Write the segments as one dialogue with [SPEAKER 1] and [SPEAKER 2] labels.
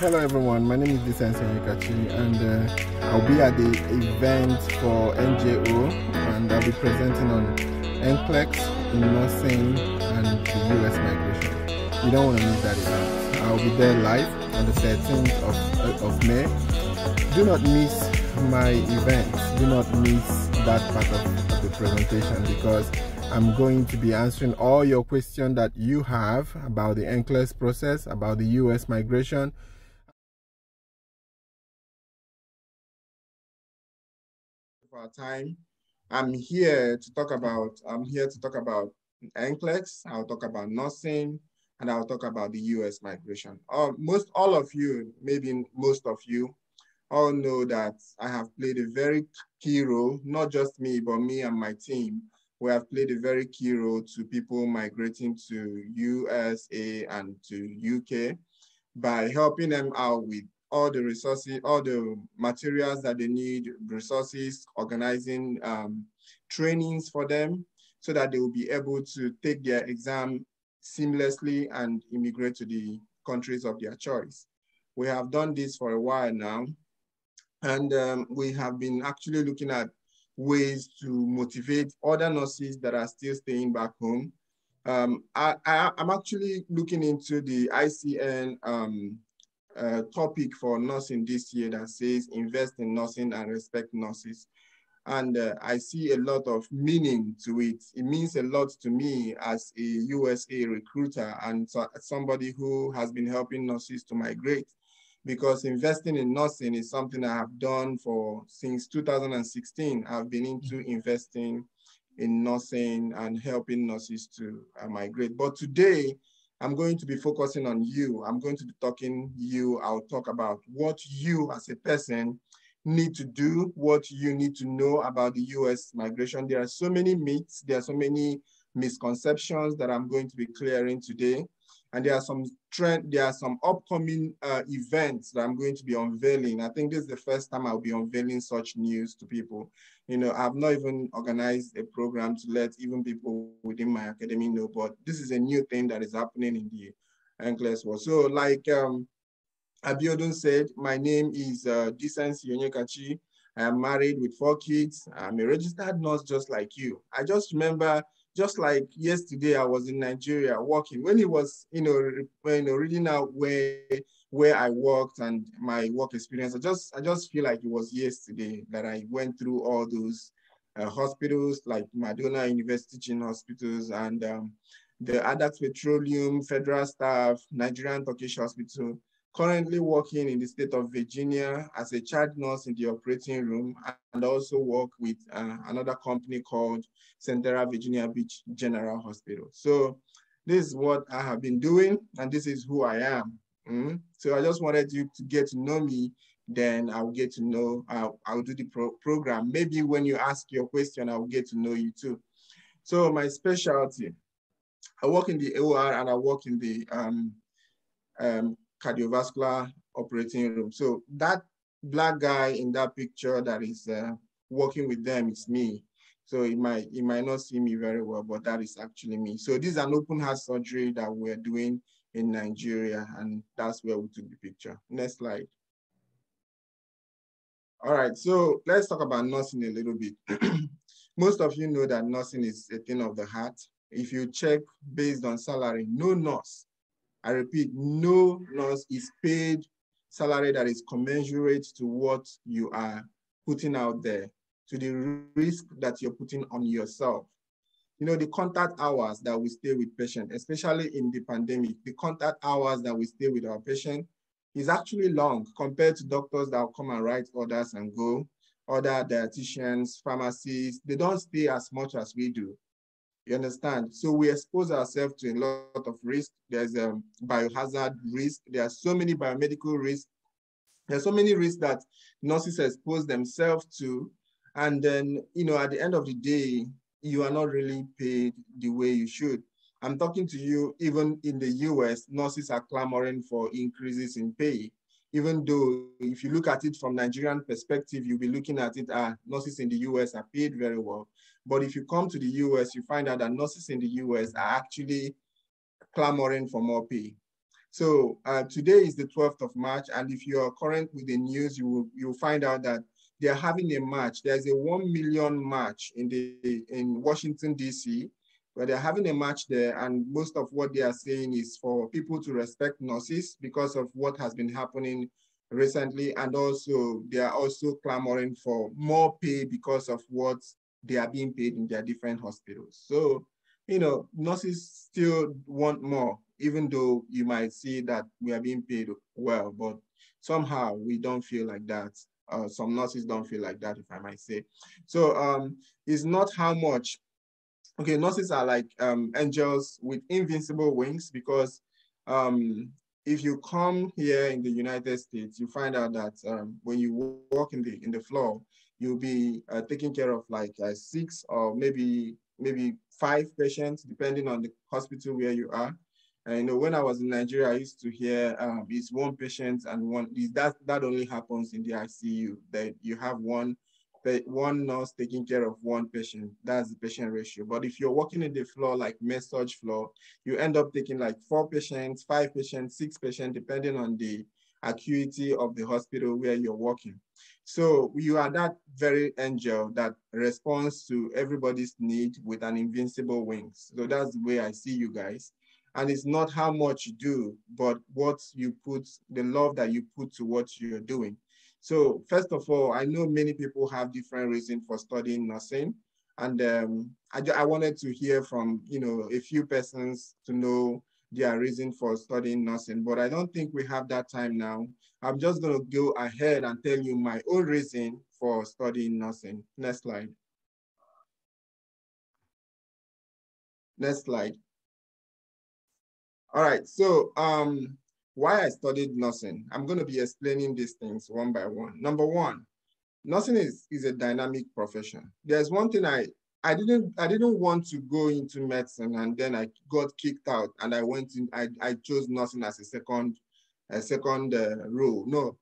[SPEAKER 1] Hello everyone, my name is Decency Onyekachi and I'll be at the event for NJO and I'll be presenting on NCLEX, nursing and the US migration. You don't want to miss that event. I'll be there live on the 13th of May. Do not miss my event. Do not miss that part of the presentation because I'm going to be answering all your questions that you have about the NCLEX process, about the US migration. For our time, I'm here to talk about NCLEX. I'll talk about nursing, and I'll talk about the US migration. All of you, maybe most of you, all know that I have played a very key role, not just me, but me and my team. We have played a very key role to people migrating to USA and to UK by helping them out with all the resources, all the materials that they need, resources, organizing trainings for them so that they will be able to take their exam seamlessly and immigrate to the countries of their choice. We have done this for a while now, and we have been actually looking at ways to motivate other nurses that are still staying back home. I'm actually looking into the ICN topic for nursing this year that says invest in nursing and respect nurses. And I see a lot of meaning to it. It means a lot to me as a USA recruiter and somebody who has been helping nurses to migrate, because investing in nursing is something I have done since 2016. I've been into investing in nursing and helping nurses to migrate. But today, I'm going to be focusing on you. I'm going to be talking you. I'll talk about what you as a person need to do, what you need to know about the US migration. There are so many myths, there are so many misconceptions that I'm going to be clearing today. And there are some upcoming events that I'm going to be unveiling. I think this is the first time I'll be unveiling such news to people. You know, I've not even organized a program to let even people within my academy know, but this is a new thing that is happening in the NCLEX world. So like Abiodun said, my name is Decency Onyekachi. I am married with 4 kids. I'm a registered nurse just like you. I just remember, just like yesterday, I was in Nigeria working. When it was, reading out where I worked and my work experience, I just feel like it was yesterday that I went through all those hospitals like Madonna University Teaching Hospitals and the Adax Petroleum, Federal Staff, Nigerian Turkish Hospital. Currently working in the state of Virginia as a child nurse in the operating room, and also work with another company called Central Virginia Beach General Hospital. So this is what I have been doing, and this is who I am. So I just wanted you to get to know me, then I'll get to know, I'll do the program. Maybe when you ask your question, I'll get to know you too. So my specialty, I work in the OR and I work in the cardiovascular operating room. So that black guy in that picture that is working with them is me. So it might not see me very well, but that is actually me. So this is an open heart surgery that we're doing in Nigeria, and that's where we took the picture. Next slide. All right, so let's talk about nursing a little bit. Most of you know that nursing is a thing of the heart. If you check based on salary, no nurse, I repeat, no nurse is paid salary that is commensurate to what you are putting out there, to the risk that you're putting on yourself. You know, the contact hours that we stay with patients, especially in the pandemic, the contact hours that we stay with our patient is actually long compared to doctors that will come and write orders and go. Other dietitians, pharmacists, they don't stay as much as we do. You understand? So we expose ourselves to a lot of risk. There's a biohazard risk. There are so many biomedical risks. There's so many risks that nurses expose themselves to. And then, at the end of the day, you are not really paid the way you should. I'm talking to you, even in the US, nurses are clamoring for increases in pay. Even though if you look at it from Nigerian perspective, you'll be looking at it, nurses in the US are paid very well. But if you come to the US, you find out that nurses in the US are actually clamoring for more pay. So today is the 12th of March, and if you are current with the news, you'll find out that they are having a march. There's a 1 million march in Washington, D.C., where they're having a march there, and most of what they are saying is for people to respect nurses because of what has been happening recently, and also they are also clamoring for more pay because of what they are being paid in their different hospitals. So, you know, nurses still want more, even though you might see that we are being paid well, but somehow we don't feel like that. Some nurses don't feel like that, if I might say. So it's not how much. Okay, nurses are like angels with invincible wings, because if you come here in the United States, you find out that when you walk in the floor, you'll be taking care of like 6 or maybe 5 patients, depending on the hospital where you are. And you know, when I was in Nigeria, I used to hear it's 1 patient and that only happens in the ICU. That you have one nurse taking care of 1 patient. That's the patient ratio. But if you're working in the floor, like med-surg floor, you end up taking like 4 patients, 5 patients, 6 patients, depending on the acuity of the hospital where you're working. So you are that very angel that responds to everybody's need with an invincible wings. So that's the way I see you guys. And it's not how much you do, but what you put, the love that you put to what you're doing. So first of all, I know many people have different reasons for studying nursing. And I wanted to hear from, you know, a few persons to know their reason for studying nursing, but I don't think we have that time now. I'm just gonna go ahead and tell you my own reason for studying nursing. Next slide. Next slide. All right, so why I studied nursing. I'm gonna be explaining these things one by one. Number one, nursing is a dynamic profession. There's one thing I didn't want to go into medicine, and then I got kicked out and I chose nursing as a second role. No,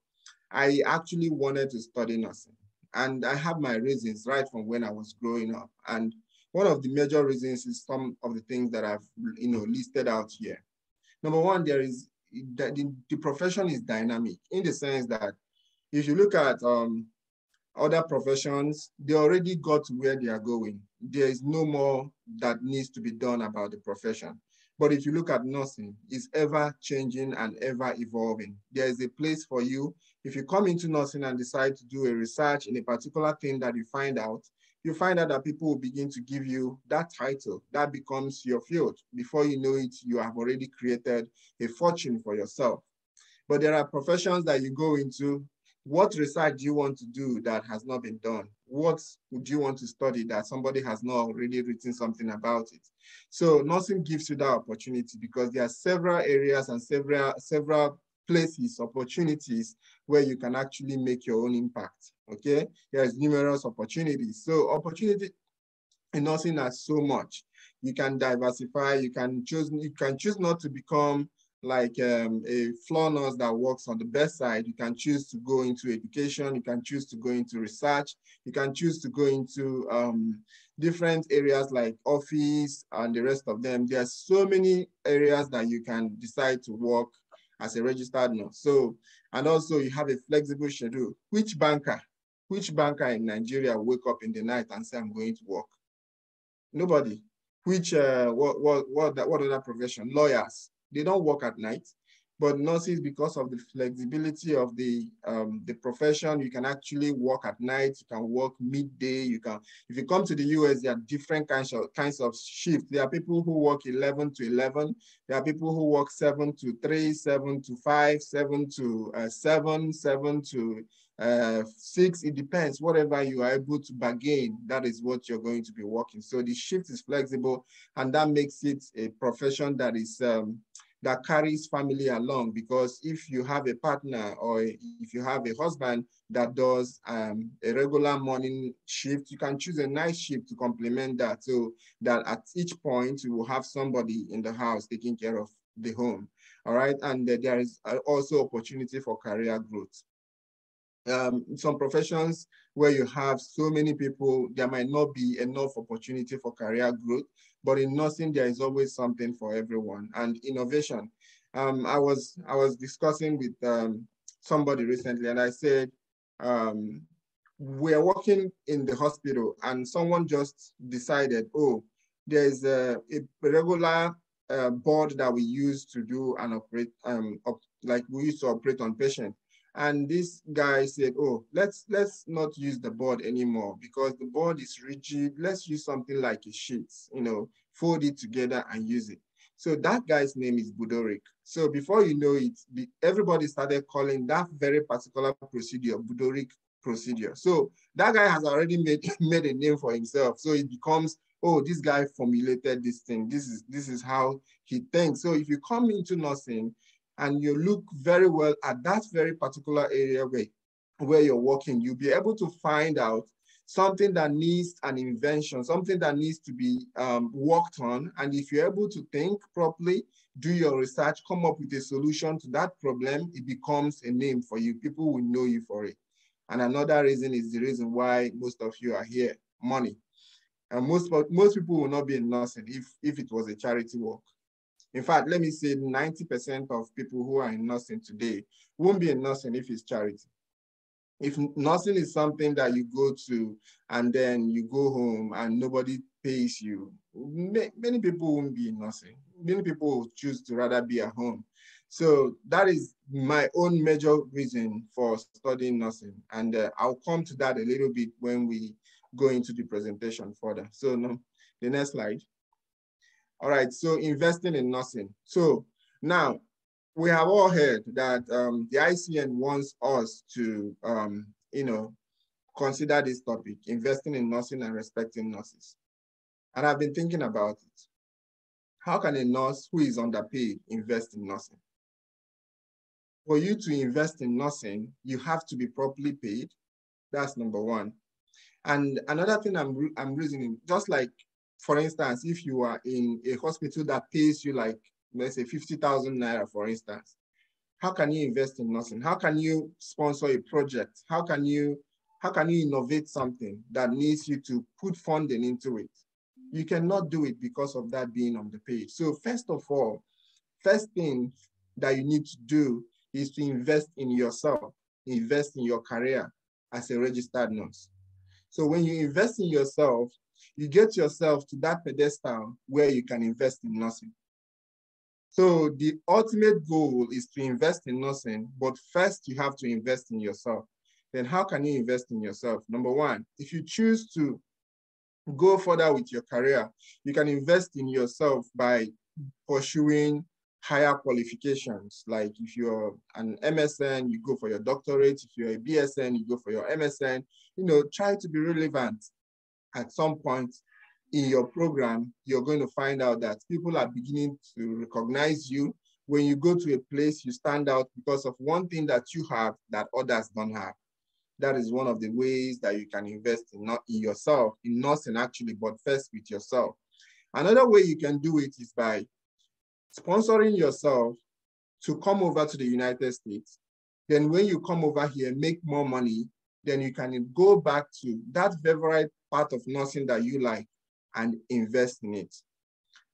[SPEAKER 1] I actually wanted to study nursing, and I have my reasons right from when I was growing up. And one of the major reasons is some of the things that I've listed out here. Number one, there is that the profession is dynamic, in the sense that if you look at other professions, they already got to where they are going. There is no more that needs to be done about the profession. But if you look at nursing, it's ever changing and ever evolving. There is a place for you. If you come into nursing and decide to do a research in a particular thing that you find out that people will begin to give you that title. That becomes your field. Before you know it, you have already created a fortune for yourself. But there are professions that you go into. What research do you want to do that has not been done? What would you want to study that somebody has not already written something about it? So nursing gives you that opportunity, because there are several areas and several places, opportunities where you can actually make your own impact, okay? There's numerous opportunities. So opportunity in nursing are so much. You can diversify, you can choose not to become like a floor nurse that works on the bedside. You can choose to go into education, you can choose to go into research, you can choose to go into different areas like office and the rest of them. There are so many areas that you can decide to work as a registered nurse. So, and also you have a flexible schedule. Which banker in Nigeria wake up in the night and say, I'm going to work? Nobody. Which what other profession? Lawyers, they don't work at night. But nurses, because of the flexibility of the profession, you can actually work at night. You can work midday. You can, if you come to the US, there are different kinds of shifts. There are people who work 11 to 11. There are people who work 7 to 3, 7 to 5, 7 to 7, 7 to 6. It depends. Whatever you are able to bargain, that is what you're going to be working. So the shift is flexible, and that makes it a profession that is that carries family along. Because if you have a partner, or if you have a husband that does a regular morning shift, you can choose a night shift to complement that, so that at each point you will have somebody in the house taking care of the home. All right, and there is also opportunity for career growth. Some professions where you have so many people, there might not be enough opportunity for career growth, but in nursing, there is always something for everyone. And innovation. I was discussing with somebody recently, and I said, we're working in the hospital, and someone just decided, oh, there's a regular board that we use to do and operate, like we used to operate on patients. And this guy said, oh, let's not use the board anymore because the board is rigid. Let's use something like a sheet, fold it together and use it. So that guy's name is Budorik. So before you know it, everybody started calling that very particular procedure Budorik procedure. So that guy has already made a name for himself. So it becomes, oh, this guy formulated this thing. This is how he thinks. So if you come into nursing and you look very well at that very particular area where you're working, you'll be able to find out something that needs an invention, something that needs to be worked on. And if you're able to think properly, do your research, come up with a solution to that problem, it becomes a name for you. People will know you for it. And another reason is the reason why most of you are here, money. And most people will not be in nursing if it was a charity work. In fact, let me say 90% of people who are in nursing today won't be in nursing if it's charity. If nursing is something that you go to and then you go home and nobody pays you, many people won't be in nursing. Many people will choose to rather be at home. So that is my own major reason for studying nursing. And I'll come to that a little bit when we go into the presentation further. So no, the next slide. All right, so investing in nursing. So now, we have all heard that the ICN wants us to, consider this topic, investing in nursing and respecting nurses. And I've been thinking about it. How can a nurse who is underpaid invest in nursing? For you to invest in nursing, you have to be properly paid. That's number one. And another thing I'm reasoning, just like, for instance, if you are in a hospital that pays you like, let's say 50,000 naira, for instance, how can you invest in nursing? How can you sponsor a project? How can you innovate something that needs you to put funding into it? You cannot do it because of that being on the page. So first of all, first thing that you need to do is to invest in yourself, invest in your career as a registered nurse. So when you invest in yourself, you get yourself to that pedestal where you can invest in nursing. So the ultimate goal is to invest in nursing, but first you have to invest in yourself. Then how can you invest in yourself? Number one, if you choose to go further with your career, you can invest in yourself by pursuing higher qualifications. Like if you're an MSN, you go for your doctorate. If you're a BSN, you go for your MSN. Try to be relevant. At some point in your program, you're going to find out that people are beginning to recognize you. When you go to a place, you stand out because of one thing that you have that others don't have. That is one of the ways that you can invest in yourself, in nursing actually, but first with yourself. Another way you can do it is by sponsoring yourself to come over to the United States. Then when you come over here, make more money, then you can go back to that favorite part of nursing that you like and invest in it.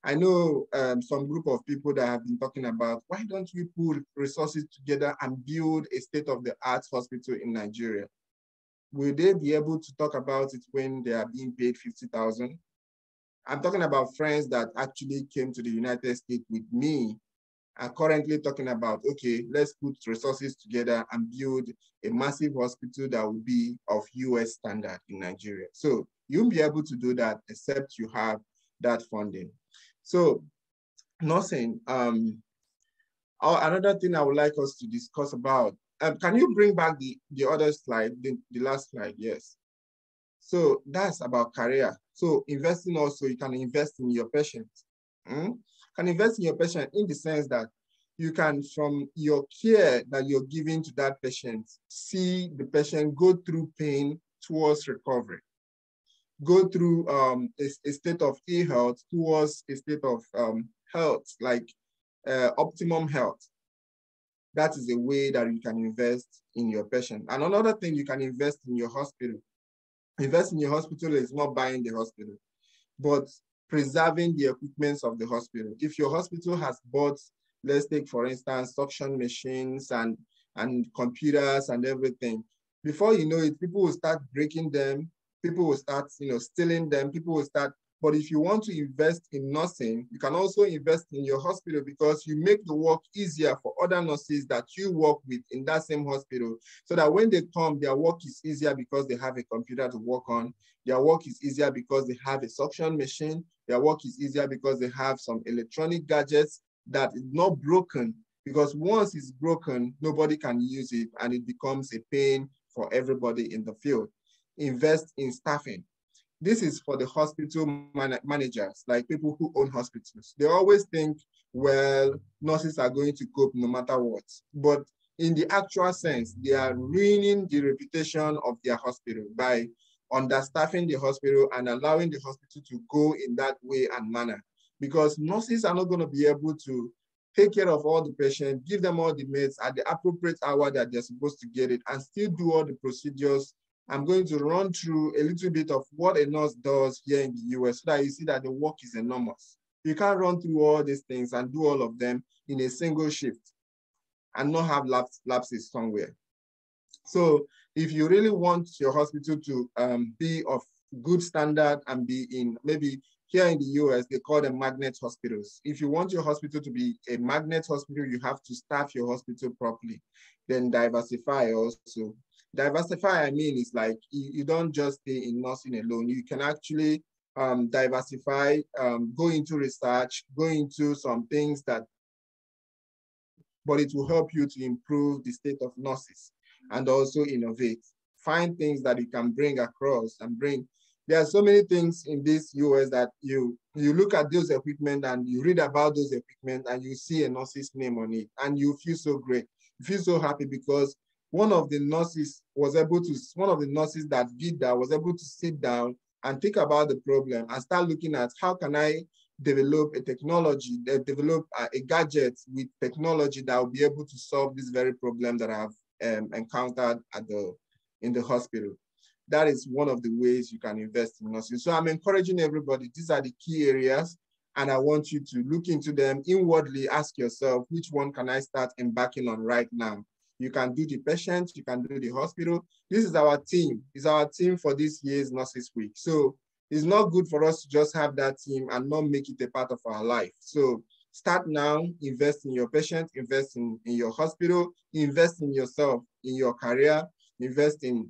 [SPEAKER 1] I know some group of people that have been talking about, why don't we put resources together and build a state-of-the-art hospital in Nigeria? Will they be able to talk about it when they are being paid 50,000? I'm talking about friends that actually came to the United States with me are currently talking about, okay, let's put resources together and build a massive hospital that will be of US standard in Nigeria. So you won't be able to do that except you have that funding. So nursing, another thing I would like us to discuss about, can you bring back the other slide, the last slide, yes. So that's about career. So investing also, you can invest in your patient. Can invest in your patient in the sense that you can, from your care that you're giving to that patient, see the patient go through pain towards recovery, go through a state of ill health towards a state of health, like optimum health. That is a way that you can invest in your patient. And another thing, you can invest in your hospital. Invest in your hospital is not buying the hospital, but preserving the equipments of the hospital. If your hospital has bought Let's take, for instance, suction machines and computers and everything. Before you know it, people will start breaking them. People will start, stealing them. People will start. But if you want to invest in nursing, you can also invest in your hospital, because you make the work easier for other nurses that you work with in that same hospital, so that when they come, their work is easier because they have a computer to work on. Their work is easier because they have a suction machine. Their work is easier because they have some electronic gadgets that is not broken, because once it's broken, nobody can use it and it becomes a pain for everybody in the field. Invest in staffing. This is for the hospital managers, like people who own hospitals. They always think, well, nurses are going to cope no matter what. But in the actual sense, they are ruining the reputation of their hospital by understaffing the hospital and allowing the hospital to go in that way and manner. Because nurses are not going to be able to take care of all the patients, give them all the meds at the appropriate hour that they're supposed to get it, and still do all the procedures. I'm going to run through a little bit of what a nurse does here in the US, so that you see that the work is enormous. You can't run through all these things and do all of them in a single shift and not have lapses somewhere. So if you really want your hospital to be of good standard and be in, maybe here in the US, they call them magnet hospitals. If you want your hospital to be a magnet hospital, you have to staff your hospital properly. Then diversify also. Diversify, I mean, is like you don't just stay in nursing alone. You can actually diversify, go into research, go into some things that, but it will help you to improve the state of nurses and also innovate. Find things that you can bring across and bring. There are so many things in this US that you look at those equipment and you read about those equipment and you see a nurse's name on it and you feel so great. You feel so happy because one of the nurses that did that was able to sit down and think about the problem and start looking at how can I develop a technology, develop a gadget with technology that will be able to solve this very problem that I've encountered in the hospital. That is one of the ways you can invest in nursing. So I'm encouraging everybody, these are the key areas, and I want you to look into them inwardly, ask yourself, which one can I start embarking on right now? You can do the patient, you can do the hospital. This is our team. It's our team for this year's Nurses Week. So it's not good for us to just have that team and not make it a part of our life. So start now, invest in your patient, invest in your hospital, invest in yourself, in your career, invest in,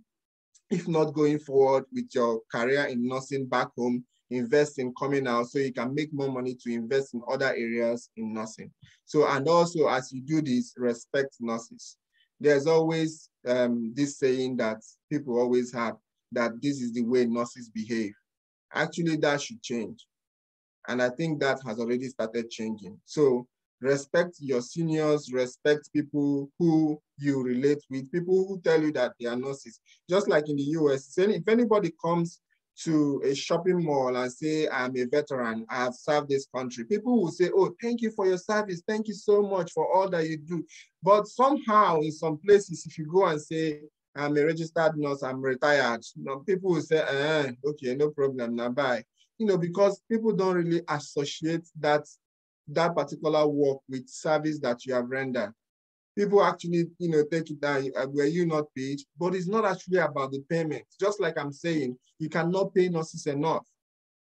[SPEAKER 1] if not going forward with your career in nursing back home, invest in coming out so you can make more money to invest in other areas in nursing. So, and also as you do this, respect nurses. There's always this saying that people always have, that this is the way nurses behave. Actually, that should change. And I think that has already started changing. So respect your seniors, respect people who you relate with, people who tell you that they are nurses. Just like in the US, if anybody comes to a shopping mall and say, I'm a veteran, I have served this country, people will say, oh, thank you for your service. Thank you so much for all that you do. But somehow in some places, if you go and say, I'm a registered nurse, I'm retired, people will say, okay, no problem, now bye. Because people don't really associate that particular work with service that you have rendered. People actually, take it down, were you not paid? But it's not actually about the payment. Just like I'm saying, you cannot pay nurses enough.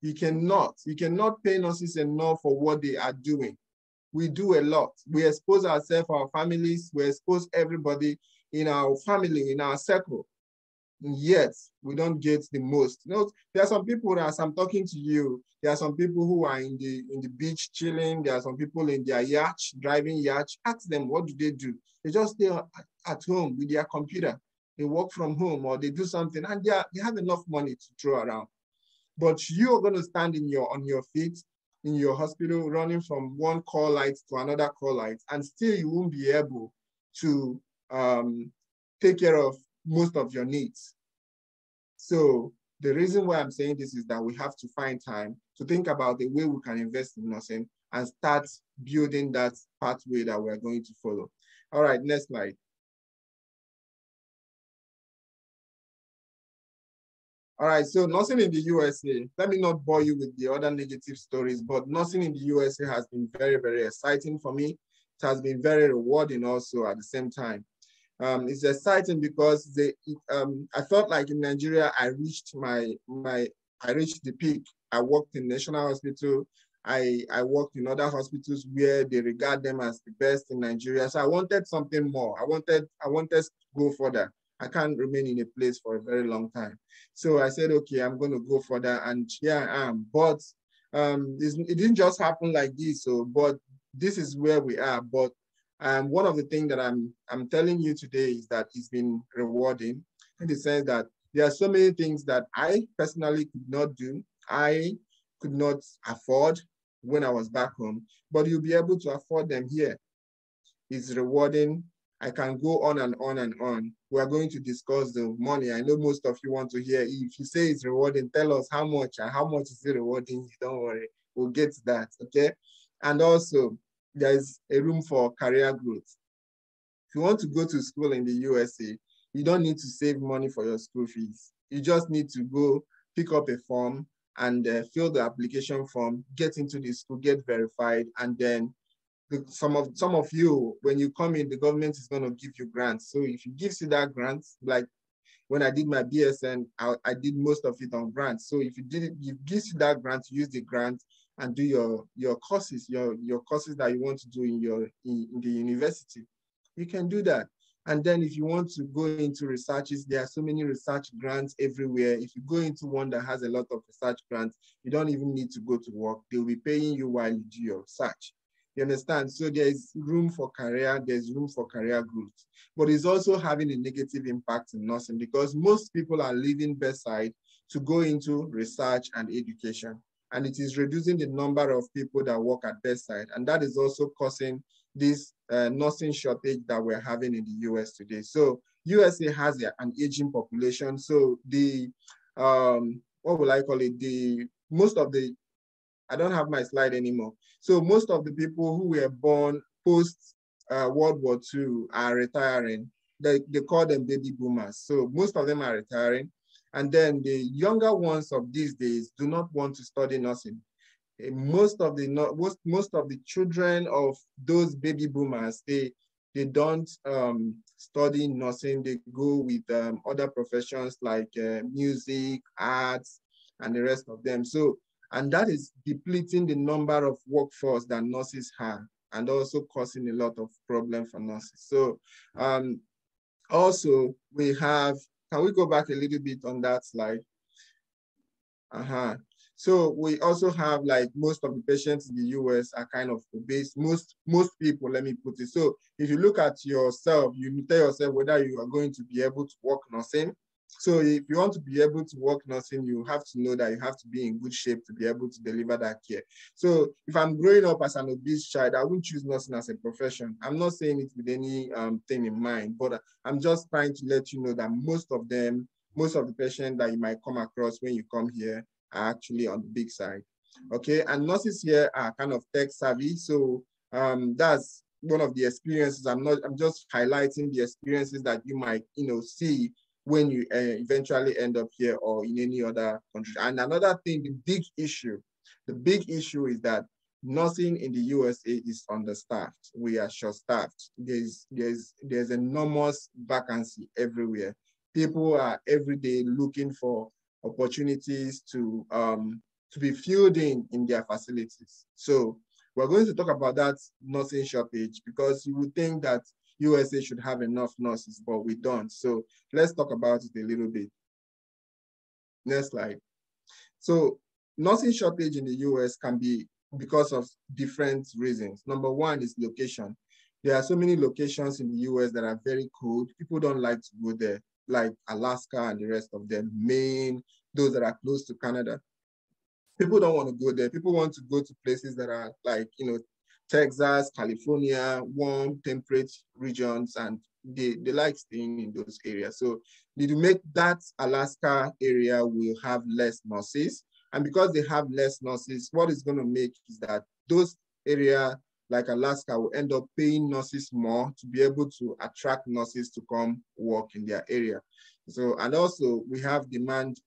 [SPEAKER 1] You cannot pay nurses enough for what they are doing. We do a lot. We expose ourselves, our families, we expose everybody in our family, in our circle. Yet we don't get the most. There are some people, as I'm talking to you, there are some people who are in the beach chilling. There are some people in their yacht, driving yacht. Ask them, what do? They just stay at home with their computer. They work from home or they do something and they have enough money to throw around. But you're going to stand on your feet in your hospital, running from one call light to another call light, and still you won't be able to take care of most of your needs. So the reason why I'm saying this is that we have to find time to think about the way we can invest in nursing and start building that pathway that we're going to follow. All right, next slide. All right, so nursing in the USA, let me not bore you with the other negative stories, but nursing in the USA has been very, very exciting for me. has been very rewarding also at the same time. It's exciting because I felt like in Nigeria, I reached I reached the peak. I worked in National Hospital. I worked in other hospitals where they regard them as the best in Nigeria. So I wanted something more. I wanted to go further. I can't remain in a place for a very long time. So I said, okay, I'm going to go further, and here I am. But it didn't just happen like this. So, but this is where we are. But one of the things that I'm telling you today is that it's been rewarding in the sense that there are so many things that I personally could not do. I could not afford when I was back home, but you'll be able to afford them here. It's rewarding. I can go on and on and on. We are going to discuss the money. I know most of you want to hear. If you say it's rewarding, tell us how much and how much is it rewarding. Don't worry, we'll get to that, okay? And also, there's a room for career growth. If you want to go to school in the USA, you don't need to save money for your school fees. You just need to go pick up a form and fill the application form, get into the school, get verified, and then some of you, when you come in, the government is going to give you grants. So if it gives you that grant, like when I did my BSN, I did most of it on grants. So if it gives you that grant, use the grant and do your courses, your courses that you want to do in the university. You can do that. And then if you want to go into researches, there are so many research grants everywhere. If you go into one that has a lot of research grants, you don't even need to go to work. They'll be paying you while you do your research. You understand? So there's room for career, there's room for career growth. But it's also having a negative impact in nursing because most people are leaving bedside to go into research and education. And it is reducing the number of people that work at bedside. And that is also causing this nursing shortage that we're having in the US today. So USA has an aging population. So what will I call it? I don't have my slide anymore. So most of the people who were born post World War II are retiring. They call them baby boomers. So most of them are retiring. And then the younger ones of these days do not want to study nursing. Most of the children of those baby boomers, they don't study nursing. They go with other professions like music, arts, and the rest of them. So, and that is depleting the number of workforce that nurses have and also causing a lot of problems for nurses. So also we have, can we go back a little bit on that slide? So we also have, like, most of the patients in the US are kind of obese. Most people, let me put it. So if you look at yourself, you tell yourself whether you are going to be able to work nursing. So if you want to be able to work nursing, you have to know that you have to be in good shape to be able to deliver that care. So if I'm growing up as an obese child, I wouldn't choose nursing as a profession. I'm not saying it with any thing in mind, but I'm just trying to let you know that most of the patients that you might come across when you come here are actually on the big side. Okay, and nurses here are kind of tech savvy. So that's one of the experiences. I'm just highlighting the experiences that you might, see when you eventually end up here or in any other country. And another thing, the big issue is that nursing in the USA is understaffed. We are short-staffed. There's enormous vacancy everywhere. People are every day looking for opportunities to be filled in their facilities. So we're going to talk about that nursing shortage because you would think that USA should have enough nurses, but we don't. So let's talk about it a little bit. Next slide. So nursing shortage in the US can be because of different reasons. Number one is location. There are so many locations in the US that are very cold. People don't like to go there, like Alaska and the rest of them, Maine, those that are close to Canada. People don't want to go there. People want to go to places that are like, Texas, California, warm, temperate regions, and they like staying in those areas. So to make that Alaska area will have less nurses. And because they have less nurses, what it's going to make is that those areas like Alaska will end up paying nurses more to be able to attract nurses to come work in their area. So, and also we have demand,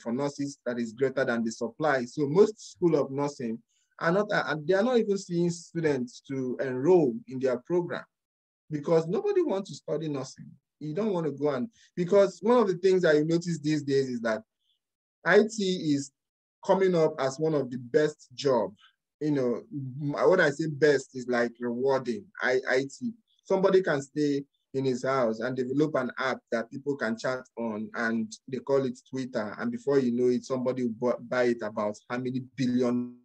[SPEAKER 1] for nurses that is greater than the supply. So most school of nursing they are not even seeing students to enroll in their program because nobody wants to study nursing. You don't want to go and, because one of the things that you notice these days is that IT is coming up as one of the best jobs. You know, when I say best is like rewarding. IT. Somebody can stay in his house and develop an app that people can chat on, and they call it Twitter. And before you know it, somebody will buy it about how many billion.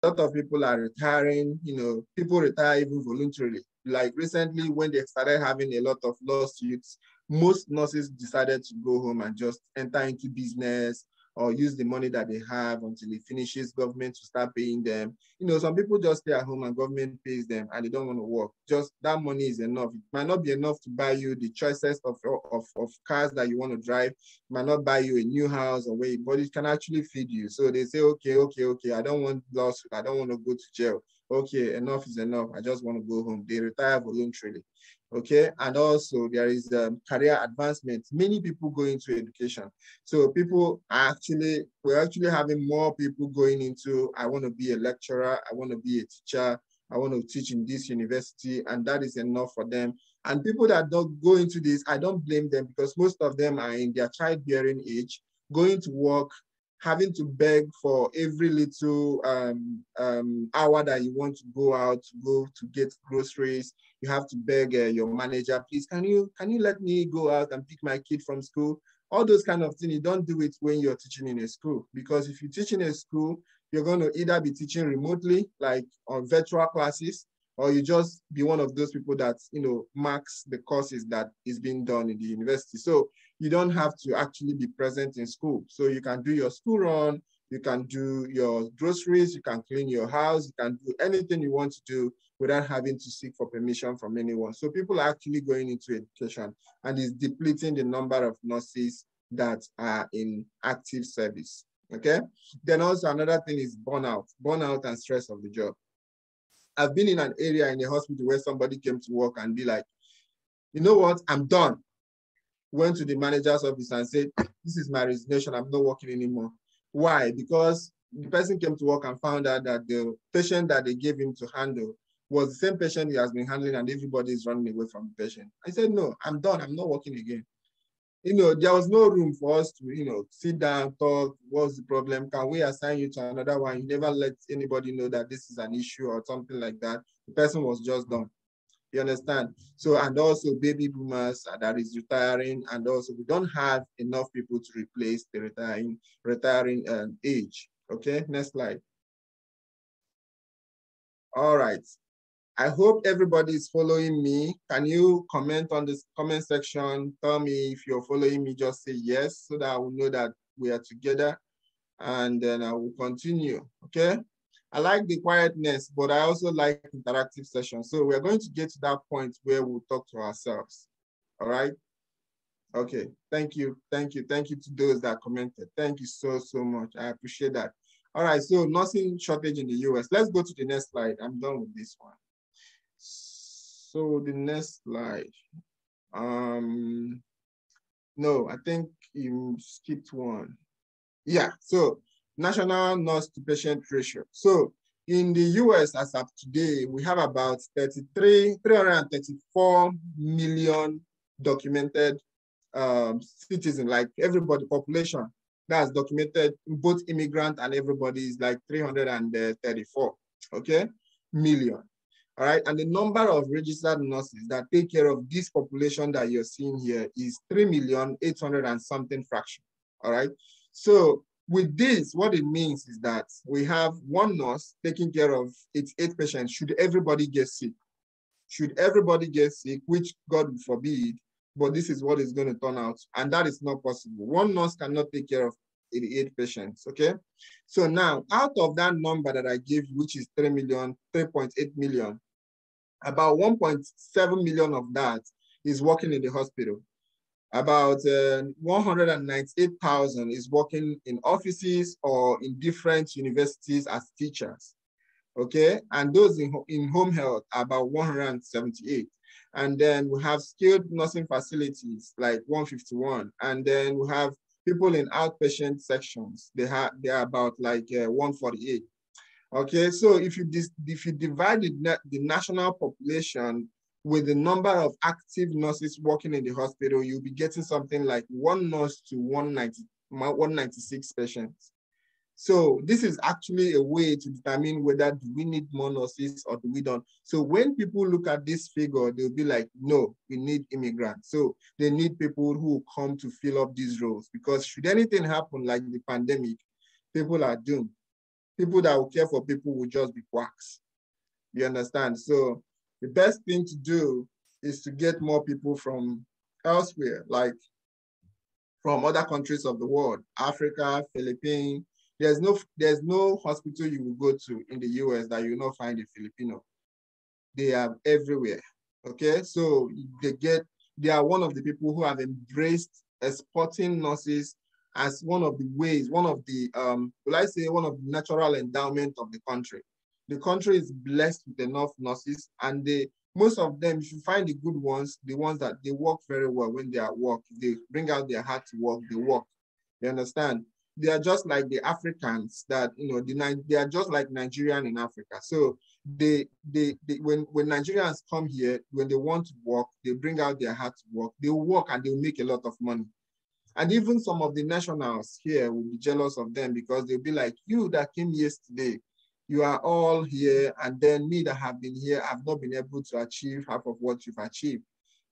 [SPEAKER 1] A lot of people are retiring, you know, people retire even voluntarily. Like recently, when they started having a lot of lawsuits, most nurses decided to go home and just enter into business or use the money that they have until it finishes, government to start paying them. You know, some people just stay at home and government pays them and they don't want to work. Just that money is enough. It might not be enough to buy you the choicest of cars that you want to drive. It might not buy you a new house or way, but it can actually feed you. So they say, okay, I don't want lawsuit. I don't want to go to jail. Okay, enough is enough. I just want to go home. They retire voluntarily. Okay, and also there is career advancement. Many people go into education. So we're actually having more people going into, I want to be a lecturer, I want to be a teacher, I want to teach in this university, and that is enough for them. And people that don't go into this, I don't blame them because most of them are in their childbearing age, going to work, having to beg for every little hour that you want to go out, to go to get groceries. You have to beg your manager, please, can you let me go out and pick my kid from school? All those kind of things, you don't do it when you're teaching in a school, because if you teach in a school, you're going to either be teaching remotely, like on virtual classes, or you just be one of those people that, you know, marks the courses that is being done in the university. So you don't have to actually be present in school. So you can do your school run, you can do your groceries, you can clean your house, you can do anything you want to do without having to seek for permission from anyone. So people are actually going into education, and is depleting the number of nurses that are in active service, okay? Then also another thing is burnout and stress of the job. I've been in an area in a hospital where somebody came to work and be like, you know what, I'm done. Went to the manager's office and said, this is my resignation, I'm not working anymore. Why? Because the person came to work and found out that the patient that they gave him to handle was the same patient he has been handling, and everybody is running away from the patient. I said, no, I'm done, I'm not working again. You know, there was no room for us to, you know, sit down, talk, what's the problem? Can we assign you to another one? You never let anybody know that this is an issue or something like that. The person was just done. You understand? So, and also baby boomers that is retiring, and also we don't have enough people to replace the retiring age. Okay, next slide. All right. I hope everybody is following me. Can you comment on this comment section? Tell me if you're following me, just say yes, so that I will know that we are together, and then I will continue, okay? I like the quietness, but I also like interactive sessions. So we're going to get to that point where we'll talk to ourselves, all right? Okay, thank you to those that commented. Thank you so much, I appreciate that. All right, so nursing shortage in the US. Let's go to the next slide. I'm done with this one. So the next slide. No, I think you skipped one. Yeah, so national nurse to patient ratio. So in the US as of today, we have about 334 million documented citizens, like everybody, population that's documented, both immigrant and everybody is like 334, okay, million. All right, and the number of registered nurses that take care of this population that you're seeing here is 3,800,000 and something fraction. All right, so with this, what it means is that we have one nurse taking care of 88 patients. Should everybody get sick, which God forbid, but this is what is going to turn out, and that is not possible. One nurse cannot take care of 88 patients, okay? So now, out of that number that I gave you, which is 3.8 million, about 1.7 million of that is working in the hospital. About 198,000 is working in offices or in different universities as teachers. Okay, and those in home health are about 178. And then we have skilled nursing facilities like 151. And then we have people in outpatient sections. They are about like 148. Okay, so if you divide the national population with the number of active nurses working in the hospital, you'll be getting something like 1 nurse to 196 patients. So this is actually a way to determine whether do we need more nurses or do we don't. So when people look at this figure, they'll be like, no, we need immigrants. So they need people who come to fill up these roles, because should anything happen like the pandemic, people are doomed. People that will care for people will just be quacks. You understand? So the best thing to do is to get more people from elsewhere, like from other countries of the world, Africa, Philippines. There's no hospital you will go to in the US that you will not find a Filipino. They are everywhere. Okay, so they are one of the people who have embraced exporting nurses as one of the ways, one of the will I say one of the natural endowment of the country. The country is blessed with enough nurses, and most of them, if you find the good ones, the ones that they work very well when they are at work, they bring out their heart to work, they work. You understand? They are just like the Africans that, they are just like Nigerian in Africa. So when Nigerians come here, when they want to work, they bring out their heart to work, they work and they'll make a lot of money. And even some of the nationals here will be jealous of them, because they'll be like, you that came yesterday, you are all here, and then me that have been here, I've not been able to achieve half of what you've achieved,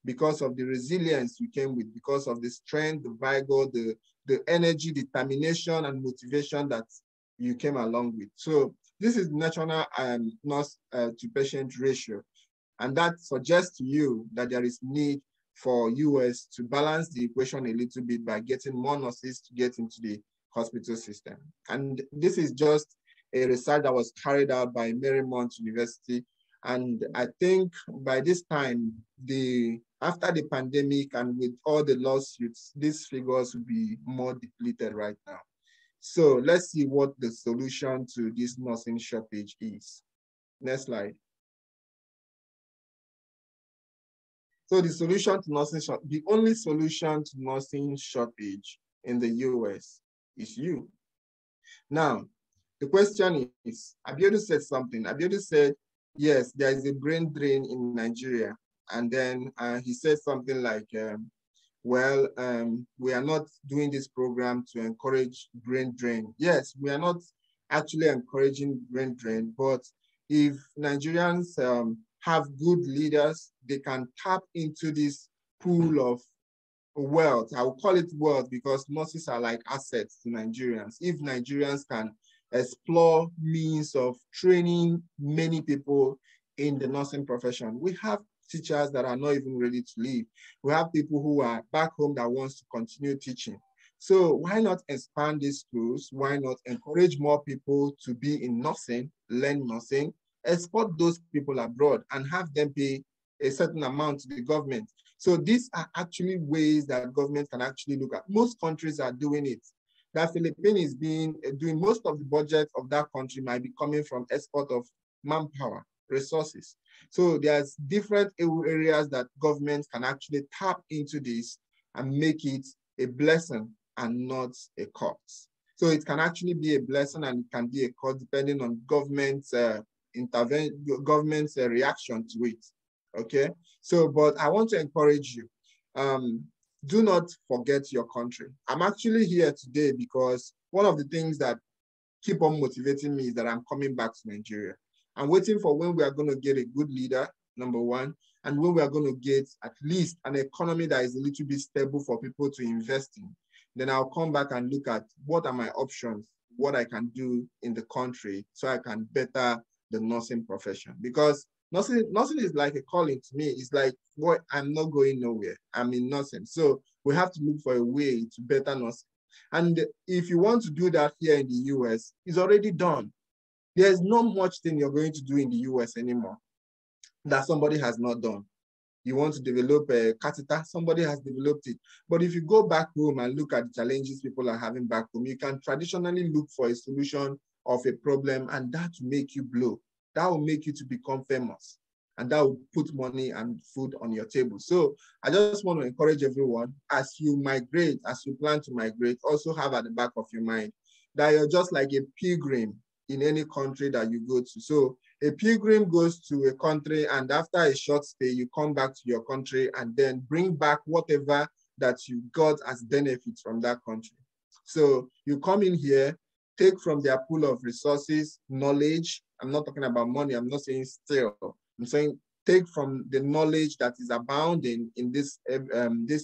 [SPEAKER 1] because of the resilience you came with, because of the strength, the vigor, the energy, determination, and motivation that you came along with. So this is national nurse to patient ratio. And that suggests to you that there is need for US to balance the equation a little bit by getting more nurses to get into the hospital system. And this is just a research that was carried out by Marymount University. And I think by this time, after the pandemic and with all the lawsuits, these figures will be more depleted right now. So let's see what the solution to this nursing shortage is. Next slide. So the solution to nursing shortage, the only solution to nursing shortage in the US is you. Now, the question is, Abiodun said something. Abiodun said, yes, there is a brain drain in Nigeria. And then he said something like, we are not doing this program to encourage brain drain. Yes, we are not actually encouraging brain drain, but if Nigerians have good leaders, they can tap into this pool of wealth. I will call it wealth because nurses are like assets to Nigerians. If Nigerians can explore means of training many people in the nursing profession, we have teachers that are not even ready to leave. We have people who are back home that wants to continue teaching. So why not expand these schools? Why not encourage more people to be in nursing, learn nursing, export those people abroad and have them pay a certain amount to the government? So these are actually ways that government can actually look at. Most countries are doing it. That Philippines is doing most of the budget of that country might be coming from export of manpower, resources. So there's different areas that governments can actually tap into this and make it a blessing and not a curse. So it can actually be a blessing and it can be a curse depending on government's government's reaction to it. Okay, so but I want to encourage you. Do not forget your country. I'm actually here today because one of the things that keep on motivating me is that I'm coming back to Nigeria. I'm waiting for when we are going to get a good leader, number one, and when we are going to get at least an economy that is a little bit stable for people to invest in. Then I'll come back and look at what are my options, what I can do in the country so I can better the nursing profession. Because nursing is like a calling to me. It's like, boy, I'm not going nowhere. I'm in nursing. So we have to look for a way to better nursing. And if you want to do that here in the US, it's already done. There's not much thing you're going to do in the US anymore that somebody has not done. You want to develop a catheter, somebody has developed it. But if you go back home and look at the challenges people are having back home, you can traditionally look for a solution of a problem, and that will make you blow. That will make you to become famous, and that will put money and food on your table. So I just want to encourage everyone, as you migrate, as you plan to migrate, also have at the back of your mind that you're just like a pilgrim in any country that you go to. So a pilgrim goes to a country, and after a short stay, you come back to your country and then bring back whatever that you got as benefits from that country. So you come in here, take from their pool of resources, knowledge. I'm not talking about money. I'm not saying steal. I'm saying take from the knowledge that is abounding in this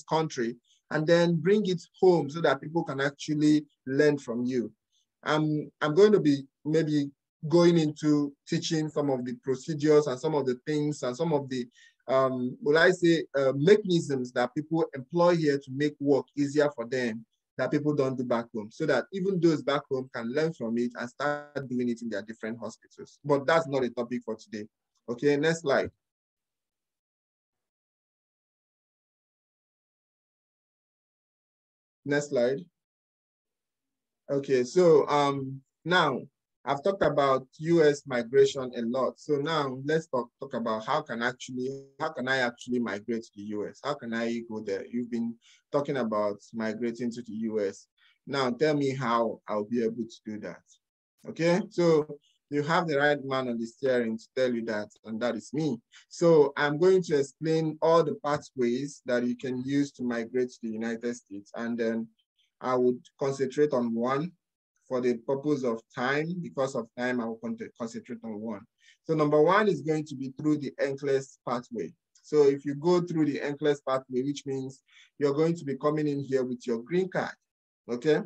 [SPEAKER 1] country, and then bring it home so that people can actually learn from you. I'm going to be maybe going into teaching some of the procedures and some of the things and some of the, mechanisms that people employ here to make work easier for them that people don't do back home, so that even those back home can learn from it and start doing it in their different hospitals. But that's not a topic for today. Okay, next slide. Next slide. Okay, so now I've talked about US migration a lot. So now let's talk about how can I actually migrate to the US? How can I go there? You've been talking about migrating to the US. Now tell me how I'll be able to do that. Okay, so you have the right man on the steering to tell you that, and that is me. So I'm going to explain all the pathways that you can use to migrate to the United States, and then I would concentrate on one for the purpose of time. Because of time, I will concentrate on one. So number one is going to be through the NCLEX pathway. So if you go through the NCLEX pathway, which means you're going to be coming in here with your green card, okay?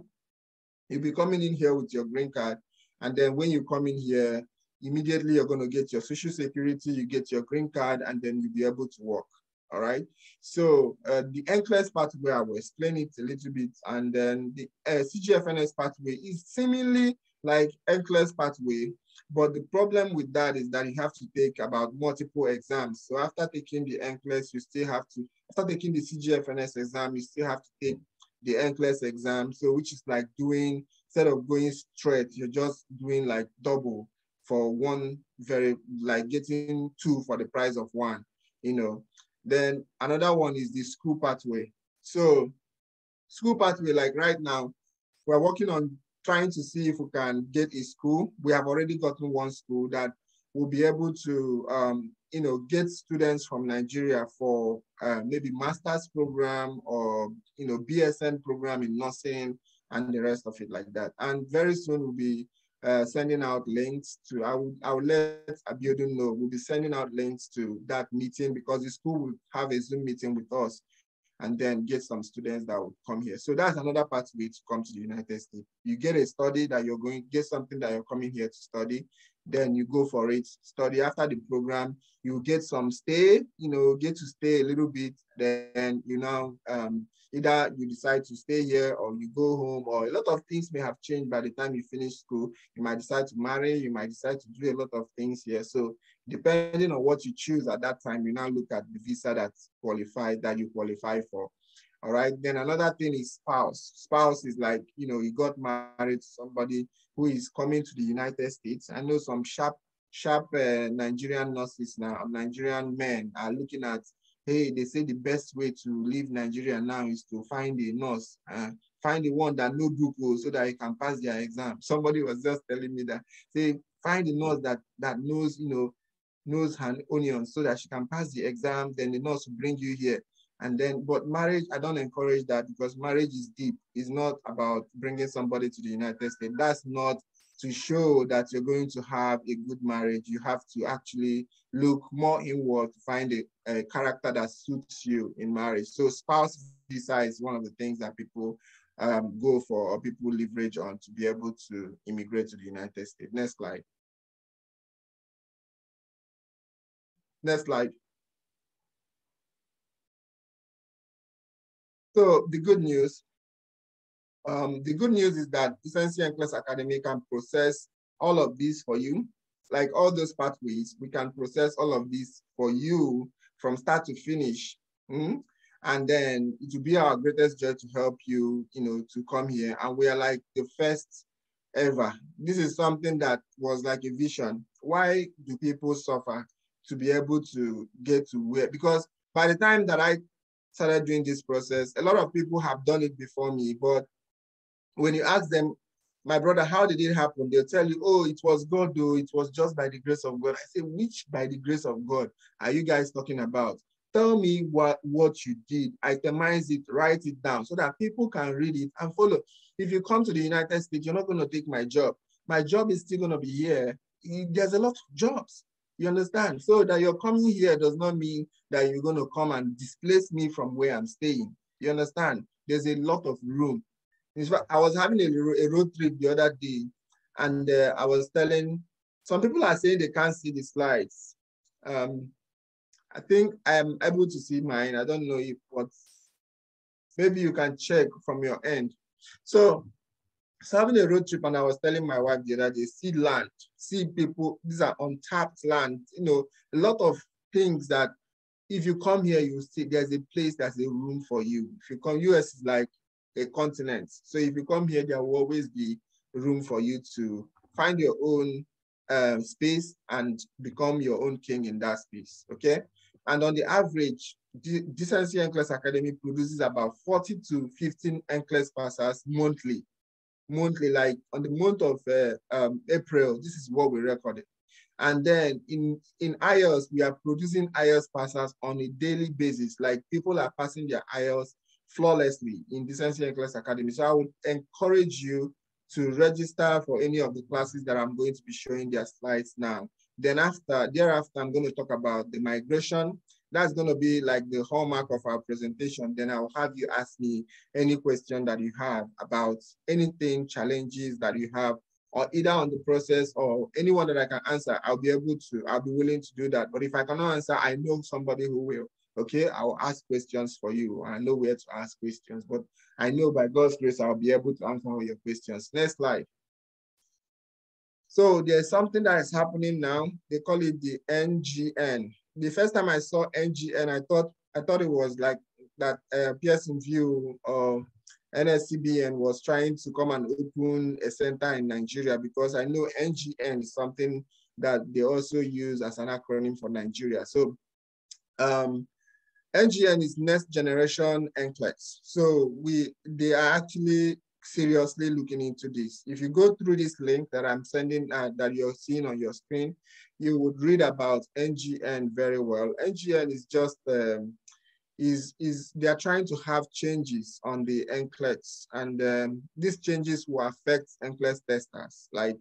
[SPEAKER 1] You'll be coming in here with your green card, and then when you come in here, immediately you're going to get your social security, you get your green card, and then you'll be able to work. All right. So the NCLEX pathway, I will explain it a little bit, and then the CGFNS pathway is seemingly like NCLEX pathway, but the problem with that is that you have to take about multiple exams. So after taking the NCLEX, you still have to, after taking the CGFNS exam, you still have to take the NCLEX exam. So which is like doing, instead of going straight, you're just doing like double for one, very like getting two for the price of one, you know. Then another one is the school pathway. So school pathway, like right now, we're working on trying to see if we can get a school. We have already gotten one school that will be able to, get students from Nigeria for maybe master's program or, BSN program in nursing and the rest of it like that. And very soon we'll be sending out links to, I will let Abiodun know, we'll be sending out links to that meeting, because the school will have a Zoom meeting with us and then get some students that will come here. So that's another pathway to come to the United States. You get a study that you're going, get something that you're coming here to study, then you go for it, study. After the program, you get some stay, get to stay a little bit, then either you decide to stay here or you go home, or a lot of things may have changed by the time you finish school. You might decide to marry, you might decide to do a lot of things here. So depending on what you choose at that time, you now look at the visa that you qualify for. All right. Then another thing is spouse. Spouse is like, you got married to somebody who is coming to the United States. I know some sharp Nigerian nurses now, Nigerian men are looking at, hey, they say the best way to leave Nigeria now is to find a nurse, find the one that knows book so that he can pass their exam. Somebody was just telling me that, say, find the nurse that knows, knows her onions so that she can pass the exam, then the nurse will bring you here. And then, but marriage, I don't encourage that, because marriage is deep. It's not about bringing somebody to the United States. That's not to show that you're going to have a good marriage. You have to actually look more inward to find a character that suits you in marriage. So spouse visa is one of the things that people go for, or people leverage on to be able to immigrate to the United States. Next slide. Next slide. So the good news is that Decency NCLEX Academy can process all of these for you. Like all those pathways, we can process all of these for you from start to finish. And then it will be our greatest joy to help you, to come here. And we are like the first ever. This is something that was like a vision. Why do people suffer to be able to get to where? Because by the time that I started doing this process, a lot of people have done it before me, but when you ask them, my brother, how did it happen? They'll tell you, oh, it was God, though. It was just by the grace of God. I say, which by the grace of God are you guys talking about? Tell me what you did. Itemize it, write it down so that people can read it and follow. If you come to the United States, you're not going to take my job. My job is still going to be here. There's a lot of jobs. You understand? So that you're coming here does not mean that you're going to come and displace me from where I'm staying. You understand? There's a lot of room. In fact, I was having a road trip the other day, and I was telling, some people are saying they can't see the slides. I think I am able to see mine. I don't know if maybe you can check from your end. So having a road trip, and I was telling my wife the other day, see land, see people, these are untapped land, a lot of things that if you come here, you see there's a place, there's a room for you. If you come, US is like a continent. So if you come here, there will always be room for you to find your own space and become your own king in that space, okay? And on the average, Decency NCLEX Academy produces about 40 to 15 NCLEX passers monthly, like on the month of April, this is what we recorded. And then in IELTS, we are producing IELTS passers on a daily basis, like people are passing their IELTS flawlessly in Decency NCLEX Academy. So I would encourage you to register for any of the classes that I'm going to be showing their slides now. Then thereafter, I'm going to talk about the migration. That's going to be like the hallmark of our presentation. Then I'll have you ask me any question that you have about anything, challenges that you have, or either on the process or anyone that I can answer. I'll be willing to do that. But if I cannot answer, I know somebody who will. Okay, I'll ask questions for you. I know where to ask questions, but I know by God's grace, I'll be able to answer all your questions. Next slide. So there's something that is happening now. They call it the NGN. The first time I saw NGN, I thought it was like that Pearson View or NSCBN was trying to come and open a center in Nigeria, because I know NGN is something that they also use as an acronym for Nigeria. So NGN is Next Generation NCLEX. So they are actually seriously looking into this. If you go through this link that I'm sending, that you're seeing on your screen, you would read about NGN very well. NGN is just, they are trying to have changes on the NCLEX, and these changes will affect NCLEX testers. Like,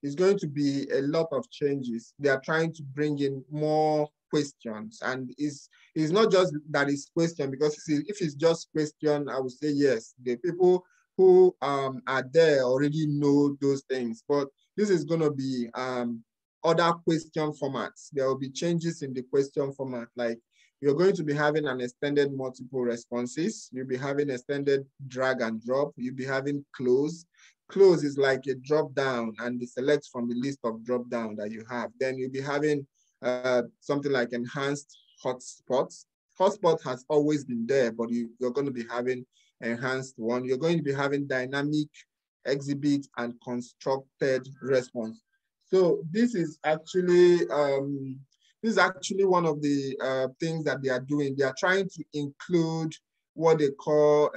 [SPEAKER 1] it's going to be a lot of changes. They are trying to bring in more questions, and it's not just that it's question, because if it's just question, I would say yes, the people who are there already know those things, but this is going to be other question formats. There will be changes in the question format, like you're going to be having an extended multiple responses, you'll be having extended drag and drop, you'll be having close. Close is like a drop down and they select from the list of drop down that you have. Then you'll be having something like enhanced hotspots. Hotspot has always been there, but you're going to be having enhanced one. You're going to be having dynamic exhibit and constructed response. So this is actually one of the things that they are doing. They are trying to include what they call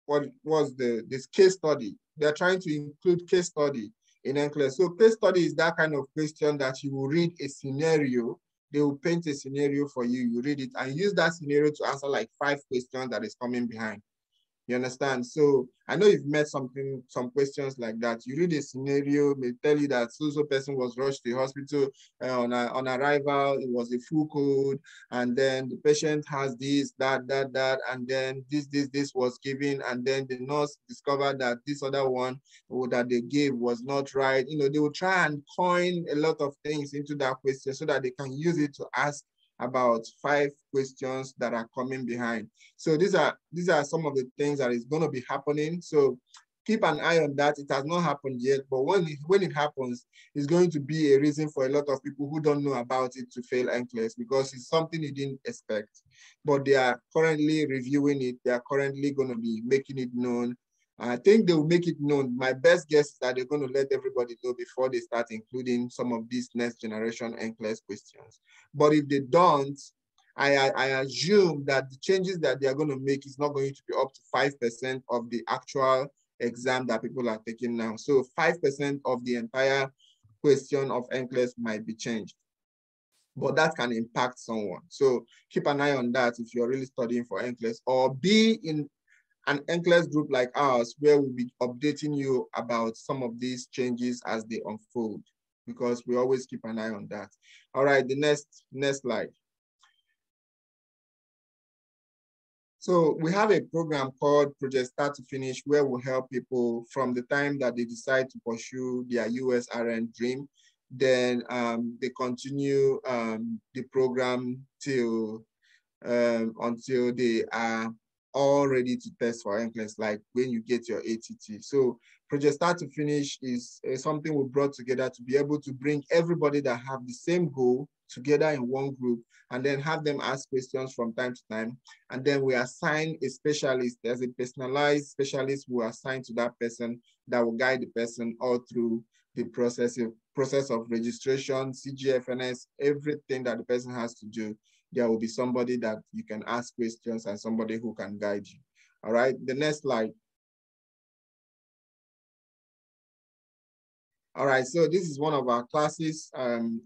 [SPEAKER 1] this case study. They're trying to include case study in NCLEX. So case study is that kind of question that you will read a scenario, they will paint a scenario for you, you read it, and use that scenario to answer like 5 questions that is coming behind. You understand? So I know you've met some questions like that. You read a scenario, they tell you that so person was rushed to the hospital on arrival, it was a full code, and then the patient has this, that, and then this was given, and then the nurse discovered that this other one that they gave was not right. They will try and coin a lot of things into that question so that they can use it to ask about 5 questions that are coming behind. So these are some of the things that is going to be happening. So keep an eye on that. It has not happened yet, but when it happens, it's going to be a reason for a lot of people who don't know about it to fail NCLEX, because it's something you didn't expect. But they are currently reviewing it. They are currently going to be making it known. I think they will make it known. My best guess is that they're going to let everybody know before they start including some of these next generation NCLEX questions. But if they don't, I assume that the changes that they are going to make is not going to be up to 5% of the actual exam that people are taking now. So 5% of the entire question of NCLEX might be changed, but that can impact someone. So keep an eye on that if you're really studying for NCLEX, or be in an NCLEX group like ours, where we'll be updating you about some of these changes as they unfold, because we always keep an eye on that. All right, the next slide. So we have a program called Project Start to Finish, where we help people from the time that they decide to pursue their USRN dream. Then they continue the program till until they are all ready to test for NCLEX, like when you get your ATT. So Project Start to Finish is something we brought together to be able to bring everybody that have the same goal together in one group, and then have them ask questions from time to time. And then we assign a specialist. There's a personalized specialist who are assigned to that person that will guide the person all through the process of registration, CGFS, everything that the person has to do. There will be somebody that you can ask questions and somebody who can guide you. All right, the next slide. All right, so this is one of our classes.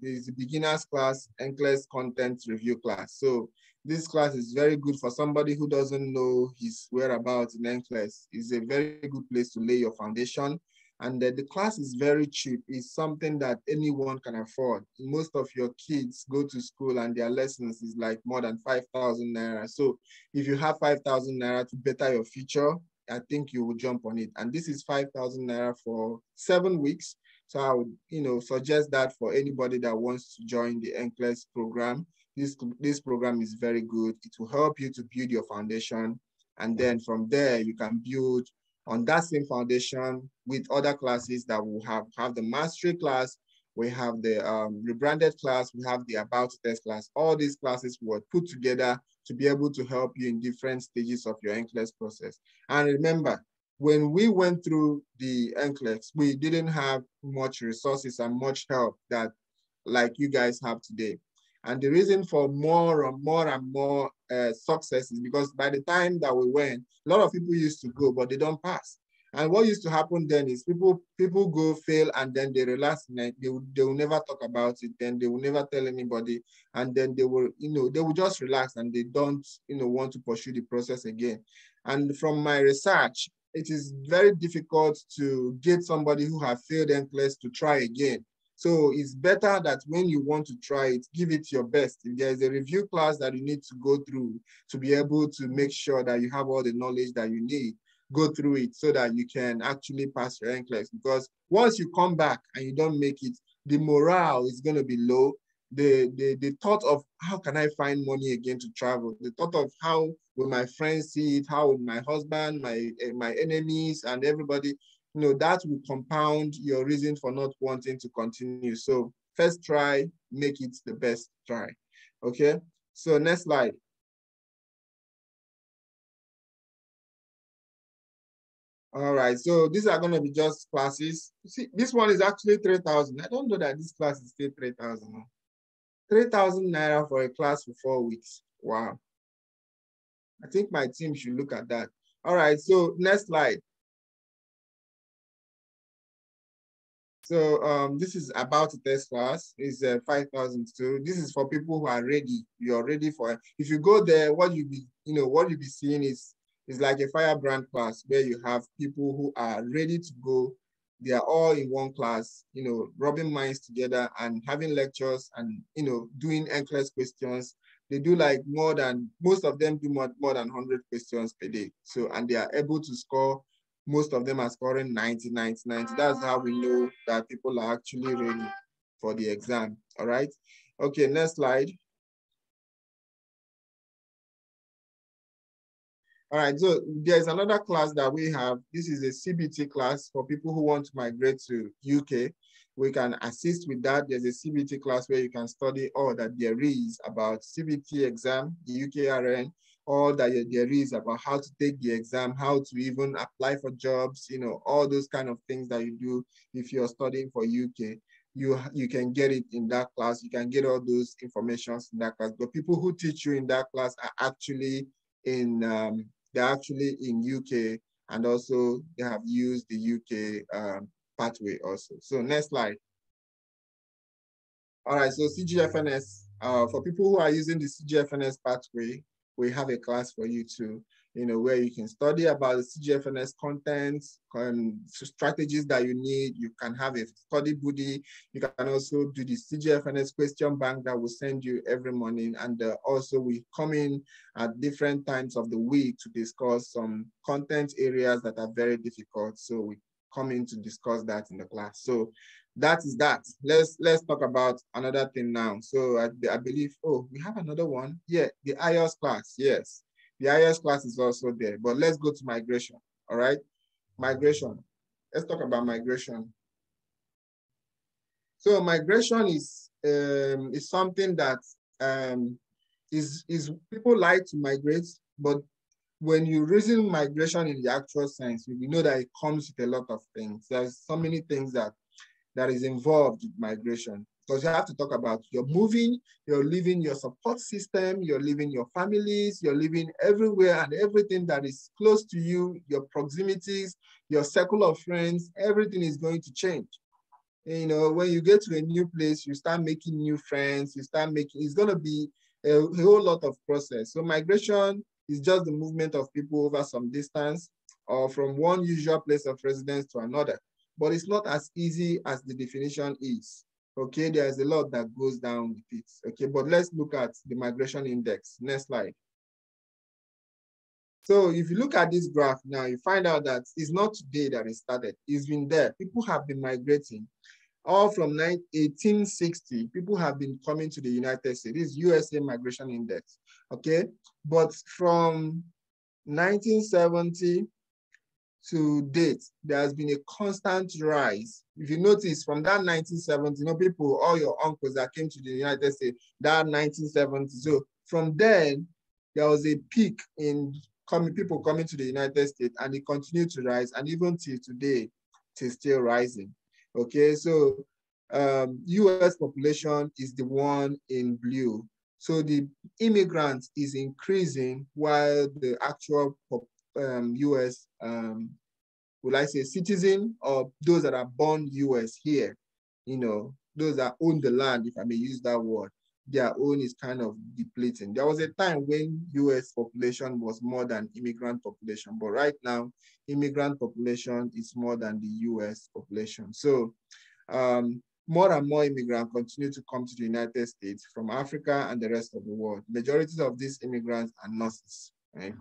[SPEAKER 1] This is a beginner's class, NCLEX content review class. So this class is very good for somebody who doesn't know his whereabouts in NCLEX. It's a very good place to lay your foundation. And the class is very cheap. It's something that anyone can afford. Most of your kids go to school and their lessons is like more than 5,000 Naira. So if you have 5,000 Naira to better your future, I think you will jump on it. And this is 5,000 Naira for 7 weeks. So I would, suggest that for anybody that wants to join the NCLEX program. This program is very good. It will help you to build your foundation. And then from there, you can build on that same foundation with other classes that will have the mastery class, we have the rebranded class, we have the about to test class. All these classes were put together to be able to help you in different stages of your NCLEX process. And remember, when we went through the NCLEX, we didn't have much resources and much help that like you guys have today. And the reason for more and more success is because by the time that we went, a lot of people used to go, but they don't pass. And what used to happen then is people go fail and then they relax. They will never talk about it. Then they will never tell anybody. And then they will, they will just relax and they don't, want to pursue the process again. And from my research, it is very difficult to get somebody who have failed NCLEX to try again. So it's better that when you want to try it, give it your best. If there is a review class that you need to go through to be able to make sure that you have all the knowledge that you need, go through it so that you can actually pass your NCLEX. Because once you come back and you don't make it, the morale is going to be low. The thought of how can I find money again to travel, the thought of how will my friends see it, how will my husband, my enemies and everybody, that will compound your reason for not wanting to continue. So first try, make it the best try. Okay, so next slide. All right, so these are going to be just classes. See, this one is actually 3,000. I don't know that this class is still 3,000. 3,000 Naira for a class for 4 weeks. Wow. I think my team should look at that. All right, so next slide. So this is about to test class. It's 5,002. This is for people who are ready. You're ready for it. If you go there, what you'll be seeing is like a Firebrand class where you have people who are ready to go. They are all in one class, rubbing minds together and having lectures and doing NCLEX questions. They do like most of them do more than 100 questions per day. So, and they are able to score. Most of them are scoring 90, 90, 90. That's how we know that people are actually ready for the exam. All right. Okay, next slide. All right, so there's another class that we have. This is a CBT class for people who want to migrate to UK. We can assist with that. There's a CBT class where you can study all that there is about CBT exam, the UKRN, all that there is about how to take the exam, how to even apply for jobs, you know, all those kind of things that you do if you're studying for UK. You can get it in that class. You can get all those informations in that class. But people who teach you in that class are actually in they're actually in UK, and also they have used the UK pathway also. So next slide. All right, so CGFNS, for people who are using the CGFNS pathway, we have a class for you too, you know, where you can study about the CGFNS content, strategies that you need. You can have a study buddy. You can also do the CGFNS question bank that will send you every morning. And also we come in at different times of the week to discuss some content areas that are very difficult. So we come in to discuss that in the class. So that is that. Let's talk about another thing now. So I believe, oh, we have another one. Yeah, the IELTS class. Yes, the IELTS class is also there. But let's go to migration. All right, migration. Let's talk about migration. So migration is something that is people like to migrate, but when you reason migration in the actual sense, you know that it comes with a lot of things. There's so many things that is involved with migration, because you have to talk about you're moving, you're leaving your support system, you're leaving your families, you're leaving everywhere and everything that is close to you, your proximities, your circle of friends, everything is going to change. You know, when you get to a new place, you start making new friends, it's going to be a whole lot of process. So migration is just the movement of people over some distance or from one usual place of residence to another. But it's not as easy as the definition is. Okay, there's a lot that goes down with it. Okay, but let's look at the migration index. Next slide. So if you look at this graph now, you find out that it's not today that it started. It's been there. People have been migrating. All from 1860, people have been coming to the United States. This is USA Migration Index, okay? But from 1970 to date, there has been a constant rise. If you notice, from that 1970, you know, people, all your uncles that came to the United States, that 1970. So from then, there was a peak in people coming to the United States, and it continued to rise, and even till today, it's still rising. Okay, so US population is the one in blue. So the immigrants is increasing while the actual US, would I say citizen, or those that are born US here, you know, those that own the land, if I may use that word, their own is kind of depleting. There was a time when US population was more than immigrant population, but right now, immigrant population is more than the US population. So more and more immigrants continue to come to the United States from Africa and the rest of the world. Majority of these immigrants are nurses. Right?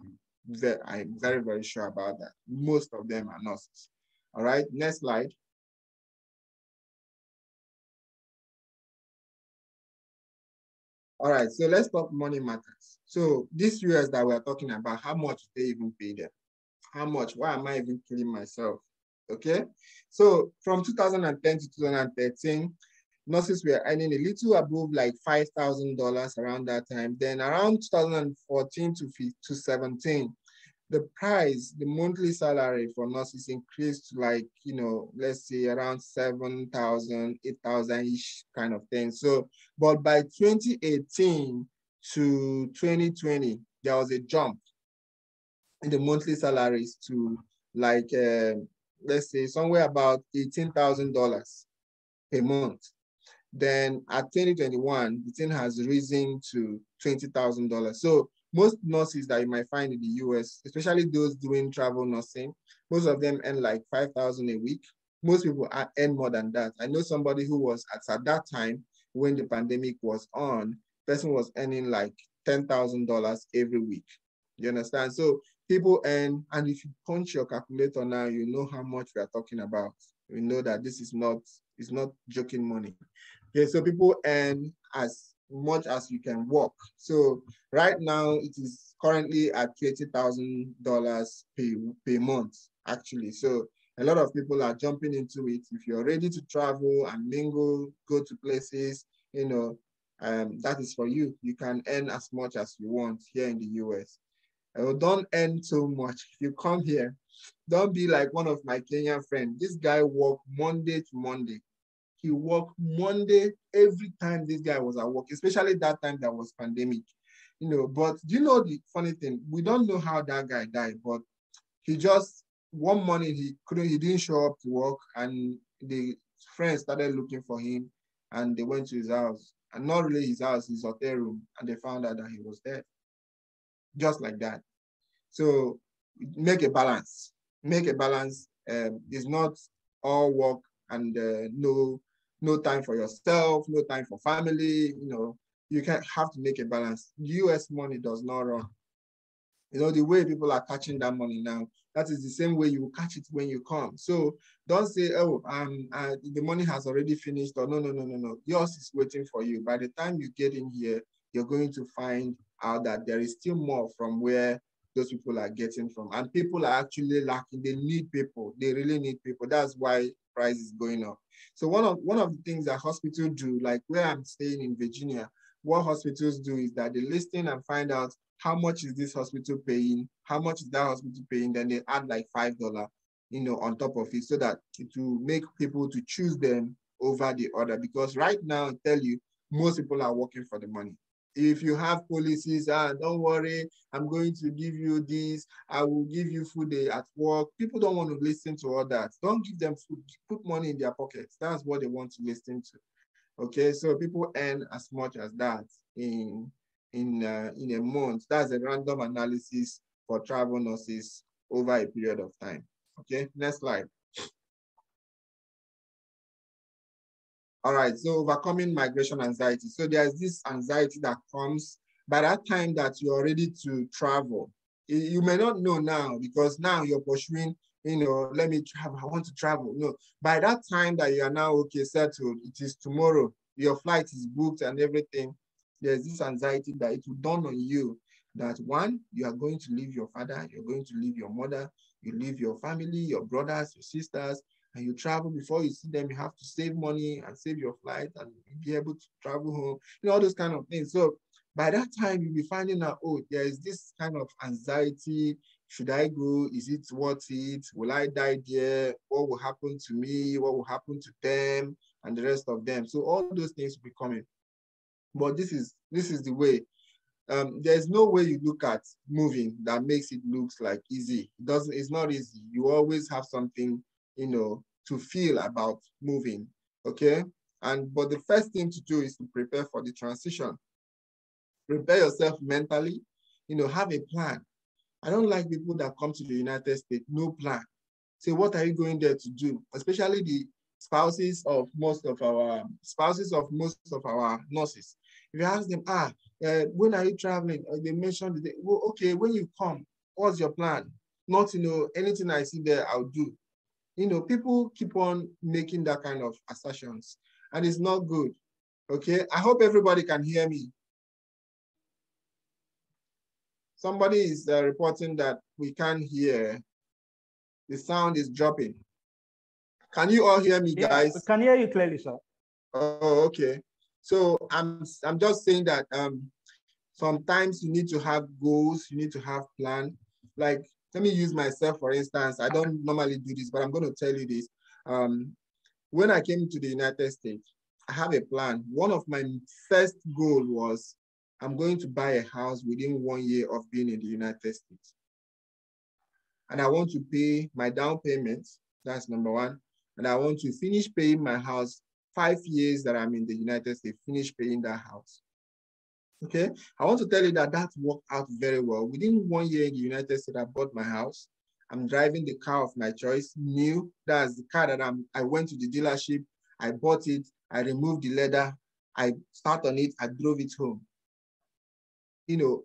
[SPEAKER 1] I'm very, very sure about that. Most of them are nurses. All right, next slide. All right, so let's talk money matters. So this US that we're talking about, how much they even pay them? How much? Why am I even killing myself? Okay, so from 2010 to 2013, nurses were earning a little above like $5,000 around that time. Then around 2014 to 17, the price, the monthly salary for nurses increased to like, you know, let's say around 7,000, 8,000-ish kind of thing. So, but by 2018 to 2020, there was a jump in the monthly salaries to like, let's say somewhere about $18,000 per month. Then at 2021, the thing has risen to $20,000. So most nurses that you might find in the US, especially those doing travel nursing, most of them earn like $5,000 a week. Most people earn more than that. I know somebody who was at that time when the pandemic was on, person was earning like $10,000 every week. You understand? So people earn, and if you punch your calculator now, you know how much we are talking about. We know that this is not joking money. Okay, so people earn as much as you can work. So right now it is currently at $20,000 per month, actually. So a lot of people are jumping into it. If you're ready to travel and mingle, go to places, that is for you. You can earn as much as you want here in the US. Don't earn so much. If you come here, don't be like one of my Kenyan friends. This guy worked Monday to Monday. He worked Monday every time this guy was at work, especially that time that was pandemic. But do you know the funny thing? We don't know how that guy died, but he just one morning he didn't show up to work, and the friends started looking for him, and they went to his house, and not really his house, his hotel room, and they found out that he was dead, just like that. So make a balance. Make a balance. It's not all work and no time for yourself, no time for family. You can have to make a balance. US money does not run. The way people are catching that money now, that is the same way you will catch it when you come. So don't say, oh, the money has already finished, or no. Yours is waiting for you. By the time you get in here, you're going to find out that there is still more from where those people are getting from. And people are actually lacking. They need people. They really need people. That's why price is going up. So one of the things that hospitals do, like where I'm staying in Virginia, what hospitals do is that they listen and find out how much is this hospital paying, how much is that hospital paying, then they add like $5, on top of it, so that it will make people to choose them over the other. Because right now, I tell you, most people are working for the money. If you have policies, don't worry, I'm going to give you this, I will give you food at work. People don't want to listen to all that. Don't give them food, put money in their pockets. That's what they want to listen to. Okay, so people earn as much as that in a month. That's a random analysis for travel nurses over a period of time. Okay, next slide. All right, so overcoming migration anxiety. So there's this anxiety that comes by that time that you're ready to travel. You may not know now, because now you're pursuing, let me travel, I want to travel. No, by that time that you are now, okay, settled, it is tomorrow, your flight is booked and everything, there's this anxiety that it will dawn on you that, one, you are going to leave your father, you're going to leave your mother, you leave your family, your brothers, your sisters, and you travel. Before you see them, you have to save money and save your flight and be able to travel home, all those kind of things. So by that time, you'll be finding out, oh, there is this kind of anxiety. Should I go? Is it worth it? Will I die there? What will happen to me? What will happen to them and the rest of them? So all those things will be coming. But this is the way. There's no way you look at moving that makes it look like easy. It's not easy. You always have something, to feel about moving. Okay. But the first thing to do is to prepare for the transition. Prepare yourself mentally, have a plan. I don't like people that come to the United States, no plan. Say, what are you going there to do? Especially the spouses of most of our nurses. If you ask them, when are you traveling? They mentioned, well, okay, when you come, what's your plan? Not, anything I see there, I'll do. People keep on making that kind of assertions, and it's not good. Okay, I hope everybody can hear me. Somebody is reporting that we can't hear. The sound is dropping. Can you all hear me, guys?
[SPEAKER 2] We can hear you clearly, sir.
[SPEAKER 1] Oh, okay. So I'm just saying that sometimes you need to have goals, you need to have plan. Like, let me use myself, for instance. I don't normally do this, but I'm going to tell you this. When I came to the United States, I have a plan. One of my first goal was, I'm going to buy a house within 1 year of being in the United States. And I want to pay my down payment. That's number one. And I want to finish paying my house 5 years that I'm in the United States, finish paying that house. Okay, I want to tell you that worked out very well. Within 1 year in the United States, I bought my house. I'm driving the car of my choice, new. That's the car that I went to the dealership, I bought it, I removed the leather, I sat on it, I drove it home.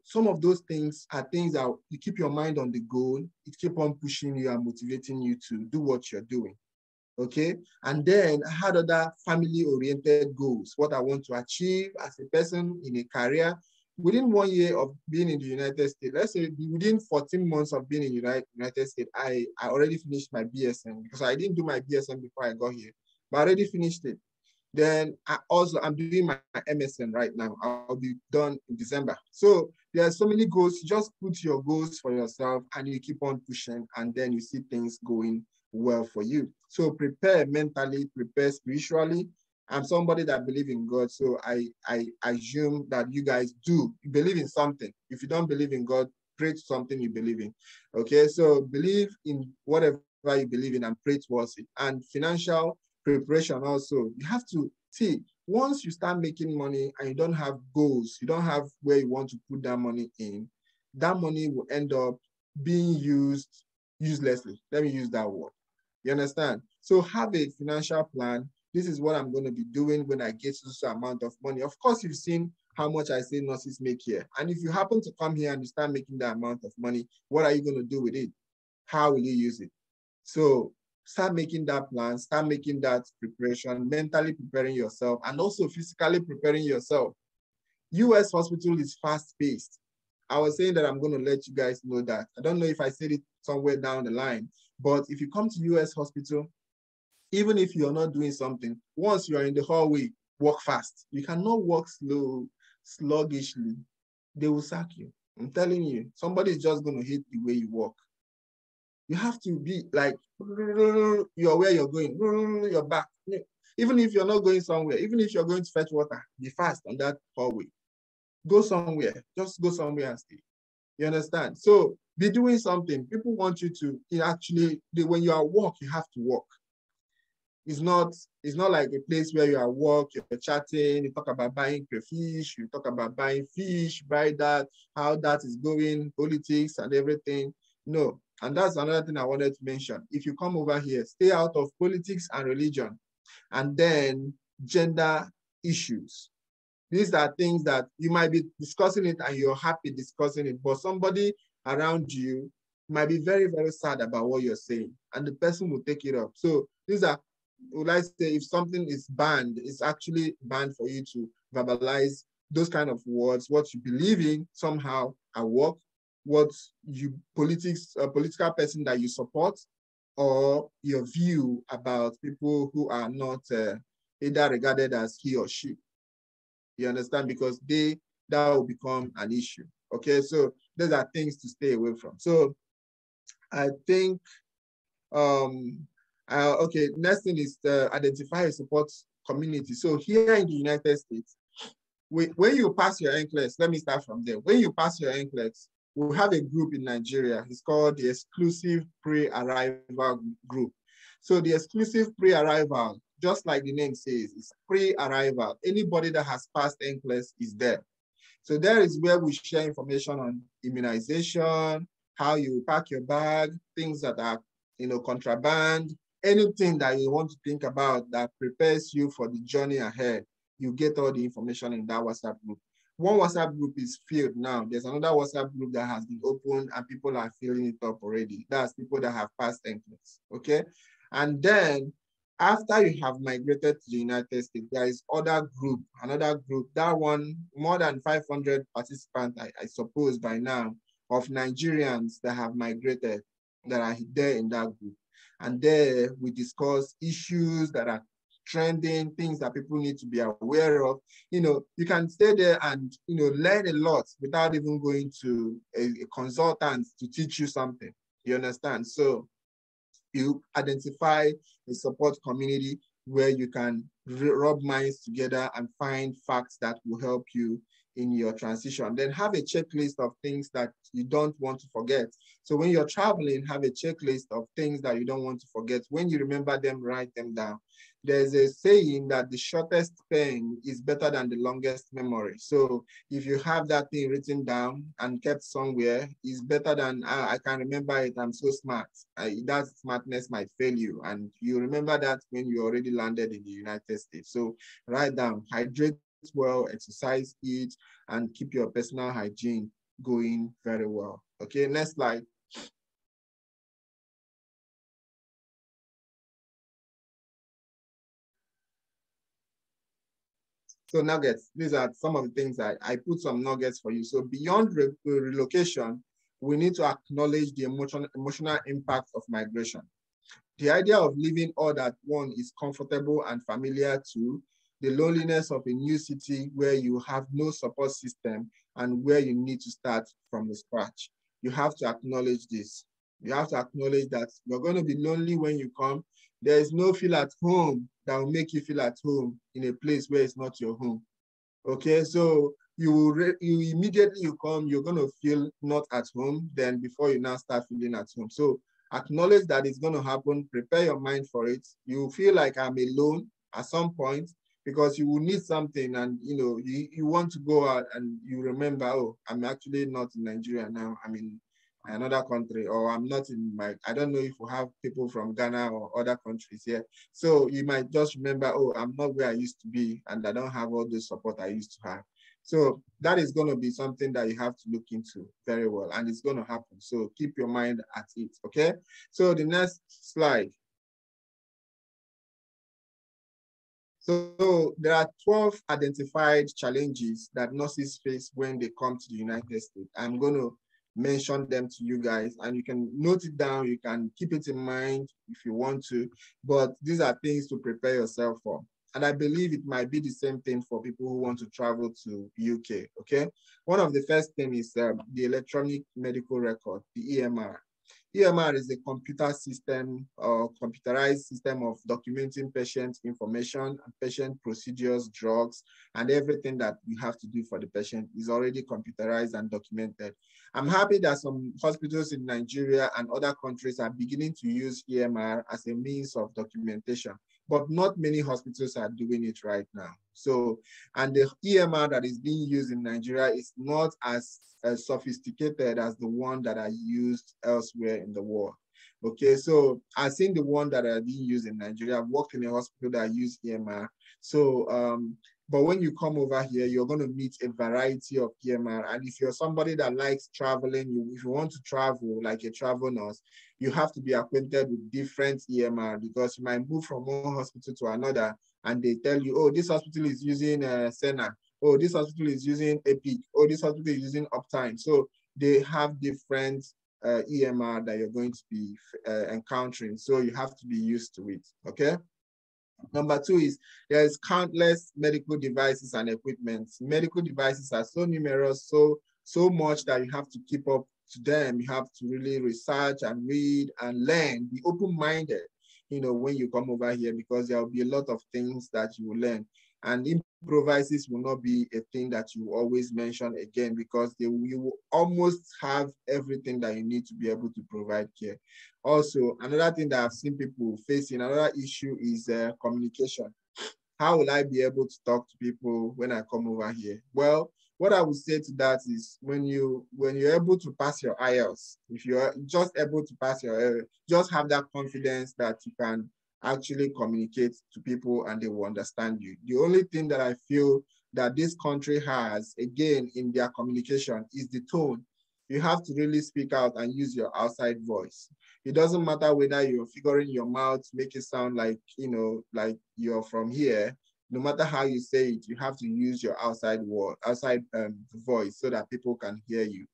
[SPEAKER 1] Some of those things are things that you keep your mind on the goal, it keep on pushing you and motivating you to do what you're doing. okay? And then I had other family-oriented goals, what I want to achieve as a person in a career. Within 1 year of being in the United States, let's say within 14 months of being in the United States, I already finished my BSN, because I didn't do my BSN before I got here, but I already finished it. Then I'm doing my MSN right now. I'll be done in December. So there are so many goals. Just put your goals for yourself and you keep on pushing, and then you see things going well for you. So prepare mentally, prepare spiritually. I'm somebody that believes in God. So I assume that you guys do believe in something. If you don't believe in God, pray to something you believe in. Okay, so believe in whatever you believe in and pray towards it. And financial preparation also. You have to see, once you start making money and you don't have goals, you don't have where you want to put that money in, that money will end up being used uselessly. Let me use that word. You understand? So have a financial plan. This is what I'm going to be doing when I get to this amount of money. Of course, you've seen how much I say nurses make here. And if you happen to come here and you start making that amount of money, what are you going to do with it? How will you use it? So start making that plan, start making that preparation, mentally preparing yourself, and also physically preparing yourself. US hospital is fast-paced. I was saying that I'm going to let you guys know that. I don't know if I said it somewhere down the line, but if you come to US hospital, even if you're not doing something, once you are in the hallway, walk fast. You cannot walk sluggishly. They will sack you. I'm telling you, somebody is just going to hate the way you walk. You have to be like, you're where you're going, you're back. Even if you're not going somewhere, even if you're going to fetch water, be fast on that hallway. Go somewhere, just go somewhere and stay. You understand? So be doing something. People want you to actually, when you are at work, you have to work. It's not like a place where you are at work, you're chatting, you talk about buying crayfish, you talk about buying fish, buy that, how that is going, politics and everything. No. And that's another thing I wanted to mention. If you come over here, stay out of politics and religion, and then gender issues. These are things that you might be discussing it and you're happy discussing it, but somebody around you might be very, very sad about what you're saying, and the person will take it up. So these are, would I say, if something is banned, it's actually banned for you to verbalize those kind of words, what you believe in somehow at work, what you political person that you support, or your view about people who are not either regarded as he or she. You understand? Because that will become an issue. Okay, so those are things to stay away from. So I think okay, next thing is to identify a support community. So here in the United States, when you pass your NCLEX, let me start from there. When you pass your NCLEX, we have a group in Nigeria. It's called the Exclusive Pre-Arrival Group. So the Exclusive Pre-Arrival, just like the name says, is pre-arrival. Anybody that has passed NCLEX is there. So there is where we share information on immunization, how you pack your bag, things that are, contraband, anything that you want to think about that prepares you for the journey ahead. You get all the information in that WhatsApp group. One WhatsApp group is filled now. There's another WhatsApp group that has been opened and people are filling it up already. That's people that have passed NCLEX, okay? And then after you have migrated to the United States, there is another group, that one, more than 500 participants, I suppose by now, of Nigerians that have migrated, that are there in that group. And there we discuss issues that are trending, things that people need to be aware of. You can stay there and, learn a lot without even going to a consultant to teach you something. You understand? So you identify a support community where you can rub minds together and find facts that will help you in your transition. Then have a checklist of things that you don't want to forget. So when you're traveling, have a checklist of things that you don't want to forget. When you remember them, write them down. There's a saying that the shortest pen is better than the longest memory. So if you have that thing written down and kept somewhere, it's better than, I can remember it, I'm so smart. That smartness might fail you. And you remember that when you already landed in the United States. So write down, hydrate well, exercise, eat, and keep your personal hygiene going very well. Okay, next slide. So nuggets, these are some of the things I put some nuggets for you. So beyond relocation, we need to acknowledge the emotional impact of migration. The idea of living all that one is comfortable and familiar to, the loneliness of a new city where you have no support system and where you need to start from the scratch. You have to acknowledge this. You have to acknowledge that you're going to be lonely when you come. There is no feel at home that will make you feel at home in a place where it's not your home. Okay, so you immediately you come, you're going to feel not at home, then before you now start feeling at home. So acknowledge that it's going to happen, prepare your mind for it. You feel like I'm alone at some point because you will need something, and you want to go out and you remember, oh, I'm actually not in Nigeria now, I'm in another country, or I'm not in I don't know if we have people from Ghana or other countries here. So you might just remember, oh, I'm not where I used to be, and I don't have all the support I used to have. So that is going to be something that you have to look into very well, and it's going to happen. So keep your mind at it, okay? So the next slide. So there are 12 identified challenges that nurses face when they come to the United States. I'm going to mention them to you guys, and you can note it down. You can keep it in mind if you want to, but these are things to prepare yourself for. And I believe it might be the same thing for people who want to travel to UK, okay? One of the first things is the electronic medical record, the EMR. EMR is a computer system or computerized system of documenting patient information and patient procedures, drugs, and everything that you have to do for the patient is already computerized and documented. I'm happy that some hospitals in Nigeria and other countries are beginning to use EMR as a means of documentation, but not many hospitals are doing it right now. So, and the EMR that is being used in Nigeria is not as sophisticated as the one that are used elsewhere in the world. Okay, so I've seen the one that are being used in Nigeria. I've worked in a hospital that use EMR. So, but when you come over here, you're going to meet a variety of EMR. And if you're somebody that likes traveling, if you want to travel like a travel nurse, you have to be acquainted with different EMR, because you might move from one hospital to another and they tell you, oh, this hospital is using Senna. Oh, this hospital is using Epic. Oh, this hospital is using Uptime. So they have different EMR that you're going to be encountering. So you have to be used to it, okay? Number two is there's countless medical devices and equipment. Medical devices are so numerous, so much that you have to keep up to them. You have to really research and read and learn, be open-minded, when you come over here, because there will be a lot of things that you will learn. And improvises will not be a thing that you always mention again, because you will almost have everything that you need to be able to provide care. Also, another thing that I've seen people facing, another issue is communication. How will I be able to talk to people when I come over here? Well, what I would say to that is when you're able to pass your IELTS, if you're just able to pass your IELTS, just have that confidence that you can actually communicate to people and they will understand you. The only thing that I feel that this country has, again, in their communication is the tone. You have to really speak out and use your outside voice. It doesn't matter whether you're figuring your mouth to make it sound like, like you're from here. No matter how you say it, you have to use your outside voice so that people can hear you.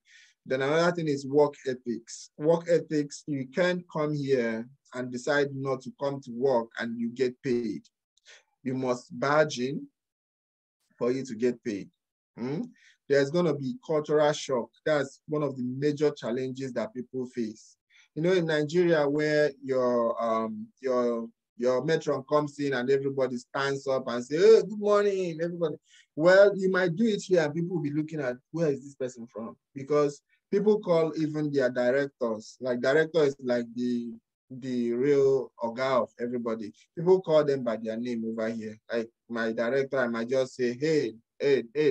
[SPEAKER 1] Then another thing is work ethics. Work ethics, you can't come here and decide not to come to work and you get paid. You must barge in for you to get paid. There's going to be cultural shock. That's one of the major challenges that people face. In Nigeria, where your matron comes in and everybody stands up and say, hey, good morning, everybody. Well, you might do it here and people will be looking at, where is this person from? Because people call even their directors, like director is like the real oga of everybody. People call them by their name over here. Like my director, I might just say, hey,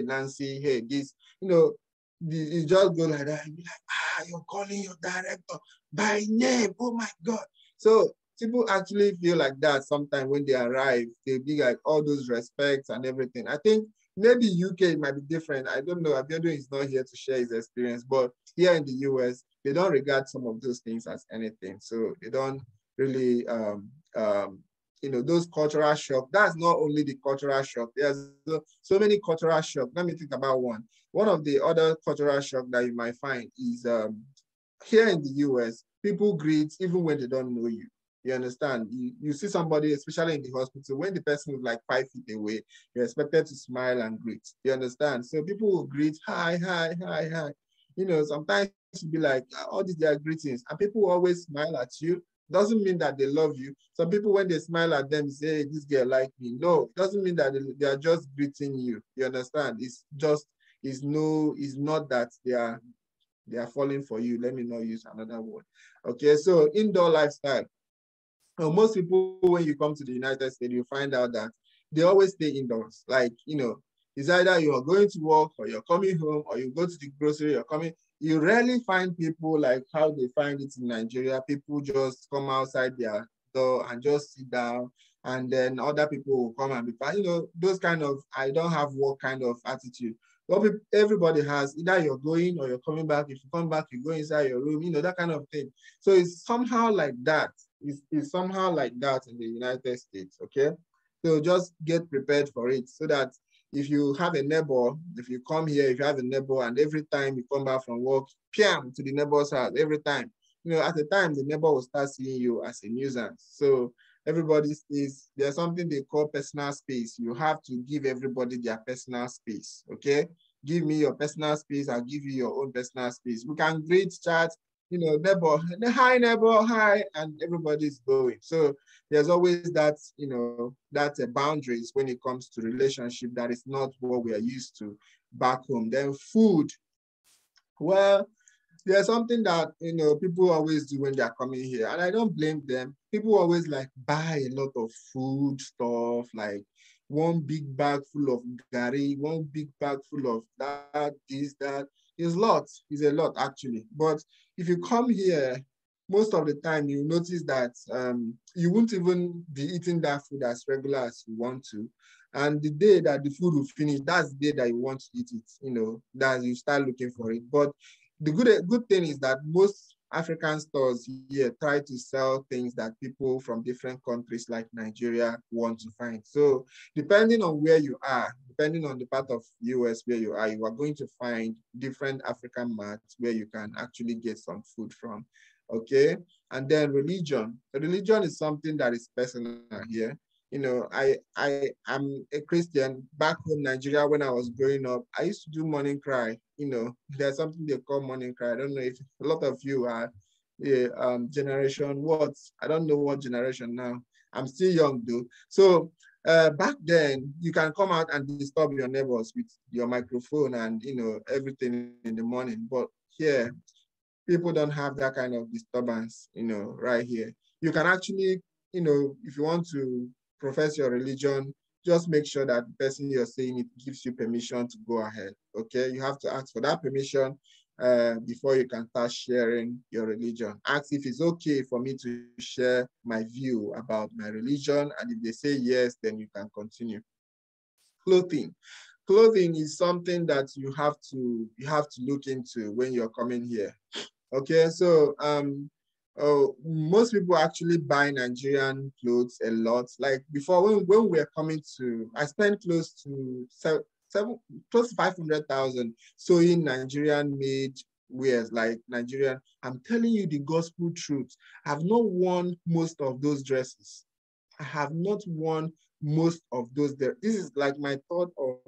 [SPEAKER 1] Nancy, hey, this, you just go like that and be like, you're calling your director by name. Oh my God. So people actually feel like that sometimes when they arrive. They be like all those respects and everything. I think maybe UK might be different. I don't know. Abiodun is not here to share his experience, but here in the US, they don't regard some of those things as anything. So they don't really those cultural shock. That's not only the cultural shock. There's so many cultural shock. Let me think about one. One of the other cultural shock that you might find is here in the US, people greet even when they don't know you. You understand? You see somebody, especially in the hospital, when the person is like 5 feet away, you're expected to smile and greet. You understand? So people will greet, hi, hi, hi, hi. Sometimes you'll be like, all these are greetings, and people will always smile at you. Doesn't mean that they love you. Some people, when they smile at them, say, hey, this girl like me. No, it doesn't mean that they are just greeting you. You understand? It's not that they are falling for you. Let me not use another word. Okay, so indoor lifestyle. Most people, when you come to the United States, you find out that they always stay indoors. Like, it's either you are going to work or you're coming home or you go to the grocery, you're coming. You rarely find people like how they find it in Nigeria. People just come outside their door and just sit down, and then other people will come and be, those kind of, I don't have work kind of attitude. What everybody has, either you're going or you're coming back. If you come back, you go inside your room, that kind of thing. So it's somehow like that. It's somehow like that in the United States, okay? So just get prepared for it so that if you have a neighbor, if you come here, if you have a neighbor and every time you come back from work, piam, to the neighbor's house, every time, at the time, the neighbor will start seeing you as a nuisance. So everybody stays, there's something they call personal space. You have to give everybody their personal space, okay? Give me your personal space, I'll give you your own personal space. We can greet, chat, neighbor, hi, neighbor, hi, and everybody's going. So there's always that, that boundaries when it comes to relationship that is not what we are used to back home. Then food. Well, there's something that, people always do when they're coming here, and I don't blame them. People always like buy a lot of food stuff, like one big bag full of gari, one big bag full of that, this, that. It's a lot actually. But if you come here, most of the time you notice that you won't even be eating that food as regular as you want to. And the day that the food will finish, that's the day that you want to eat it, that you start looking for it. But the good thing is that most African stores here try to sell things that people from different countries like Nigeria want to find. So depending on where you are, depending on the part of US where you are going to find different African marts where you can actually get some food from, okay? And then religion. Religion is something that is personal here. I'm a Christian. Back home, Nigeria, when I was growing up, I used to do morning cry. There's something they call morning cry. I don't know if a lot of you are generation what? I don't know what generation now. I'm still young though. So back then, you can come out and disturb your neighbors with your microphone and everything in the morning. But here, people don't have that kind of disturbance, right here. You can actually, if you want to profess your religion, just make sure that the person you're saying it gives you permission to go ahead, okay? You have to ask for that permission before you can start sharing your religion. Ask if it's okay for me to share my view about my religion, and if they say yes, then you can continue. Clothing. Clothing is something that you have to look into when you're coming here. Okay, so most people actually buy Nigerian clothes a lot. Like before, when we were coming to, I spent close to close to 500,000 sewing Nigerian made wears, like Nigerian. I'm telling you the gospel truth. I've not worn most of those dresses. I have not worn most of those. This is like my third or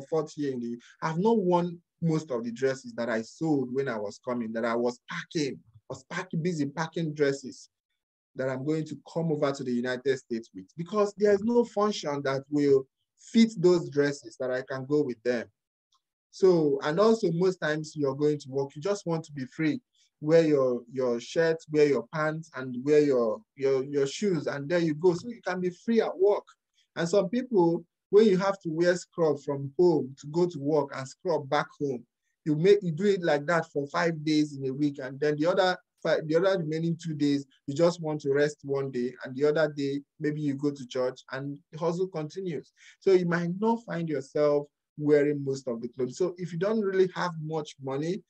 [SPEAKER 1] fourth year in the. I've not worn most of the dresses that I sold when I was coming, that I was busy packing dresses that I'm going to come over to the United States with, because there's no function that will fit those dresses that I can go with them. So, and also most times you're going to work, you just want to be free. Wear your shirt, wear your pants, and wear your shoes, and there you go. So you can be free at work. And some people, when you have to wear scrub from home to go to work and scrub back home, you do it like that for 5 days in a week, and then the other remaining 2 days, you just want to rest one day, and the other day, maybe you go to church, and the hustle continues. So you might not find yourself wearing most of the clothes. So if you don't really have much money,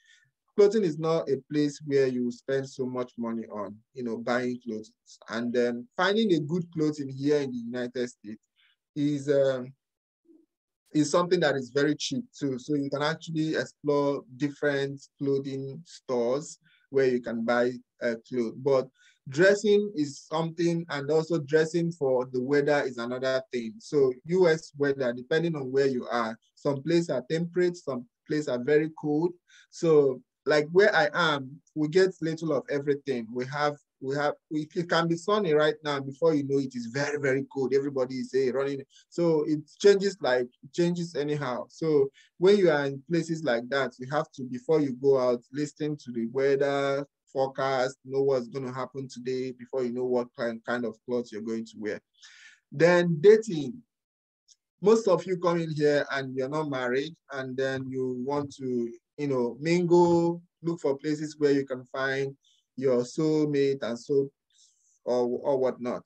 [SPEAKER 1] clothing is not a place where you spend so much money on, buying clothes. And then finding a good clothing here in the United States is something that is very cheap too. So you can actually explore different clothing stores where you can buy clothes. But dressing is something, and also dressing for the weather is another thing. So US weather, depending on where you are, some places are temperate, some places are very cold. So like where I am, we get little of everything. It can be sunny right now. Before you know it is very, very cold. Everybody is running. So it changes anyhow. So when you are in places like that, you have to, before you go out, listen to the weather forecast, know what's going to happen today before you know what kind of clothes you're going to wear. Then dating. Most of you come in here and you're not married, and then you want to, mingle, look for places where you can find your soulmate and so, or whatnot.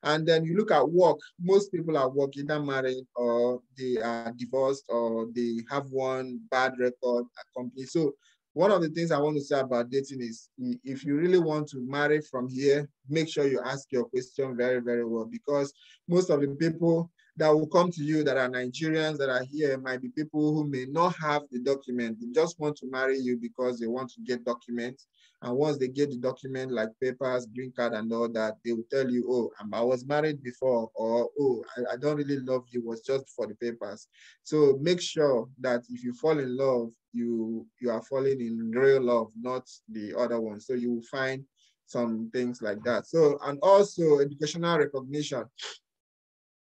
[SPEAKER 1] And then you look at work. Most people are working, either married or they are divorced or they have one bad record at company. So one of the things I want to say about dating is, if you really want to marry from here, make sure you ask your question very, very well, because most of the people that will come to you that are Nigerians that are here might be people who may not have the document. They just want to marry you because they want to get documents. And once they get the document like papers, green card and all that, they will tell you, oh, I was married before, or, oh, I don't really love you, it was just for the papers. So make sure that if you fall in love, you are falling in real love, not the other one. So you will find some things like that. So, and also educational recognition.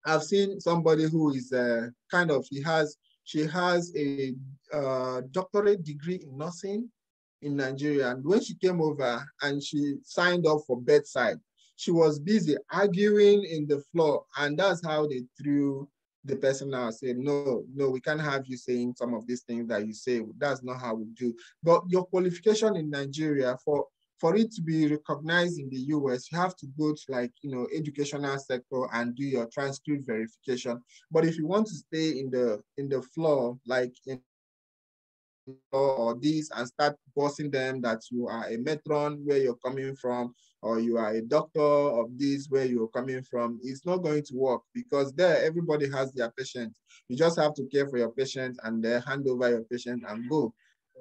[SPEAKER 1] I've seen somebody who is she has a doctorate degree in nursing in Nigeria. And when she came over and she signed up for bedside, she was busy arguing in the floor. And that's how they threw the person out, said, no, we can't have you saying some of these things that you say. That's not how we do. But your qualification in Nigeria, for it to be recognized in the US, you have to go to educational sector and do your transcript verification. But if you want to stay in the floor, like in or this, and start bossing them that you are a matron where you're coming from, or you are a doctor of this where you're coming from, it's not going to work, because there everybody has their patient. You just have to care for your patient and hand over your patient and go.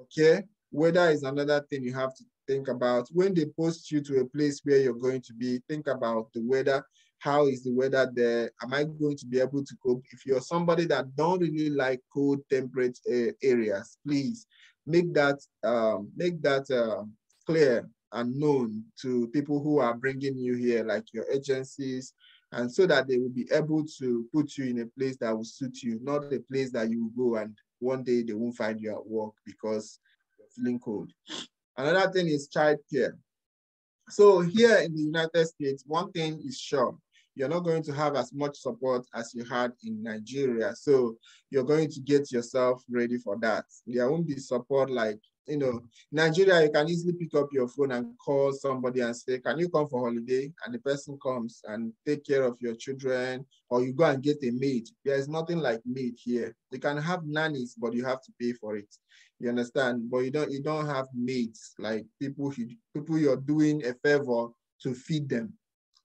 [SPEAKER 1] Okay, weather is another thing you have to think about. When they post you to a place where you're going to be, think about the weather. How is the weather there? Am I going to be able to cope? If you're somebody that don't really like cold temperate areas, please make that clear and known to people who are bringing you here, like your agencies, and so that they will be able to put you in a place that will suit you, not a place that you will go and one day they won't find you at work because you're feeling cold. Another thing is childcare. So here in the United States, one thing is sure, you're not going to have as much support as you had in Nigeria. So you're going to get yourself ready for that. There won't be support like, Nigeria, you can easily pick up your phone and call somebody and say, can you come for holiday? And the person comes and take care of your children, or you go and get a maid. There's nothing like maid here. You can have nannies, but you have to pay for it. You understand? But you don't have maids, like people you're doing a favor to feed them.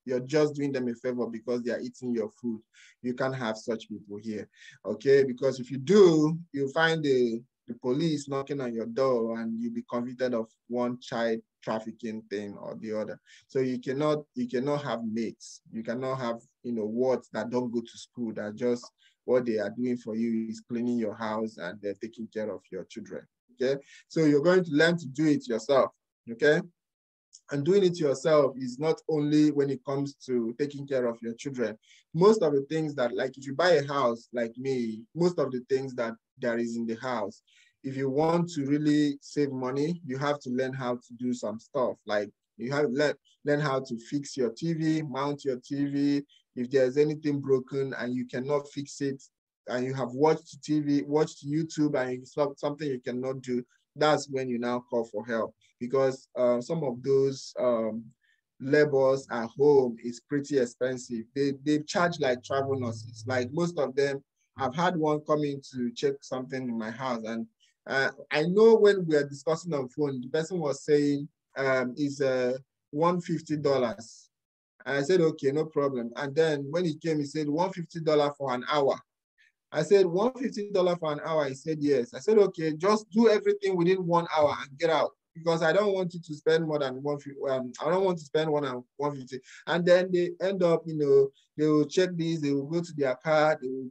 [SPEAKER 1] You're just doing them a favor because they are eating your food. You can't have such people here, okay? Because if you do, you find the police knocking on your door and you'll be convicted of one child trafficking thing or the other. So you cannot have mates. You cannot have, wards that don't go to school, that just what they are doing for you is cleaning your house and they're taking care of your children, okay? So you're going to learn to do it yourself, okay? And doing it yourself is not only when it comes to taking care of your children. Most of the things that, like if you buy a house like me, most of the things that there is in the house, if you want to really save money, you have to learn how to do some stuff. Like you have to learn how to fix your TV, mount your TV. If there's anything broken and you cannot fix it, and you have watched TV, watched YouTube, and it's something you cannot do, that's when you now call for help. Because some of those labors at home is pretty expensive. They charge like travel nurses. Like most of them, I've had one come in to check something in my house, and I know when we are discussing on phone, the person was saying is $150. And I said, okay, no problem. And then when he came, he said $150 for an hour. I said, $150 for an hour? He said, yes. I said, okay, just do everything within 1 hour and get out, because I don't want you to spend more than 150. I don't want to spend more than 150. And then they end up, they will check this, they will go to their car, they will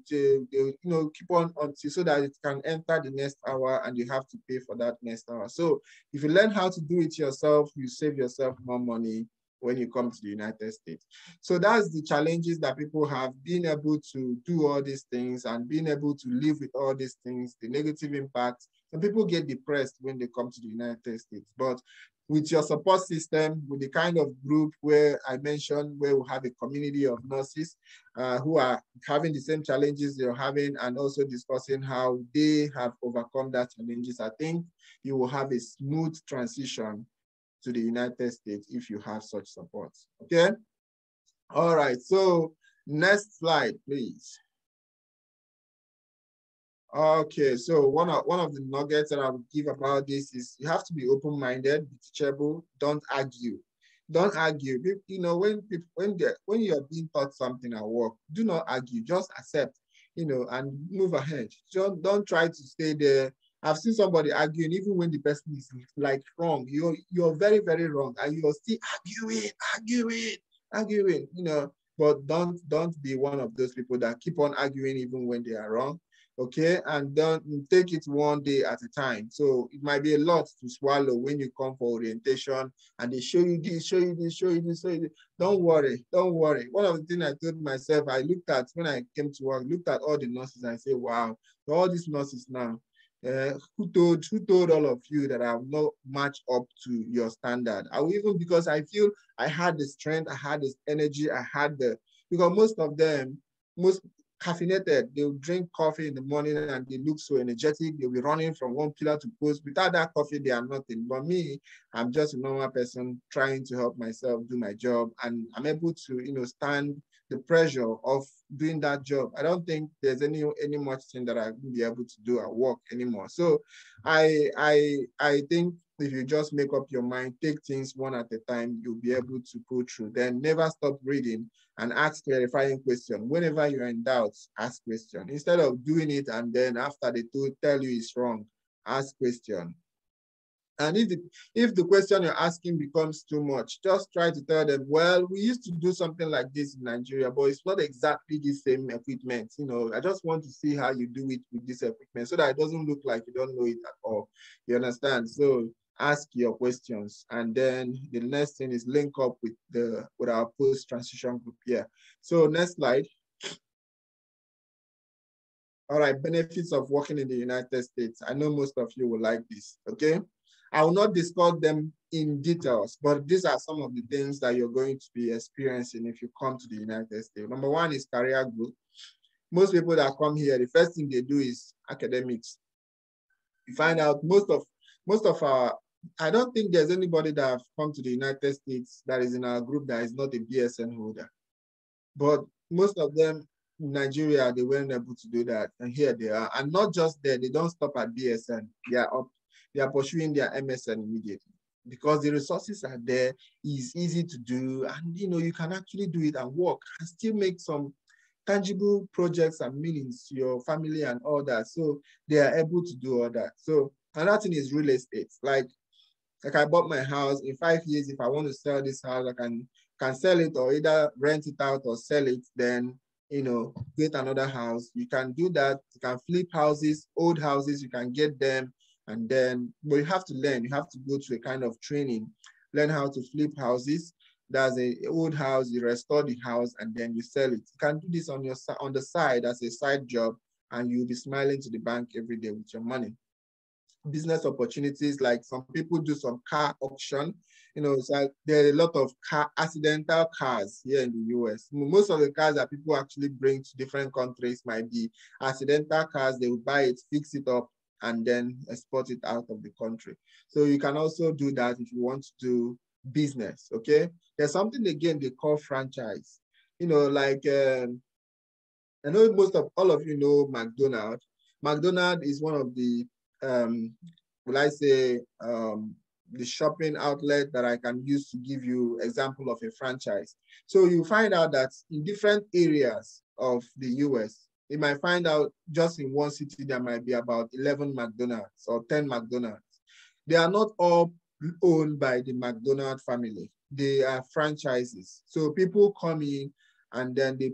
[SPEAKER 1] keep on until so that it can enter the next hour and you have to pay for that next hour. So if you learn how to do it yourself, you save yourself more money when you come to the United States. So that's the challenges that people have, being able to do all these things and being able to live with all these things, the negative impact. Some people get depressed when they come to the United States, but with your support system, with the kind of group where I mentioned, where we have a community of nurses who are having the same challenges you're having and also discussing how they have overcome that challenges, I think you will have a smooth transition to the United States if you have such support, okay? All right, so next slide, please. Okay, so one of the nuggets that I would give about this is you have to be open-minded, be teachable, don't argue. Don't argue. When you're being taught something at work, do not argue, just accept, and move ahead. Don't try to stay there. I've seen somebody arguing even when the person is like wrong. You're very, very wrong, and you're still arguing, but don't be one of those people that keep on arguing even when they are wrong. Okay, and don't take it one day at a time. So it might be a lot to swallow when you come for orientation and they show you this, show you this, show you this, show you this. Don't worry. One of the things I told myself, I looked at when I came to work, looked at all the nurses, and I said, wow, all these nurses now, who told all of you that I'm not match up to your standard? Because I feel I had the strength, I had this energy, because most of them, caffeinated, they'll drink coffee in the morning and they look so energetic. They'll be running from one pillar to post. Without that coffee, they are nothing. But me, I'm just a normal person trying to help myself do my job. And I'm able to, stand the pressure of doing that job. I don't think there's any much thing that I will be able to do at work anymore. So I think if you just make up your mind, take things one at a time, you'll be able to go through. Then never stop reading and ask clarifying questions. Whenever you're in doubt, ask questions. Instead of doing it and then after they tell you it's wrong, ask questions. And if the question you're asking becomes too much, just try to tell them, well, we used to do something like this in Nigeria, but it's not exactly the same equipment. I just want to see how you do it with this equipment so that it doesn't look like you don't know it at all. You understand? So ask your questions. And then the next thing is link up with our post-transition group here. So next slide. All right, benefits of working in the United States. I know most of you will like this, okay? I will not discuss them in details, but these are some of the things that you're going to be experiencing if you come to the United States. Number one is career growth. Most people that come here, the first thing they do is academics. You find out most of our, I don't think there's anybody that have come to the United States that is in our group that is not a BSN holder. But most of them in Nigeria, they weren't able to do that. And here they are. And not just there, they don't stop at BSN. They are pursuing their MSN immediately because the resources are there. It's easy to do. And you can actually do it and work and still make some tangible projects and meanings to your family and all that. So they are able to do all that. So another thing is real estate. Like I bought my house. In 5 years, if I want to sell this house, I can sell it or either rent it out or sell it, then get another house. You can do that. You can flip houses, old houses, you can get them. And then, but you have to learn. You have to go to a kind of training, learn how to flip houses. There's an old house, you restore the house, and then you sell it. You can do this on the side as a side job, and you'll be smiling to the bank every day with your money. Business opportunities, like some people do some car auction. It's like there are a lot of accidental cars here in the US. Most of the cars that people actually bring to different countries might be accidental cars. They will buy it, fix it up, and then export it out of the country. So you can also do that if you want to do business, okay? There's something, again, they call franchise. I know all of you know McDonald's. McDonald's is one of the will I say, the shopping outlet that I can use to give you example of a franchise. So you find out that in different areas of the US, you might find out just in one city, there might be about 11 McDonald's or 10 McDonald's. They are not all owned by the McDonald family. They are franchises. So people come in and then they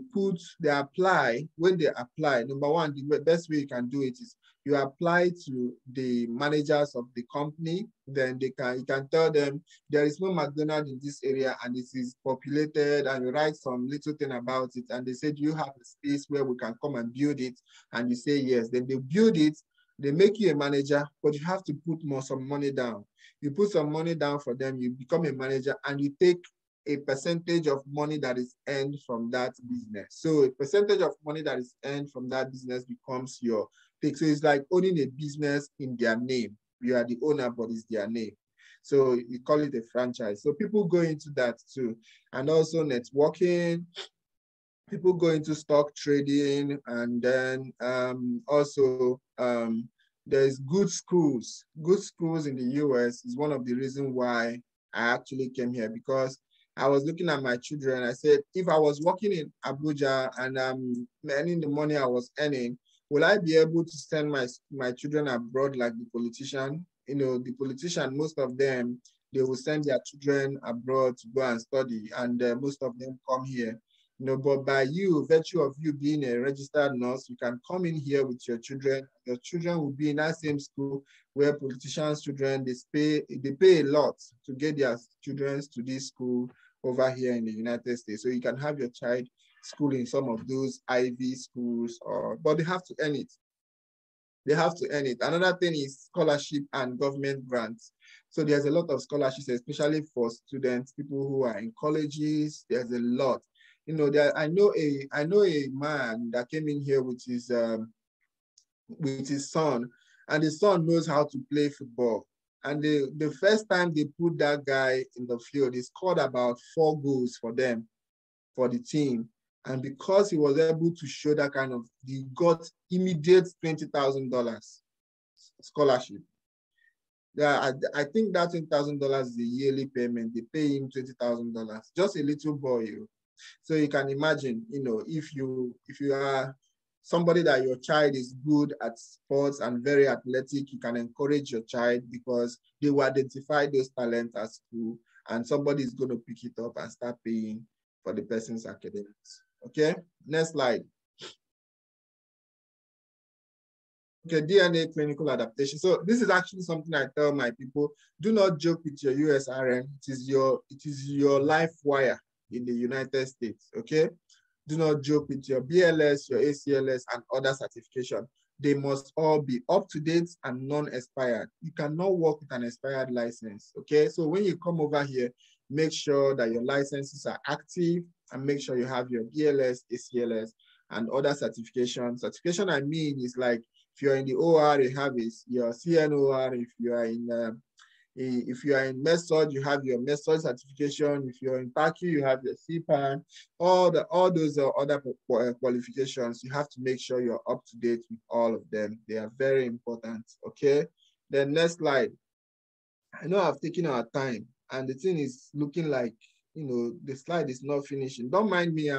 [SPEAKER 1] apply. When they apply, number one, the best way you can do it is you apply to the managers of the company, then you can tell them there is no McDonald's in this area and it is populated, and you write some little thing about it. And they said, do you have a space where we can come and build it? And you say yes. Then they build it, they make you a manager, but you have to put some money down. You put some money down for them, you become a manager, and you take a percentage of money that is earned from that business. So a percentage of money that is earned from that business becomes your take. So it's like owning a business in their name. You are the owner, but it's their name. So you call it a franchise. So people go into that too. And also networking, people go into stock trading, and then also there's good schools. Good schools in the US is one of the reasons why I actually came here, because I was looking at my children. I said, if I was working in Abuja and I'm earning the money I was earning, will I be able to send my children abroad like the politician? You know, the politician, most of them, they will send their children abroad to go and study, and most of them come here. You know, but by virtue of you being a registered nurse, you can come in here with your children. Your children will be in that same school where politicians' children, they pay a lot to get their children to this school over here in the United States. So you can have your child school in some of those Ivy schools, but they have to earn it. They have to earn it. Another thing is scholarship and government grants. So there's a lot of scholarships, especially for students, people who are in colleges. There's a lot. You know, I know a man that came in here with his son, and the son knows how to play football. And the first time they put that guy in the field, he scored about 4 goals for them, for the team. And because he was able to show that kind of, he got immediate $20,000 scholarship. Yeah, I think that $20,000 is a yearly payment. They pay him $20,000, just a little boy. So you can imagine, you know, if you are somebody that your child is good at sports and very athletic, you can encourage your child because they will identify those talents at school, and somebody is going to pick it up and start paying for the person's academics. Okay, next slide. Okay, DNA clinical adaptation. So this is actually something I tell my people: do not joke with your USRN. It is your life wire in the United States. Okay, do not joke with your BLS, your ACLS, and other certification. They must all be up to date and non-expired. You cannot work with an expired license. Okay, so when you come over here, make sure that your licenses are active, and make sure you have your BLS, ACLS, and other certifications. Certification I mean is like, if you're in the OR, you have your CNOR. If you are in MESOD, you have your MESOD certification. If you're in PACU, you have your CPAN. All those other qualifications, you have to make sure you're up to date with all of them. They are very important. Okay. Then next slide. I know I've taken our time, and the thing is looking like, you know, the slide is not finishing. Don't mind me.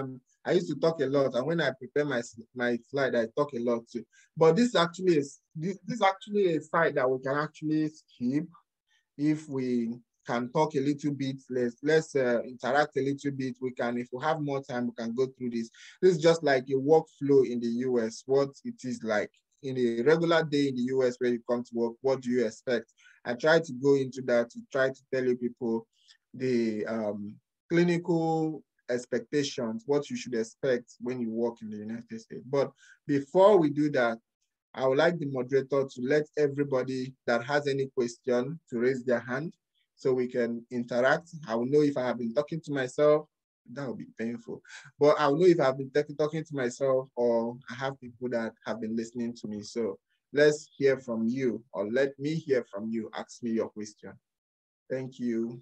[SPEAKER 1] I used to talk a lot, and when I prepare my slide, I talk a lot too. But this is actually a slide that we can actually skip if we can talk a little bit. Let's interact a little bit. We can, if we have more time, we can go through this. This is just like a workflow in the US. What it is like in a regular day in the US where you come to work. What do you expect? I try to go into that to try to tell you people the clinical expectations, what you should expect when you work in the United States. But before we do that, I would like the moderator to let everybody that has any question to raise their hand so we can interact. I will know if I have been talking to myself. That would be painful. But I will know if I've been talking to myself, or I have people that have been listening to me. So let's hear from you, or let me hear from you. Ask me your question. Thank you.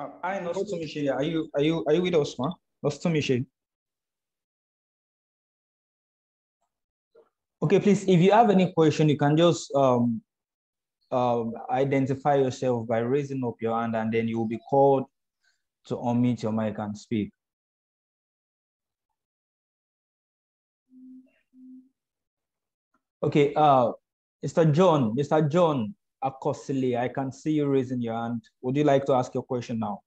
[SPEAKER 2] Hi, Nostumishe. Are you with us, ma? Nostumishe. Okay, please, if you have any question, you can just identify yourself by raising up your hand, and then you will be called to unmute your mic and speak. Okay, Mr. John Akosile, I can see you raising your hand. Would you like to ask your question now?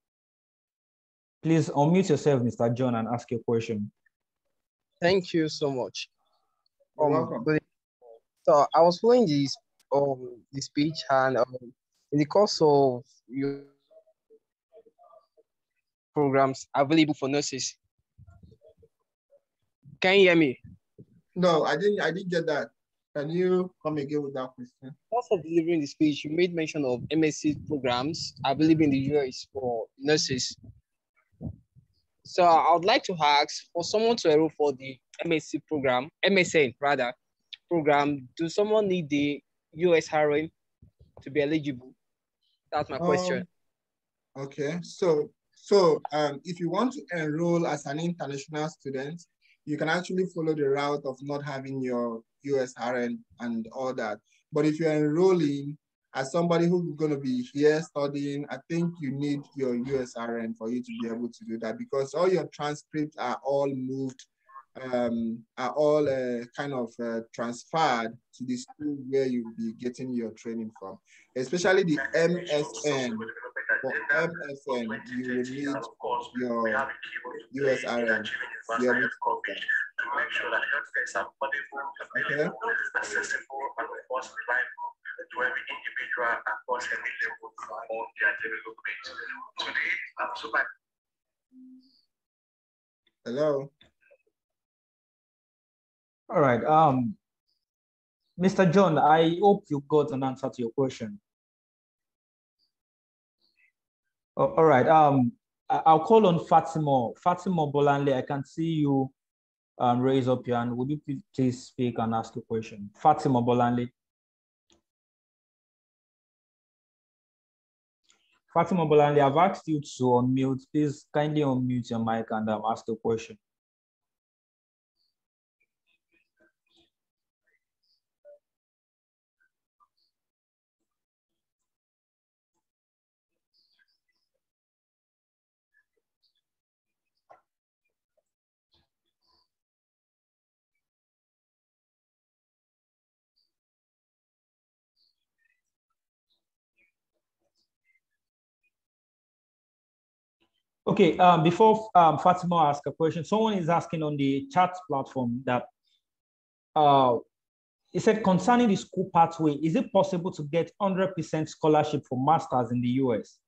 [SPEAKER 2] Please unmute yourself, Mr. John, and ask your question.
[SPEAKER 3] Thank you so much.
[SPEAKER 1] You're welcome.
[SPEAKER 3] So I was following the speech, and in the course of your programs available for nurses. Can you hear me?
[SPEAKER 1] No, I didn't get that. Can you come again with that question?
[SPEAKER 3] Also delivering the speech, you made mention of MSc programs available in the US for nurses. So I would like to ask, for someone to enroll for the MSc program, MSN rather, program, do someone need the US RN to be eligible? That's my question.
[SPEAKER 1] Okay, so if you want to enroll as an international student, you can actually follow the route of not having your USRN and all that. But if you're enrolling as somebody who's going to be here studying, I think you need your USRN for you to be able to do that, because all your transcripts are all moved, are all transferred to the school where you'll be getting your training from, especially the MSN. For MSN, you will need your USRN to be able to do that.
[SPEAKER 4] Make sure that healthcare is affordable, available, accessible, and of course reliable to every individual across every level of their development. Today, I'm so much.
[SPEAKER 1] Hello.
[SPEAKER 2] All right. Mr. John, I hope you got an answer to your question. All right. I'll call on Fatima. Fatima Bolanle, I can see you raise up your hand. Would you please speak and ask a question? Fatima Bolanle. Fatima Bolanle, I've asked you to unmute. Please kindly unmute your mic and ask the question. Okay, before Fatima asks a question, someone is asking on the chat platform that he said, concerning the school pathway, is it possible to get 100% scholarship for masters in the US?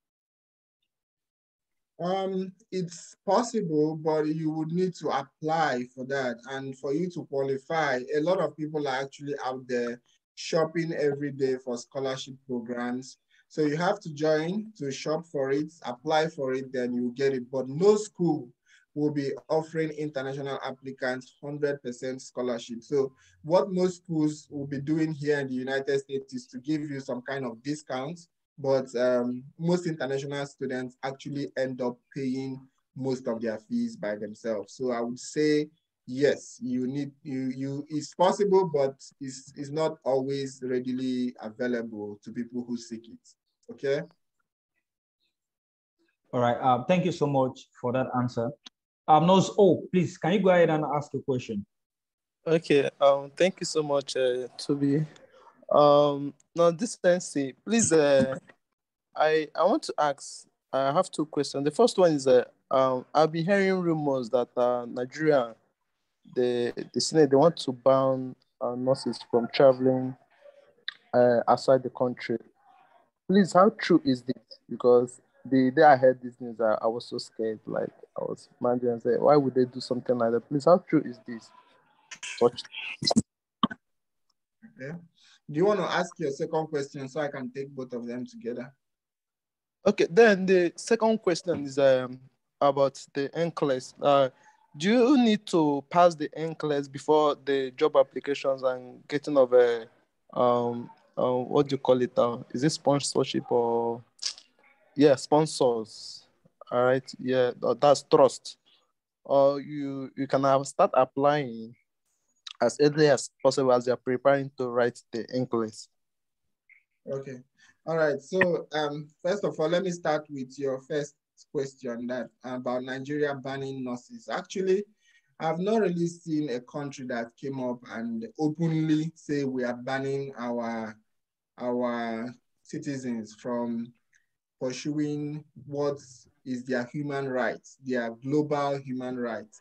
[SPEAKER 1] It's possible, but you would need to apply for that. And for you to qualify, a lot of people are actually out there shopping every day for scholarship programs. So you have to join to shop for it, apply for it, then you get it. But no school will be offering international applicants 100% scholarship. So what most schools will be doing here in the United States is to give you some kind of discounts, but most international students actually end up paying most of their fees by themselves. So I would say, yes, it's possible, but it's not always readily available to people who seek it. Okay.
[SPEAKER 2] All right. Thank you so much for that answer. Nose O, please, can you go ahead and ask a question?
[SPEAKER 5] Okay. Thank you so much, Toby. Now, Decency, please. I want to ask. I have two questions. The first one is I've been hearing rumors that Nigeria, the Senate, they want to ban nurses from traveling outside the country. Please, how true is this? Because the day I heard this news, I was so scared. Like I was imagining, and say, why would they do something like that? Please, how true is this?
[SPEAKER 1] Okay. Do you want to ask your second question so I can take both of them together?
[SPEAKER 5] Okay. Then the second question is about the NCLEX. Do you need to pass the NCLEX before the job applications and getting of a what do you call it? Is it sponsorship or sponsors? All right, yeah, that's trust. Or you can start applying as early as possible as you're preparing to write the NCLEX.
[SPEAKER 1] Okay. All right. So first of all, let me start with your first question that about Nigeria banning nurses. Actually, I've not really seen a country that came up and openly say we are banning our citizens from pursuing what is their human rights, their global human rights.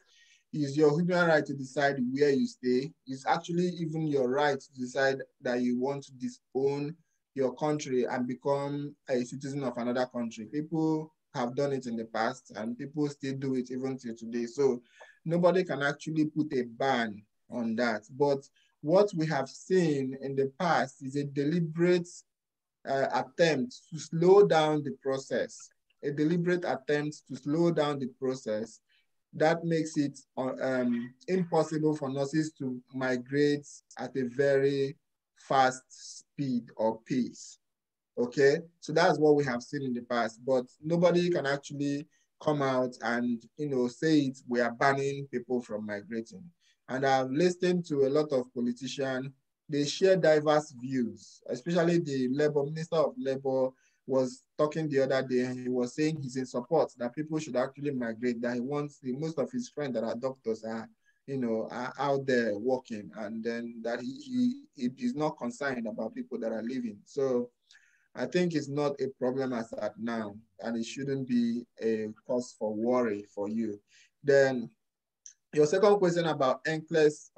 [SPEAKER 1] It's your human right to decide where you stay. It's actually even your right to decide that you want to disown your country and become a citizen of another country. People have done it in the past and people still do it even till today. So nobody can actually put a ban on that. But what we have seen in the past is a deliberate attempt to slow down the process, a deliberate attempt to slow down the process that makes it impossible for nurses to migrate at a very fast speed or pace. Okay, so that's what we have seen in the past, but nobody can actually come out and say it, we are banning people from migrating. And I've listened to a lot of politicians. They share diverse views, especially the Minister of Labor was talking the other day, and he was saying he's in support that people should actually migrate, that he wants most of his friends that are doctors are out there working, and then that he is not concerned about people that are leaving. So I think it's not a problem as at now, and it shouldn't be a cause for worry for you. Then your second question about NCLEX,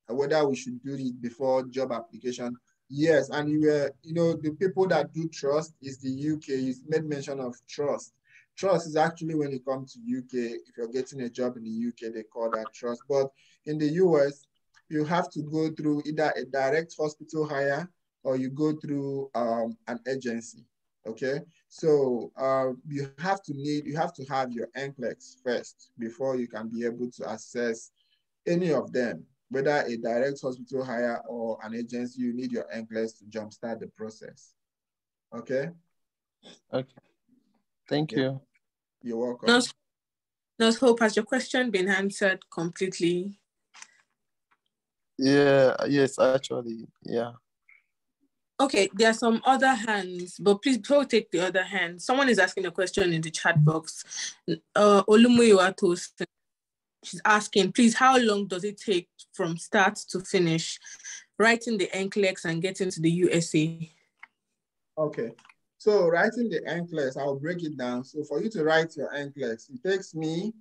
[SPEAKER 1] whether we should do it before job application. Yes, and the people that do trust is the UK. You made mention of trust. Trust is actually when you come to UK, if you're getting a job in the UK, they call that trust. But in the US, you have to go through either a direct hospital hire or you go through an agency. Okay, so you have to have your NCLEX first before you can be able to access any of them, whether a direct hospital hire or an agency. You need your NCLEX to jumpstart the process. Okay.
[SPEAKER 5] Okay. Thank you.
[SPEAKER 1] You're welcome.
[SPEAKER 6] Nurse Hope, has your question been answered completely?
[SPEAKER 5] Yeah. Yes, actually. Yeah.
[SPEAKER 6] Okay, there are some other hands, but please, before we take the other hand, someone is asking a question in the chat box. Olumuyiwa Tosin, she's asking, please, how long does it take from start to finish writing the NCLEX and getting to the USA?
[SPEAKER 1] Okay, so writing the NCLEX, I'll break it down. So for you to write your NCLEX, it takes me,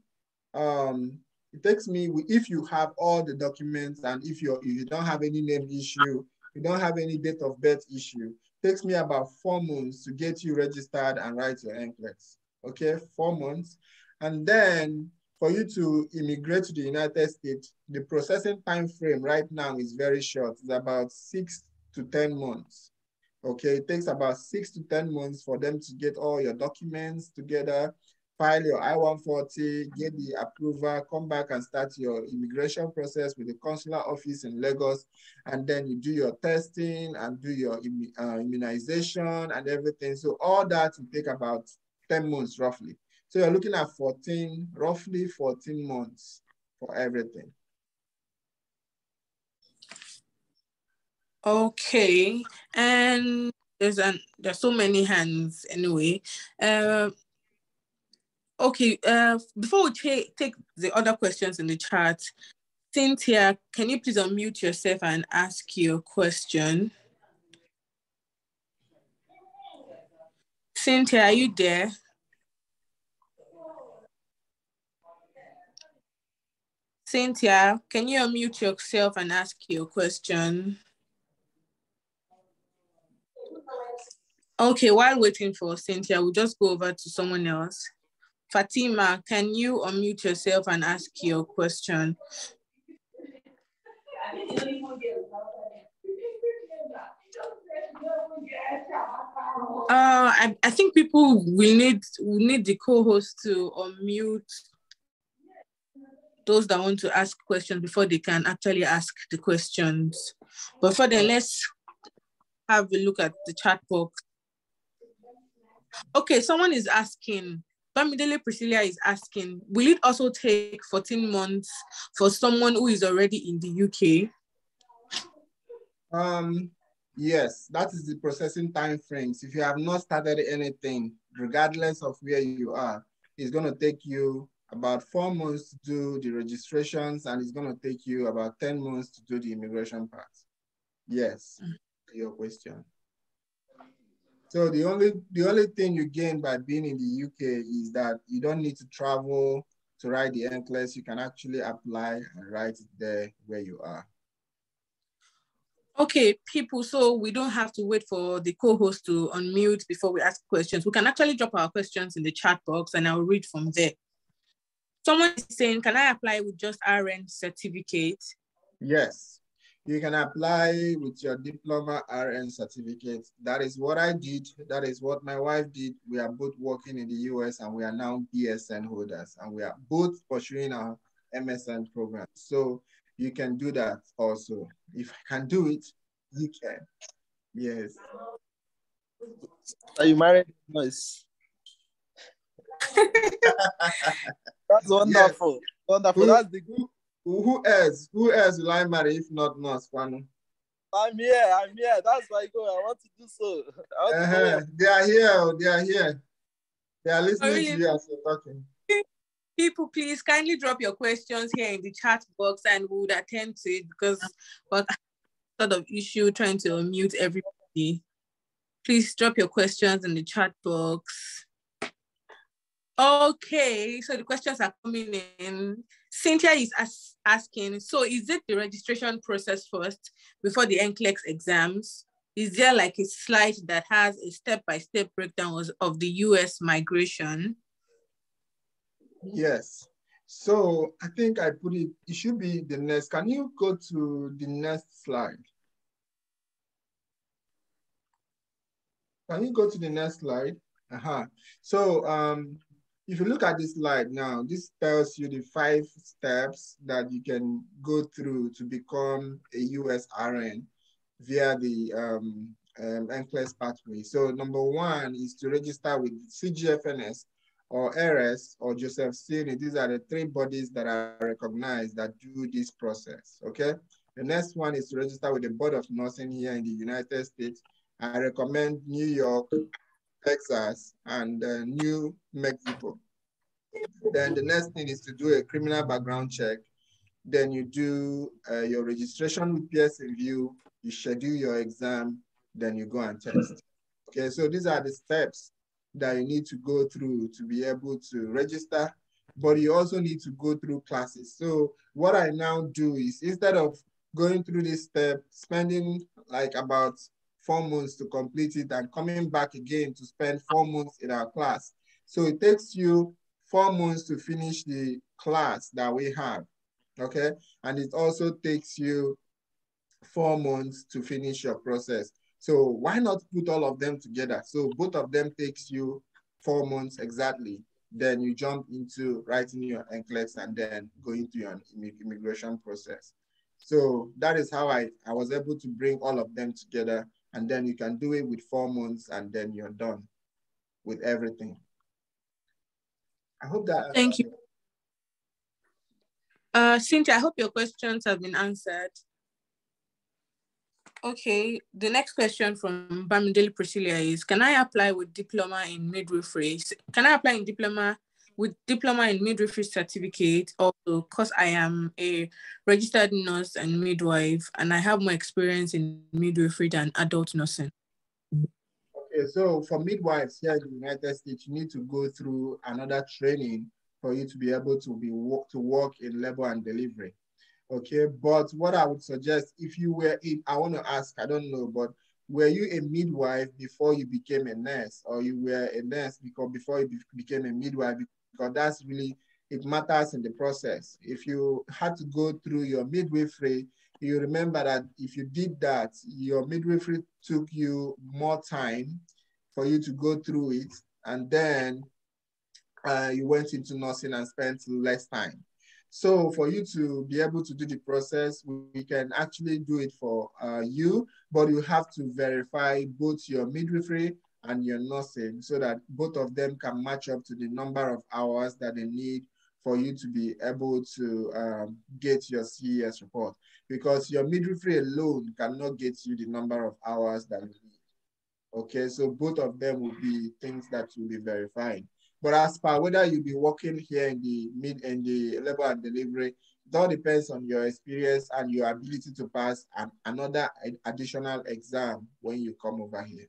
[SPEAKER 1] if you have all the documents and if you don't have any name issue, you don't have any date of birth issue, it takes me about 4 months to get you registered and write your NCLEX. Okay, 4 months. And then for you to immigrate to the United States, the processing time frame right now is very short. It's about 6 to 10 months. Okay, it takes about 6 to 10 months for them to get all your documents together, file your I-140, get the approval, come back and start your immigration process with the consular office in Lagos, and then you do your testing and do your immunization and everything. So all that will take about 10 months roughly. So you're looking at roughly 14 months for everything.
[SPEAKER 6] Okay, and there's so many hands anyway. Okay, before we take the other questions in the chat, Cynthia, can you please unmute yourself and ask your question? Cynthia, are you there? Cynthia, can you unmute yourself and ask your question? Okay, while waiting for Cynthia, we'll just go over to someone else. Fatima, can you unmute yourself and ask your question? I think people will need the co-host to unmute those that want to ask questions before they can actually ask the questions. But for then, let's have a look at the chat box. Okay, someone is asking, Bamidele Priscilla is asking, will it also take 14 months for someone who is already in the UK?
[SPEAKER 1] Yes, that is the processing time frames. If you have not started anything, regardless of where you are, it's going to take you about 4 months to do the registrations, and it's going to take you about 10 months to do the immigration part. Yes, your question. So the only thing you gain by being in the UK is that you don't need to travel to write the NCLEX. You can actually apply and write it there where you are.
[SPEAKER 6] Okay, people, so we don't have to wait for the co-host to unmute before we ask questions. We can actually drop our questions in the chat box and I'll read from there. Someone is saying, can I apply with just RN certificate?
[SPEAKER 1] Yes, you can apply with your diploma RN certificate. That is what I did. That is what my wife did. We are both working in the US and we are now BSN holders and we are both pursuing our MSN program. So you can do that also. If I can do it, you can. Yes.
[SPEAKER 5] Are you married? Nice. That's wonderful. Yes. Wonderful. That's the good.
[SPEAKER 1] Who else? Who else will I marry if not Nurse Kwanu?
[SPEAKER 5] I'm here. That's my goal. I want to do so.
[SPEAKER 1] They are here. They are listening to you as you're talking.
[SPEAKER 6] People, please kindly drop your questions here in the chat box and we would attend to it because what sort of issue trying to unmute everybody. Please drop your questions in the chat box. Okay, so the questions are coming in. Cynthia is asking, so is it the registration process first before the NCLEX exams? Is there like a slide that has a step-by-step breakdown of the US migration?
[SPEAKER 1] Yes. So I think I put it should be the next. Can you go to the next slide? Can you go to the next slide? So if you look at this slide now, this tells you the 5 steps that you can go through to become a US RN via the NCLEX pathway. So number 1 is to register with CGFS or RS or Joseph Sini. These are the 3 bodies that are recognized that do this process, okay? The next one is to register with the Board of Nursing here in the United States. I recommend New York, Texas, and New Mexico. Then the next thing is to do a criminal background check. Then you do your registration with peer review, you schedule your exam, then you go and test. Okay, so these are the steps that you need to go through to be able to register, but you also need to go through classes. So what I now do is instead of going through this step, spending like about 4 months to complete it and coming back again to spend 4 months in our class. So it takes you 4 months to finish the class that we have, okay? And it also takes you 4 months to finish your process. So why not put all of them together? So both of them takes you 4 months exactly. Then you jump into writing your NCLEX and then going to your immigration process. So that is how I was able to bring all of them together. And then you can do it with 4 months and then you're done with everything. I hope that.
[SPEAKER 6] Thank you. Cynthia, I hope your questions have been answered. Okay, the next question from Bamidele Priscilla is, can I apply with diploma in midwifery? Can I apply in diploma in midwifery certificate also because I am a registered nurse and midwife and I have more experience in midwifery than adult nursing?
[SPEAKER 1] Okay, so for midwives here in the United States, you need to go through another training for you to be able to work in labor and delivery. Okay, but what I would suggest, if you were, I want to ask, I don't know, but were you a midwife before you became a nurse, or you were a nurse before you became a midwife? Because that's really, it matters in the process. If you had to go through your midwifery, you remember that if you did that, your midwifery took you more time for you to go through it, and then you went into nursing and spent less time. So for you to be able to do the process, we can actually do it for you, but you have to verify both your midwifery and your nursing, so that both of them can match up to the number of hours that they need for you to be able to get your CES report, because your midwifery alone cannot get you the number of hours that you need. Okay, so both of them will be things that you'll be verifying. But as per whether you'll be working here in the labor and delivery, it all depends on your experience and your ability to pass another additional exam when you come over here.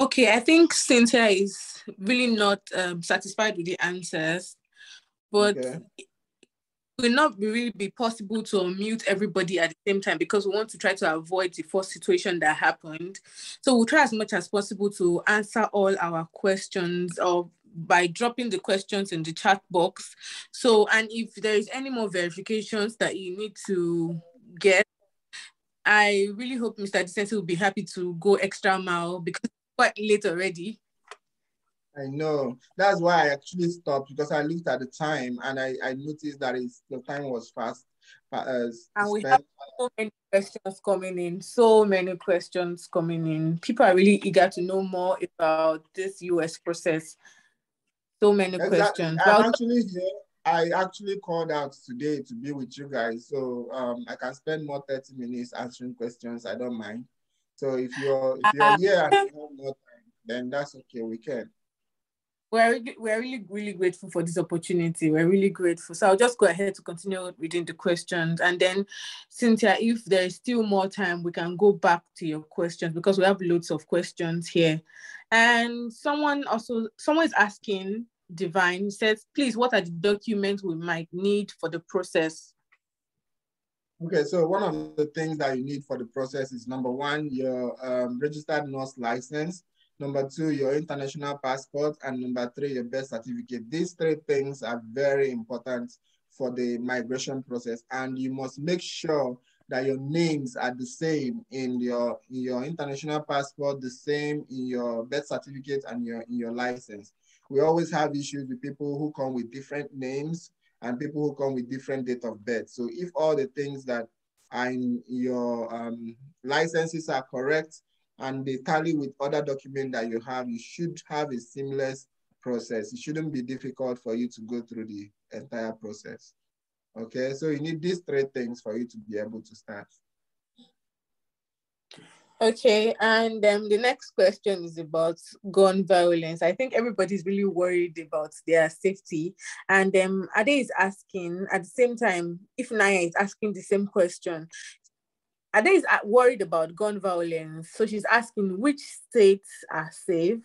[SPEAKER 6] Okay, I think Cynthia is really not satisfied with the answers, but
[SPEAKER 1] okay.
[SPEAKER 6] it will not really be possible to unmute everybody at the same time because we want to try to avoid the first situation that happened. So we'll try as much as possible to answer all our questions or by dropping the questions in the chat box. So, and if there is any more verifications that you need to get, I really hope Mr. Decency will be happy to go extra mile because it's quite late already.
[SPEAKER 1] I know. That's why I actually stopped, because I looked at the time and I noticed that the time was fast.
[SPEAKER 6] And we have so many questions coming in, so many questions coming in. People are really eager to know more about this US process. So many questions.
[SPEAKER 1] I'm actually here. I actually called out today to be with you guys, so I can spend more 30 minutes answering questions. I don't mind. So if you're here and you have more time, then that's okay. We can.
[SPEAKER 6] We're really grateful for this opportunity. We're really grateful. So I'll just go ahead to continue reading the questions, and then Cynthia, if there is still more time, we can go back to your questions because we have loads of questions here. And someone is asking, Divine says, please, what are the documents we might need for the process?
[SPEAKER 1] Okay, so one of the things that you need for the process is, number one, your registered nurse license. Number two, your international passport. And number three, your birth certificate. These three things are very important for the migration process. And you must make sure that your names are the same in your international passport, the same in your birth certificate and in your license. We always have issues with people who come with different names and people who come with different date of birth. So if all the things that are in your licenses are correct and they tally with other documents that you should have a seamless process. It shouldn't be difficult for you to go through the entire process. Okay, so you need these three things for you to be able to start.
[SPEAKER 6] Okay, and the next question is about gun violence. I think everybody's really worried about their safety. And Ade is asking, at the same time, if Naya is asking the same question, Ade is worried about gun violence. So she's asking which states are safe,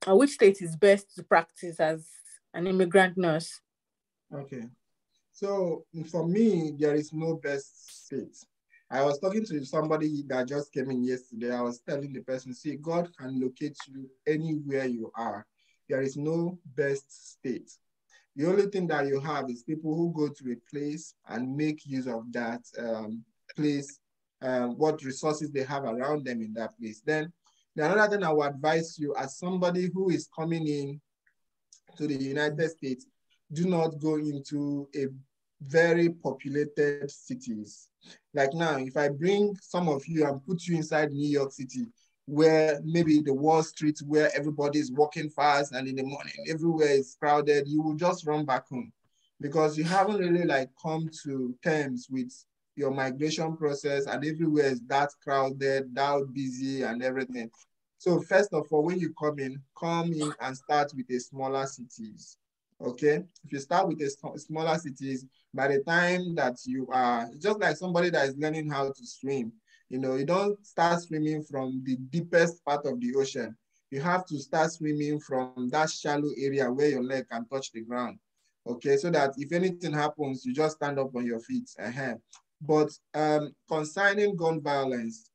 [SPEAKER 6] or which state is best to practice as an immigrant nurse.
[SPEAKER 1] Okay, so for me, there is no best state. I was talking to somebody that just came in yesterday. I was telling the person, see, God can locate you anywhere you are. There is no best state. The only thing that you have is people who go to a place and make use of that place, what resources they have around them in that place. Then the another thing I would advise you, as somebody who is coming in to the United States, do not go into a very populated cities. Like now, if I bring some of you and put you inside New York City, where maybe the Wall Street, where everybody is walking fast and in the morning, everywhere is crowded, you will just run back home because you haven't really like come to terms with your migration process and everywhere is that crowded, that busy and everything. So first of all, when you come in and start with the smaller cities. Okay, if you start with the smaller cities, by the time that you are, just like somebody that is learning how to swim, you know, you don't start swimming from the deepest part of the ocean. You have to start swimming from that shallow area where your leg can touch the ground. Okay, so that if anything happens, you just stand up on your feet. But concerning gun violence,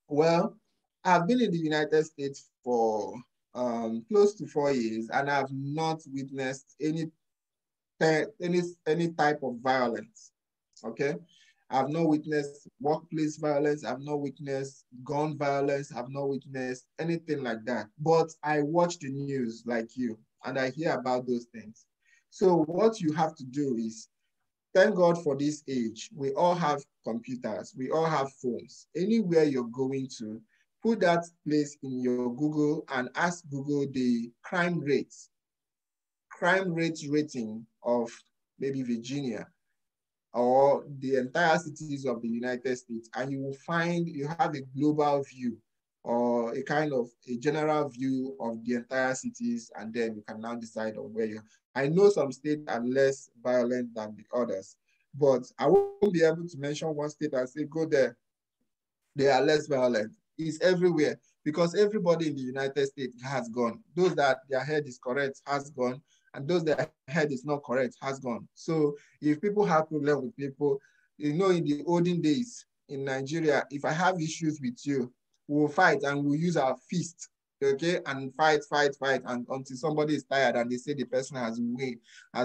[SPEAKER 1] well, I've been in the United States for close to 4 years, and I've not witnessed any type of violence. Okay, I've not witnessed workplace violence. I've not witnessed gun violence. I've not witnessed anything like that. But I watch the news like you, and I hear about those things. So what you have to do is, thank God for this age. We all have computers. We all have phones. Anywhere you're going to, put that place in your Google and ask Google the crime rate rating of maybe Virginia or the entire cities of the United States, and you will find you have a global view or a kind of a general view of the entire cities, and then you can now decide on where you are. I know some states are less violent than the others, but I won't be able to mention one state and say, go there, they are less violent. It's everywhere because everybody in the United States has gone. Those that their head is correct has gone, and those that head is not correct has gone. So if people have problem with people, you know, in the olden days in Nigeria, if I have issues with you, we'll fight and we'll use our fist, okay, and fight, and until somebody is tired and they say the person has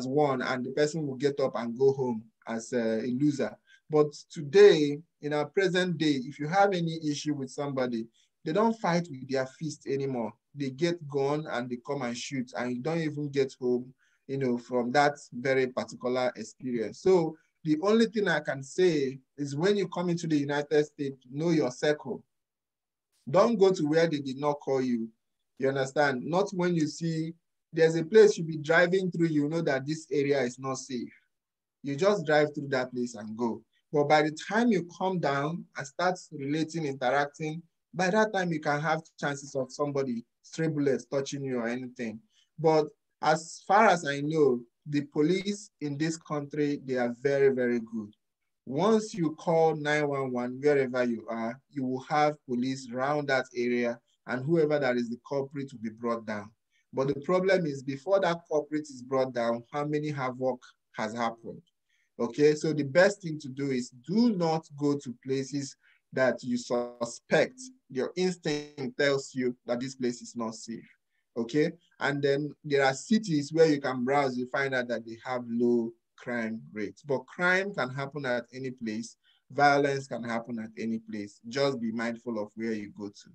[SPEAKER 1] won, and the person will get up and go home as a loser. But today, in our present day, if you have any issue with somebody, they don't fight with their fist anymore. They get gun and they come and shoot, and you don't even get home, you know, from that very particular experience. So the only thing I can say is when you come into the United States, know your circle. Don't go to where they did not call you. You understand? Not when you see there's a place you'll be driving through, you know that this area is not safe. You just drive through that place and go. But by the time you come down and start relating, interacting, by that time you can have chances of somebody, stray bullets touching you or anything. But as far as I know, the police in this country, they are very, very good. Once you call 911, wherever you are, you will have police around that area, and whoever that is the culprit will be brought down. But the problem is before that culprit is brought down, how many havoc has happened? Okay, so the best thing to do is do not go to places that you suspect, your instinct tells you that this place is not safe. Okay, and then there are cities where you can browse, you find out that they have low crime rates. But crime can happen at any place, violence can happen at any place. Just be mindful of where you go to.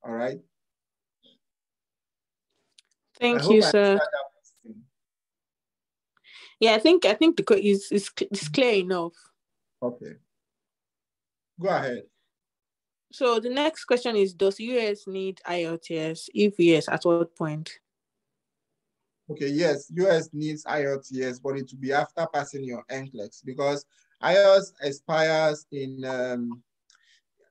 [SPEAKER 1] All right.
[SPEAKER 6] Thank you, sir. Yeah, I think it's clear enough.
[SPEAKER 1] Okay. Go ahead.
[SPEAKER 6] So the next question is, does US need IELTS? If yes, at what point?
[SPEAKER 1] Okay, yes, US needs IELTS, but it will be after passing your NCLEX because IELTS expires in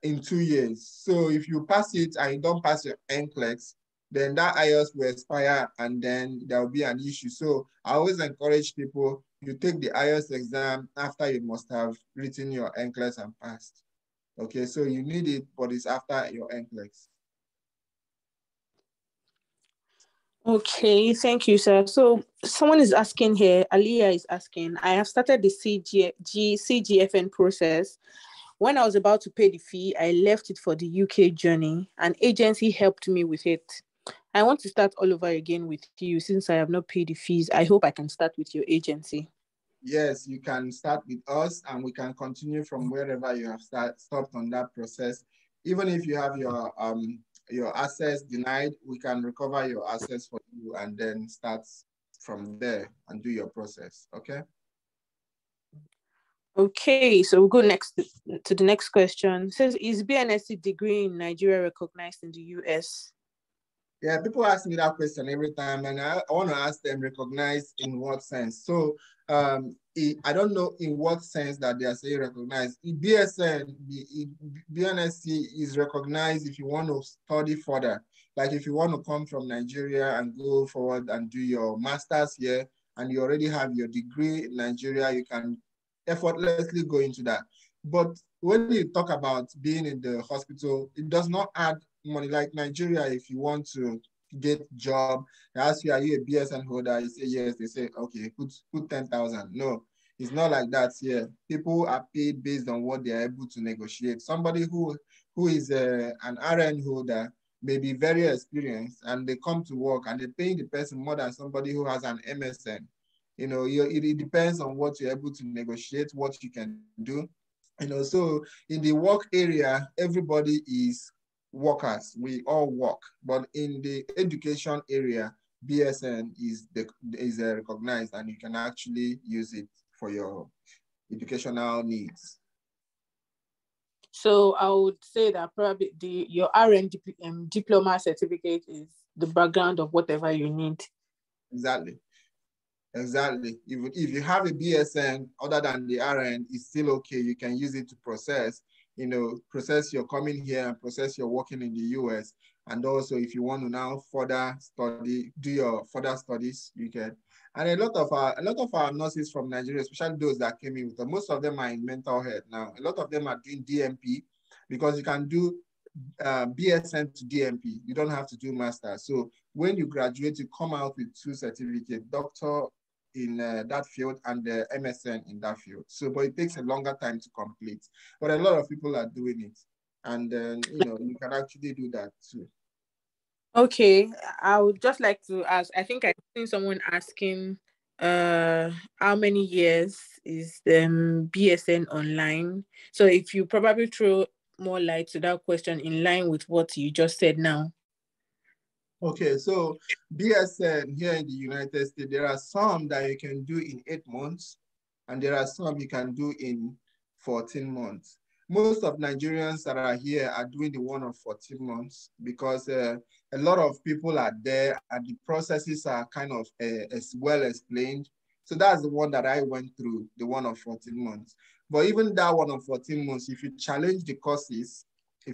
[SPEAKER 1] 2 years. So if you pass it and you don't pass your NCLEX, then that IELTS will expire and then there will be an issue. So I always encourage people, you take the IELTS exam after you must have written your NCLEX and passed. Okay, so you need it, but it's after your NCLEX.
[SPEAKER 6] Okay, thank you, sir. So someone is asking here, Aliyah is asking, I have started the CGFN process. When I was about to pay the fee, I left it for the UK journey. An agency helped me with it. I want to start all over again with you since I have not paid the fees. I hope I can start with your agency.
[SPEAKER 1] Yes, you can start with us and we can continue from wherever you have stopped on that process. Even if you have your access denied, we can recover your access for you and then start from there and do your process, okay?
[SPEAKER 6] Okay, so we'll go next to the next question. It says, is BNSC degree in Nigeria recognized in the US?
[SPEAKER 1] Yeah, people ask me that question every time, and I want to ask them, recognized in what sense? So I don't know in what sense that they are saying recognized. BNSC is recognized if you want to study further. Like if you want to come from Nigeria and go forward and do your master's here, and you already have your degree in Nigeria, you can effortlessly go into that. But when you talk about being in the hospital, it does not add money. Like Nigeria, if you want to get job, they ask you, are you a BSN holder? You say yes, they say, okay, put 10,000. No, it's not like that here. People are paid based on what they are able to negotiate. Somebody who is an RN holder may be very experienced and they come to work and they're paying the person more than somebody who has an MSN. You know, it depends on what you're able to negotiate, what you can do. You know, so in the work area, everybody is workers. We all work. But in the education area, BSN is recognized and you can actually use it for your educational needs.
[SPEAKER 6] So I would say that probably your RN diploma certificate is the background of whatever you need.
[SPEAKER 1] Exactly. Exactly. If you have a BSN other than the RN, it's still okay. You can use it to process, process your coming here and process your working in the US. And also, if you want to now further study, do your further studies, you can. And a lot of our nurses from Nigeria, especially those that came in with, most of them are in mental health now. A lot of them are doing DMP because you can do BSN to DMP. You don't have to do master. So when you graduate, you come out with 2 certificates, doctor in that field and the MSN in that field. So, but it takes a longer time to complete. But a lot of people are doing it. And then, you can actually do that too.
[SPEAKER 6] Okay, I would just like to ask, I think I've seen someone asking how many years is the BSN online? So if you probably throw more light to that question in line with what you just said now.
[SPEAKER 1] Okay, so BSN here in the United States, there are some that you can do in 8 months, and there are some you can do in 14 months. Most of Nigerians that are here are doing the one of 14 months because a lot of people are there and the processes are kind of as well explained. So that's the one that I went through, the one of 14 months. But even that one of 14 months, if you challenge the courses, you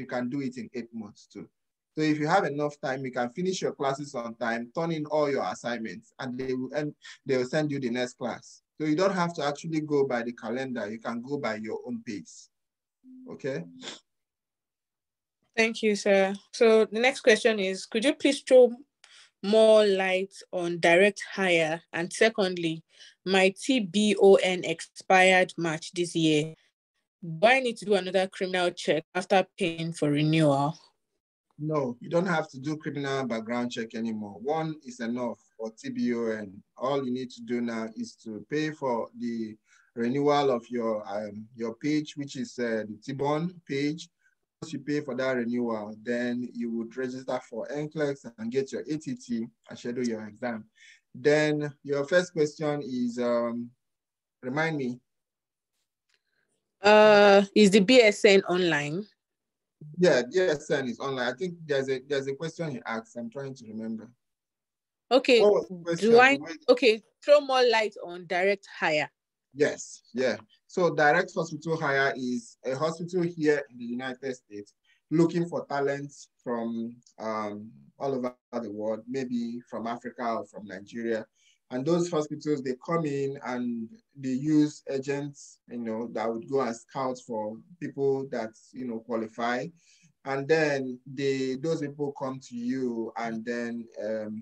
[SPEAKER 1] can do it in 8 months too. So if you have enough time, you can finish your classes on time, turn in all your assignments, and they will send you the next class. So you don't have to actually go by the calendar. You can go by your own pace. Okay?
[SPEAKER 6] Thank you, sir. So the next question is, could you please throw more light on direct hire? And secondly, my TBON expired March this year. Do I need to do another criminal check after paying for renewal?
[SPEAKER 1] No, you don't have to do criminal background check anymore. One is enough for TBON. All you need to do now is to pay for the renewal of your page, which is the TBON page. Once you pay for that renewal, then you would register for NCLEX and get your ATT and schedule your exam. Then your first question is, remind me.
[SPEAKER 6] Is the BSN online?
[SPEAKER 1] Yeah, DSN is online. I think there's a question he asked. I'm trying to remember.
[SPEAKER 6] Okay. Throw more light on direct hire.
[SPEAKER 1] Yes, yeah. So direct hospital hire is a hospital here in the United States looking for talents from all over the world, maybe from Africa or from Nigeria. And those hospitals, they come in and they use agents, that would go and scout for people that, qualify. And then those people come to you and then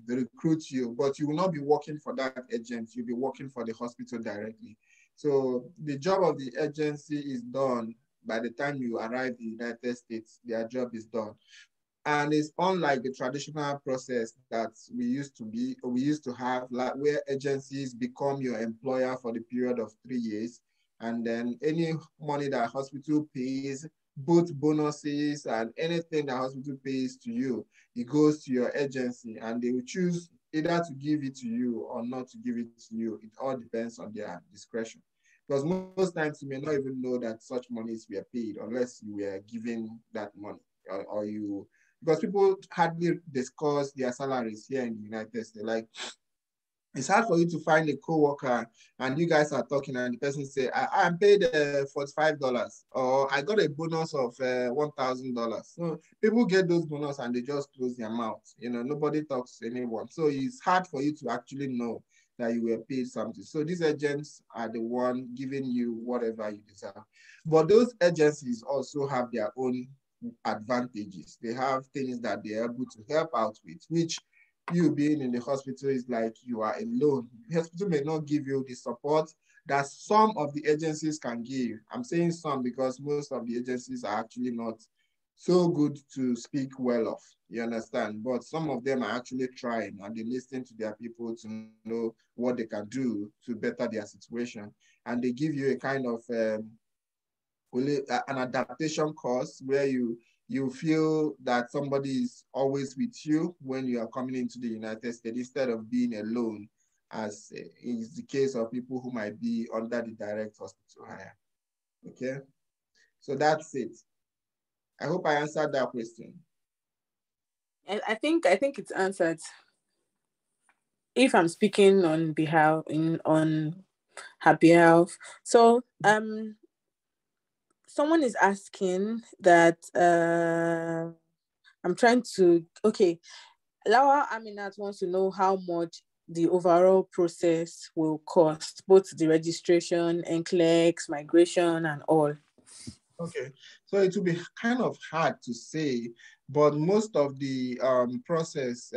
[SPEAKER 1] they recruit you, but you will not be working for that agent. You'll be working for the hospital directly. So the job of the agency is done by the time you arrive in the United States. Their job is done. And it's unlike the traditional process that we used to have, like where agencies become your employer for the period of 3 years. And then any money that hospital pays, both bonuses and anything that hospital pays to you, it goes to your agency and they will choose either to give it to you or not to give it to you. It all depends on their discretion. Because most times you may not even know that such monies were paid unless you were given that money or you, because people hardly discuss their salaries here in the United States. Like, it's hard for you to find a co-worker and you guys are talking and the person say, I'm paid $45 or I got a bonus of $1,000. So people get those bonus and they just close their mouth. Nobody talks to anyone. So it's hard for you to actually know that you were paid something. So these agents are the one giving you whatever you deserve. But those agencies also have their own advantages. They have things that they're able to help out with, which you being in the hospital is like you are alone. The hospital may not give you the support that some of the agencies can give. I'm saying some because most of the agencies are actually not so good to speak well of, you understand? But some of them are actually trying and they listen to their people to know what they can do to better their situation. And they give you a kind of an adaptation course where you feel that somebody is always with you when you are coming into the United States instead of being alone, as is the case of people who might be under the direct hospital hire. Okay. So that's it. I hope I answered that question.
[SPEAKER 6] I think it's answered. If I'm speaking on her behalf. So someone is asking that I'm trying to Lawa Aminat wants to know how much the overall process will cost, both the registration, NCLEX, migration, and all.
[SPEAKER 1] Okay, so it will be kind of hard to say, but most of the process,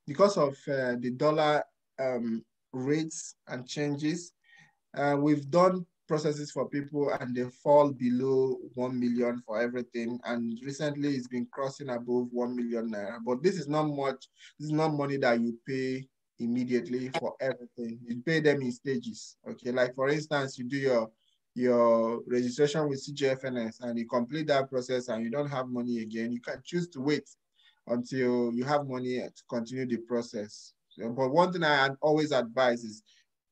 [SPEAKER 1] because of the dollar rates and changes, we've done processes for people and they fall below 1 million for everything. And recently it's been crossing above 1 million naira. But this is not much. This is not money that you pay immediately for everything. You pay them in stages. Okay, like for instance, you do your registration with CGFS and you complete that process and you don't have money again, you can choose to wait until you have money to continue the process. So, but one thing I always advise is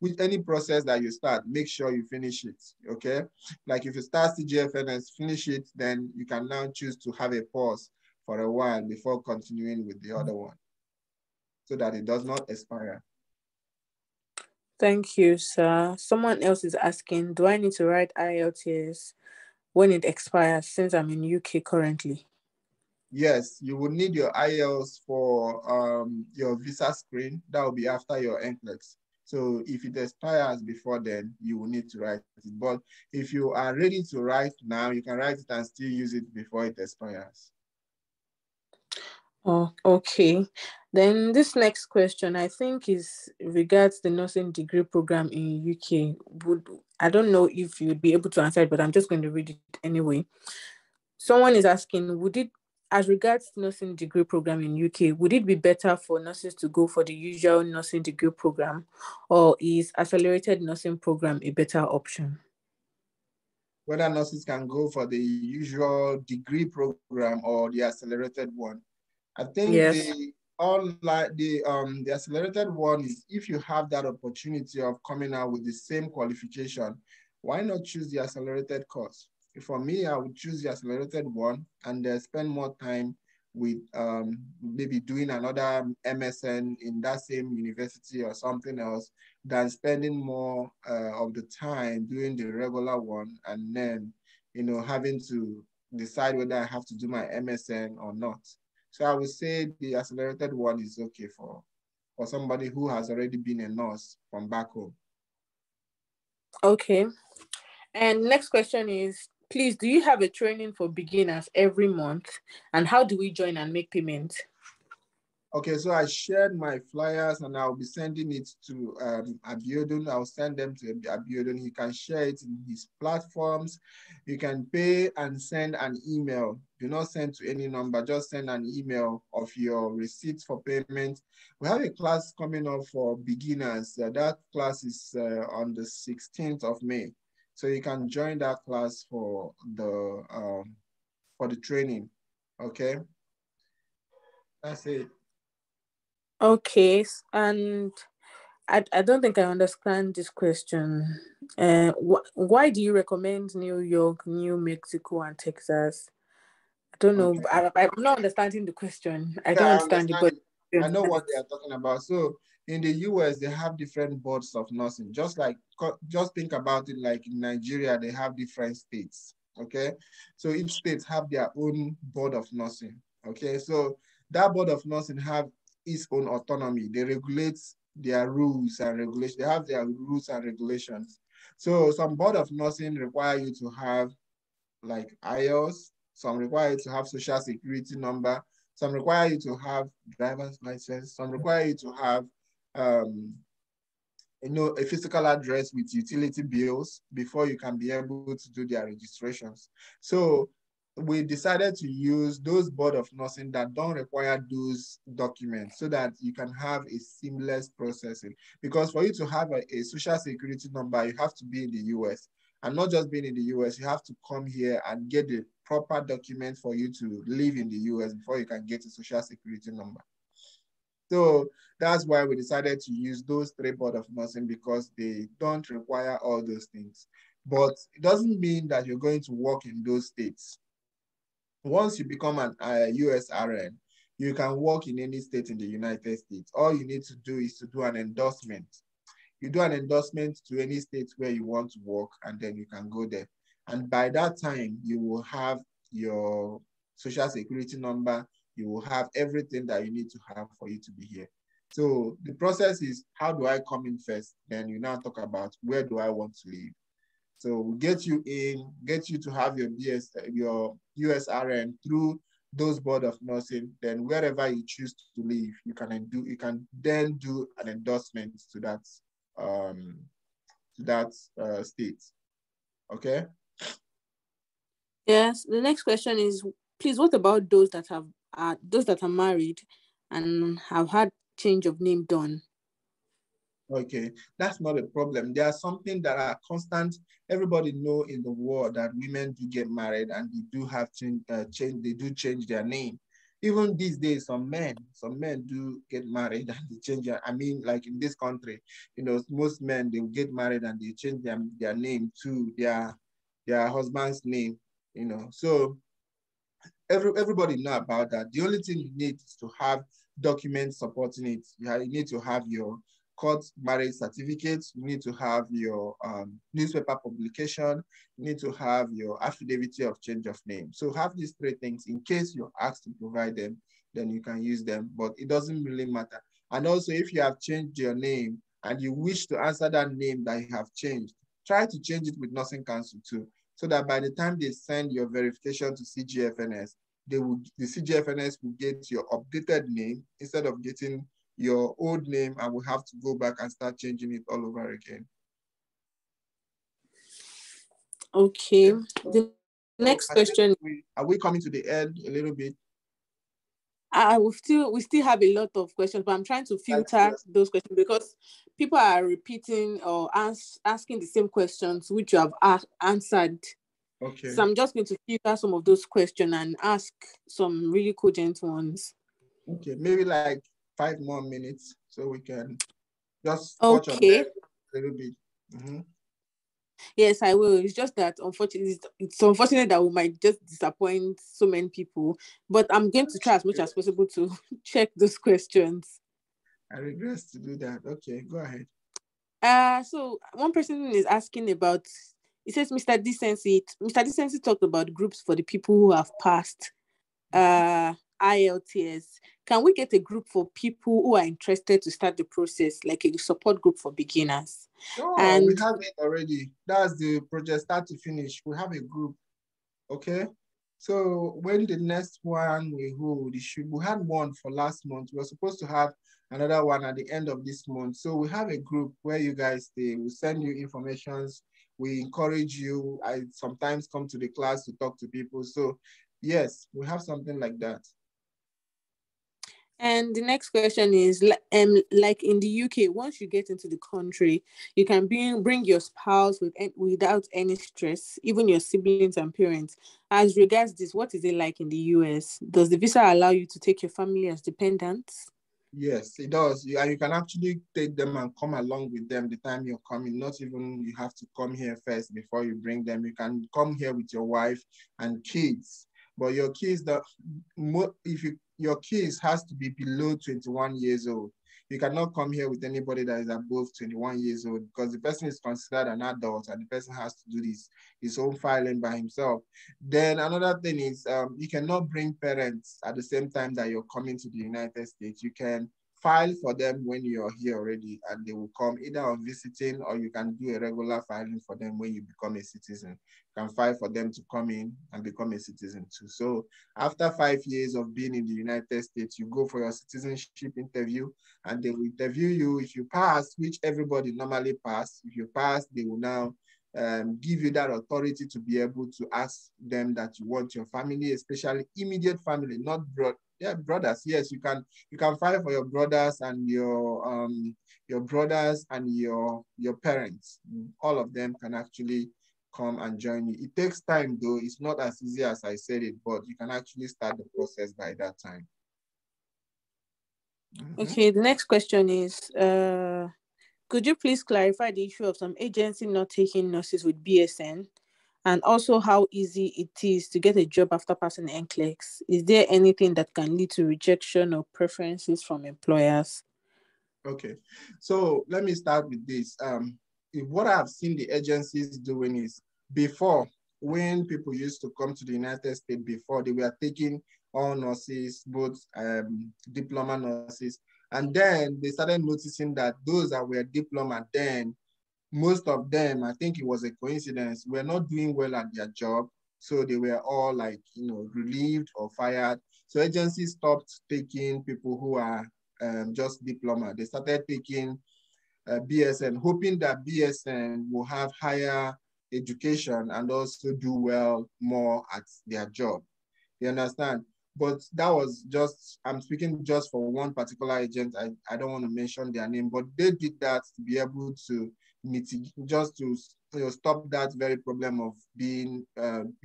[SPEAKER 1] with any process that you start, make sure you finish it, okay? Like if you start CGFS, finish it, then you can now choose to have a pause for a while before continuing with the other one so that it does not expire.
[SPEAKER 6] Thank you, sir. Someone else is asking, do I need to write IELTS when it expires since I'm in UK currently?
[SPEAKER 1] Yes, you will need your IELTS for your visa screen. That will be after your NCLEX. So if it expires before then, you will need to write it. But if you are ready to write now, you can write it and still use it before it expires.
[SPEAKER 6] Oh, okay. Then this next question, I think, is regards the nursing degree program in UK. I don't know if you'd be able to answer it, but I'm just going to read it anyway. Someone is asking, as regards nursing degree program in UK, would it be better for nurses to go for the usual nursing degree program, or is accelerated nursing program a better option?
[SPEAKER 1] Whether nurses can go for the usual degree program or the accelerated one. I think the accelerated one is if you have that opportunity of coming out with the same qualification, why not choose the accelerated course? For me, I would choose the accelerated one and spend more time with maybe doing another MSN in that same university or something else than spending more of the time doing the regular one and then, having to decide whether I have to do my MSN or not. So I would say the accelerated one is okay for somebody who has already been a nurse from back home.
[SPEAKER 6] Okay. And next question is, please, do you have a training for beginners every month? And how do we join and make payment?
[SPEAKER 1] Okay, so I shared my flyers and I'll be sending it to Abiodun. I'll send them to Abiodun. He can share it in his platforms. You can pay and send an email. Do not send to any number, just send an email of your receipts for payment. We have a class coming up for beginners. That class is on the 16th of May. So you can join that class for the training, okay? That's it.
[SPEAKER 6] Okay, and I don't think I understand this question. Why do you recommend New York, New Mexico, and Texas? I don't know.
[SPEAKER 1] Okay.
[SPEAKER 6] I'm not understanding the question. I don't
[SPEAKER 1] I
[SPEAKER 6] understand it, but
[SPEAKER 1] I know what they are talking about. So in the US, they have different boards of nursing. Just think about it like in Nigeria, they have different states. Okay. So each state have their own board of nursing. Okay. So that board of nursing have its own autonomy. They regulate their rules and regulations. They have their rules and regulations. So some board of nursing require you to have like IELTS, some require you to have social security number, some require you to have driver's license, some require you to have a physical address with utility bills before you can be able to do their registrations. So we decided to use those board of nursing that don't require those documents so that you can have a seamless processing. Because for you to have a social security number, you have to be in the US. And not just being in the US, you have to come here and get the proper document for you to live in the US before you can get a social security number. So that's why we decided to use those three board of nursing because they don't require all those things. but it doesn't mean that you're going to work in those states. Once you become an USRN, you can work in any state in the United States. All you need to do is to do an endorsement. You do an endorsement to any state where you want to work, and then you can go there. And by that time, you will have your social security number. You will have everything that you need to have for you to be here. So the process is, how do I come in first? Then you now talk about, where do I want to live? So we'll get you in, get you to have your your USRN through those board of nursing. Then wherever you choose to live, you can then do an endorsement to that state. Okay.
[SPEAKER 6] Yes. The next question is, please, what about those that are married and have had change of name done?
[SPEAKER 1] Okay, that's not a problem. There are something that are constant. Everybody know in the world that women do get married and they do have they do change their name. Even these days, some men do get married and they change I mean, like in this country, most men, they get married and they change their name to their husband's name, So everybody know about that. The only thing you need is to have documents supporting it. You need to have your court marriage certificate. You need to have your newspaper publication. You need to have your affidavit of change of name. So have these three things. In case you're asked to provide them, then you can use them, but it doesn't really matter. And also, if you have changed your name and you wish to answer that name that you have changed, try to change it with Nursing Council too, so that by the time they send your verification to CGFNS, the CGFNS will get your updated name instead of getting your old name, and will have to go back and start changing it all over again.
[SPEAKER 6] Okay. The next question.
[SPEAKER 1] Are we coming to the end a little bit?
[SPEAKER 6] We still have a lot of questions, but I'm trying to filter those questions because people are repeating or asking the same questions which you have answered.
[SPEAKER 1] Okay.
[SPEAKER 6] So I'm just going to filter some of those questions and ask some really cogent ones.
[SPEAKER 1] Okay, maybe like 5 more minutes so we can just
[SPEAKER 6] touch on that
[SPEAKER 1] a little bit. Mm-hmm.
[SPEAKER 6] Yes, I will. It's just that unfortunately, it's unfortunate that we might just disappoint so many people. But I'm going to try as much as possible to check those questions.
[SPEAKER 1] I regret to do that. Okay, go ahead.
[SPEAKER 6] So one person is asking about. It says, Mr. Decency talked about groups for the people who have passed IELTS. Can we get a group for people who are interested to start the process, like a support group for beginners?
[SPEAKER 1] Oh, and we have it already. That's the project start to finish. We have a group. Okay. So when the next one we hold, we had one for last month. We're supposed to have another one at the end of this month. So we have a group where you guys stay. We send you informations. We encourage you. I sometimes come to the class to talk to people. So yes, we have something like that.
[SPEAKER 6] And the next question is, like in the UK, once you get into the country, you can bring your spouse without any stress, even your siblings and parents. As regards this, what is it like in the US? Does the visa allow you to take your family as dependents?
[SPEAKER 1] Yes, it does. And you can actually take them and come along with them the time you're coming. Not even you have to come here first before you bring them. You can come here with your wife and kids. But your kids, your kids has to be below 21 years old. You cannot come here with anybody that is above 21 years old, because the person is considered an adult and the person has to do his own filing by himself. Then another thing is you cannot bring parents at the same time that you're coming to the United States. You can file for them when you're here already, and they will come either on visiting, or you can do a regular filing for them when you become a citizen. You can file for them to come in and become a citizen too. So after 5 years of being in the United States, you go for your citizenship interview, and they will interview you. If you pass, which everybody normally pass, if you pass, they will now give you that authority to be able to ask them that you want your family, especially immediate family, not brothers. Yes, you can file for your brothers and your brothers and your parents. All of them can actually come and join you. It takes time though. It's not as easy as I said it, but you can actually start the process by that time.
[SPEAKER 6] Okay, the next question is Could you please clarify the issue of some agency not taking nurses with BSN, and also how easy it is to get a job after passing NCLEX? Is there anything that can lead to rejection or preferences from employers?
[SPEAKER 1] Okay, so let me start with this. What I've seen the agencies doing is, before, when people used to come to the United States before, they were taking all nurses, both diploma nurses, and then they started noticing that those that were diploma then, most of them, I think it was a coincidence, were not doing well at their job. So they were all like, relieved or fired. So agencies stopped taking people who are just diploma. They started taking BSN, hoping that BSN will have higher education and also do well more at their job. You understand? But that was just, I'm speaking just for one particular agent. I don't want to mention their name, but they did that to be able to mitigate, just to stop that very problem of being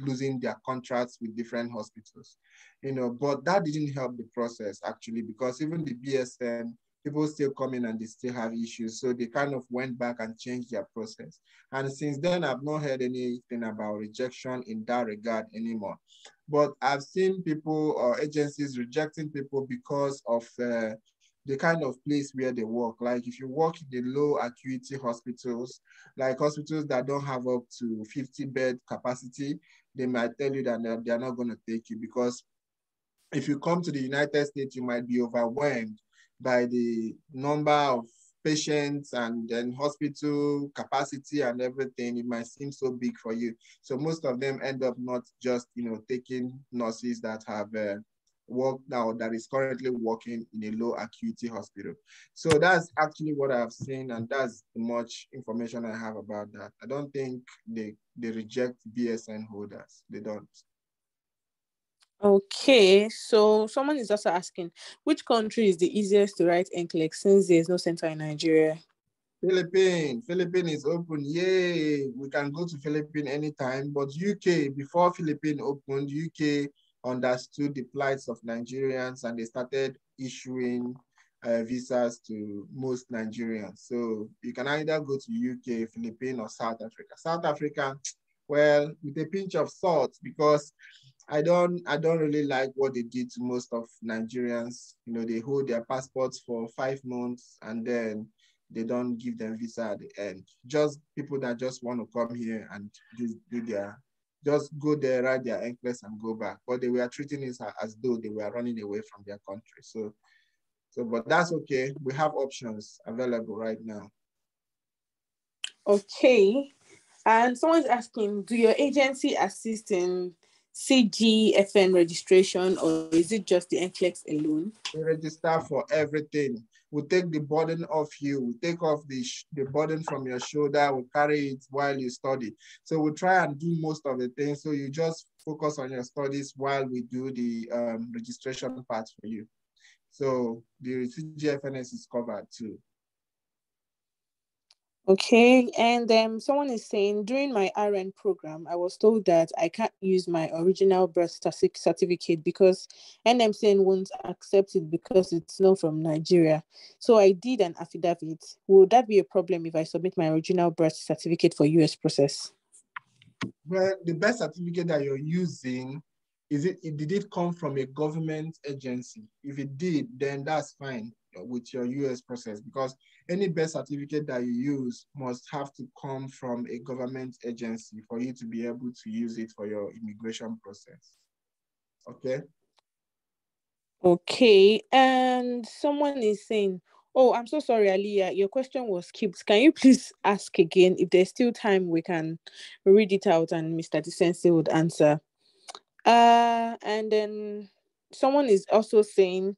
[SPEAKER 1] losing their contracts with different hospitals. But that didn't help the process actually, because even the BSN, people still come in and they still have issues. So they kind of went back and changed their process. And since then, I've not heard anything about rejection in that regard anymore. But I've seen people or agencies rejecting people because of the kind of place where they work. Like if you work in the low acuity hospitals, like hospitals that don't have up to 50 bed capacity, they might tell you that they're not going to take you, because if you come to the United States, you might be overwhelmed by the number of patients and then hospital capacity and everything. It might seem so big for you. So most of them end up not just, taking nurses that have worked now, that is currently working in a low acuity hospital. So that's actually what I've seen, and that's much information I have about that. I don't think they reject BSN holders. They don't.
[SPEAKER 6] Okay, so someone is also asking, which country is the easiest to write NCLEX since there's no center in Nigeria?
[SPEAKER 1] Philippines is open. Yay! We can go to Philippines anytime. But UK, before Philippines opened, UK understood the plights of Nigerians and they started issuing visas to most Nigerians. So you can either go to UK, Philippines, or South Africa. South Africa, well, with a pinch of salt, because I don't really like what they did to most of Nigerians. They hold their passports for 5 months and then they don't give them visa at the end. Just people that just want to come here and just go there, write their NCLEX and go back. But they were treating it as though they were running away from their country. So, but that's okay. We have options available right now.
[SPEAKER 6] Okay. And someone's asking, do your agency assist in CGFN registration, or is it just the NCLEX alone?
[SPEAKER 1] We register for everything. We take the burden off you. We take off the burden from your shoulder. We carry it while you study. So we try and do most of the things. So you just focus on your studies while we do the registration part for you. So the CGFNS is covered too.
[SPEAKER 6] Okay, and someone is saying, during my RN program, I was told that I can't use my original birth certificate because NMCN won't accept it because it's not from Nigeria. So I did an affidavit. Would that be a problem if I submit my original birth certificate for US process?
[SPEAKER 1] Well, the birth certificate that you're using, did it come from a government agency? If it did, then that's fine with your US process, because any birth certificate that you use must have to come from a government agency for you to be able to use it for your immigration process. Okay?
[SPEAKER 6] Okay, and someone is saying, oh, I'm so sorry, Aliyah, your question was skipped. Can you please ask again? If there's still time, we can read it out and Mr. Decency would answer. And then someone is also saying,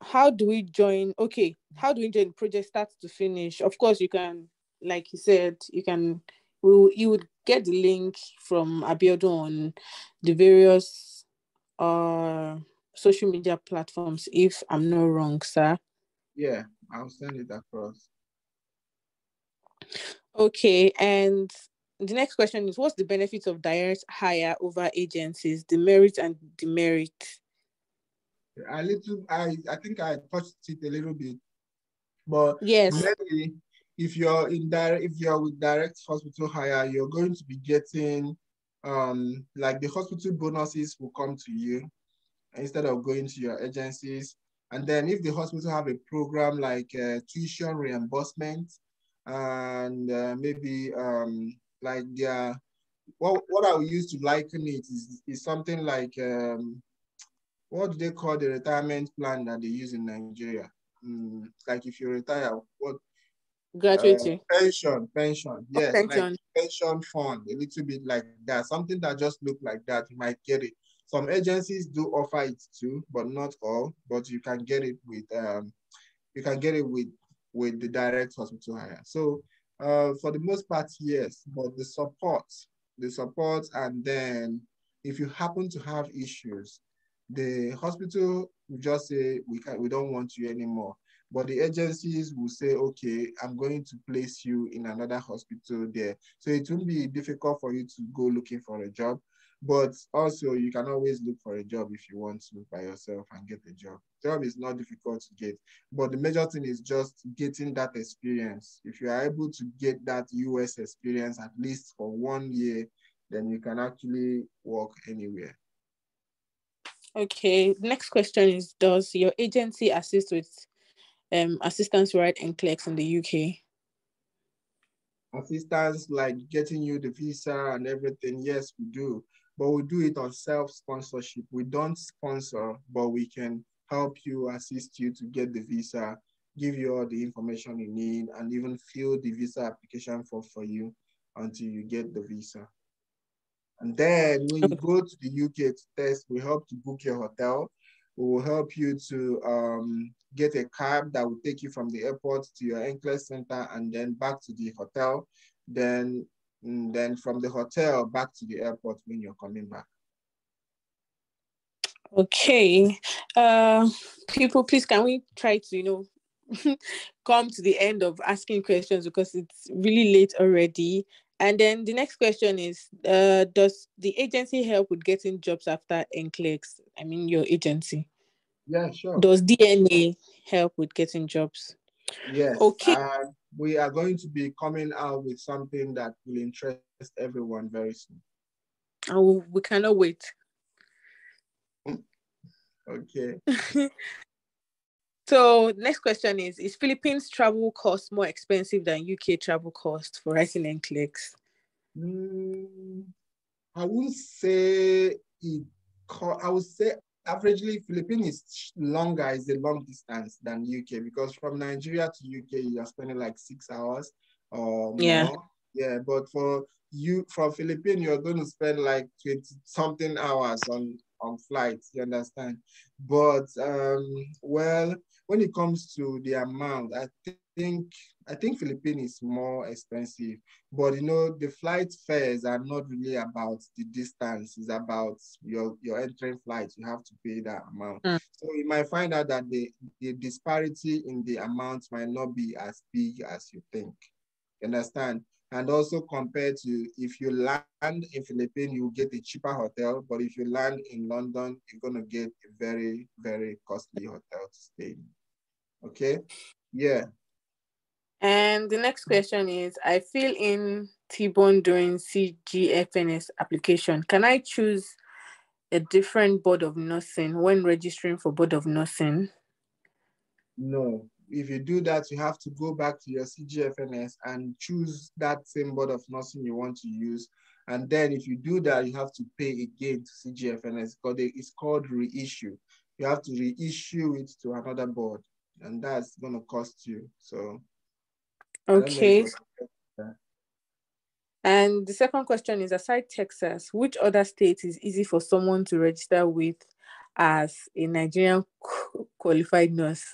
[SPEAKER 6] how do we join? Okay, how do we join project start to finish? Of course, you can, like he said, you would get the link from Abiodun on the various social media platforms, if I'm not wrong, sir.
[SPEAKER 1] Yeah, I'll send it across.
[SPEAKER 6] Okay, and the next question is, what's the benefit of direct hire over agencies, the merit and demerit?
[SPEAKER 1] I think I touched it a little bit, but
[SPEAKER 6] yes,
[SPEAKER 1] if you're with direct hospital hire, you're going to be getting like the hospital bonuses will come to you instead of going to your agencies. And then if the hospital have a program like tuition reimbursement and maybe like their, what I would use to liken it is something like, what do they call the retirement plan that they use in Nigeria? Like if you retire, what?
[SPEAKER 6] Gratuity.
[SPEAKER 1] Pension, yes, like
[SPEAKER 6] Pension.
[SPEAKER 1] pension fund, a little bit like that, something that just look like that, you might get it. Some agencies do offer it too, but not all, but you can get it with the direct hospital hire. So for the most part, yes, but the support, and then if you happen to have issues, the hospital will just say, we don't want you anymore. But the agencies will say, okay, I'm going to place you in another hospital there. So it won't be difficult for you to go looking for a job. But also you can always look for a job if you want to by yourself and get a job. Job is not difficult to get. But the major thing is just getting that experience. If you are able to get that US experience at least for 1 year, then you can actually work anywhere.
[SPEAKER 6] Okay, next question is, does your agency assist with assistance to write NCLEX in the UK?
[SPEAKER 1] Assistance like getting you the visa and everything, yes, we do. But we do it on self-sponsorship. We don't sponsor, but we can help you, assist you to get the visa, give you all the information you need, and even fill the visa application form for you until you get the visa. And then when you go to the UK to test, we help to book your hotel. We will help you to get a cab that will take you from the airport to your NCLEX center and then back to the hotel. Then from the hotel back to the airport when you're coming back.
[SPEAKER 6] Okay. People, please, can we try to, come to the end of asking questions because it's really late already. And then the next question is, does the agency help with getting jobs after NCLEX? I mean, your agency.
[SPEAKER 1] Yeah, sure.
[SPEAKER 6] Does DNA help with getting jobs?
[SPEAKER 1] Yes.
[SPEAKER 6] Okay.
[SPEAKER 1] We are going to be coming out with something that will interest everyone very soon.
[SPEAKER 6] We cannot wait.
[SPEAKER 1] Okay.
[SPEAKER 6] So next question is Philippines travel cost more expensive than UK travel cost for writing NCLEX?
[SPEAKER 1] I wouldn't say I would say averagely Philippines is longer, is a long distance than UK, because from Nigeria to UK you are spending like 6 hours or more. Yeah, but from Philippines you're going to spend like 20 something hours on flights, you understand? But well, when it comes to the amount, I think Philippines is more expensive. But the flight fares are not really about the distance. It's about your entering flight. You have to pay that amount. So you might find out that the disparity in the amount might not be as big as you think. You understand? And also compared to if you land in Philippines, you get a cheaper hotel. But if you land in London, you're going to get a very, very costly hotel to stay in. Okay? Yeah.
[SPEAKER 6] And the next question is, I fill in T-bone during CGFNS application. Can I choose a different board of nursing when registering for board of nursing?
[SPEAKER 1] No. If you do that, you have to go back to your CGFNS and choose that same board of nursing you want to use. And then if you do that, you have to pay again to CGFNS because it's called reissue. You have to reissue it to another board, and that's going to cost you. So,
[SPEAKER 6] okay. And the second question is, aside Texas, which other state is easy for someone to register with as a Nigerian qualified nurse?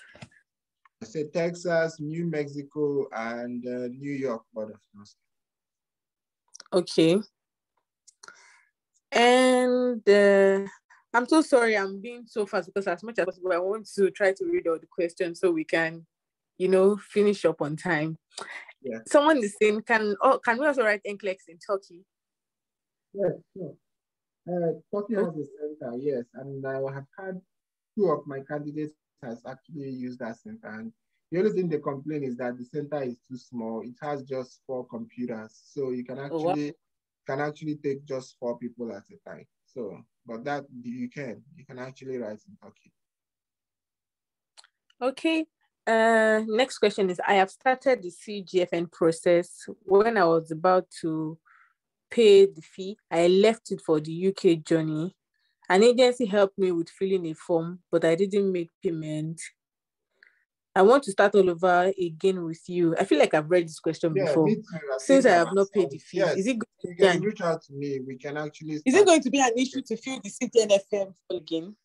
[SPEAKER 1] I said Texas, New Mexico, and New York board of nursing.
[SPEAKER 6] Okay. And I'm so sorry I'm being so fast because as much as possible I want to try to read all the questions so we can, finish up on time. Yeah. Someone is saying, can we also write NCLEX in Turkey?
[SPEAKER 1] Yes, sure. Turkey has a center, yes, and I have had 2 of my candidates has actually used that center, and The only thing they complain is that the center is too small. It has just 4 computers, so you can actually take just 4 people at a time. So, but that you can actually write in Turkey.
[SPEAKER 6] Okay. Next question is, I have started the CGFN process. When I was about to pay the fee, I left it for the UK journey. An agency helped me with filling a form, but I didn't make payment. I want to start all over again with you. I feel like I've read this question before.
[SPEAKER 1] Me too.
[SPEAKER 6] Since I have not paid the fees,
[SPEAKER 1] yes,
[SPEAKER 6] is it going
[SPEAKER 1] you can reach out to me. We can actually
[SPEAKER 6] Is it going to be an issue to fill the CGNFM again?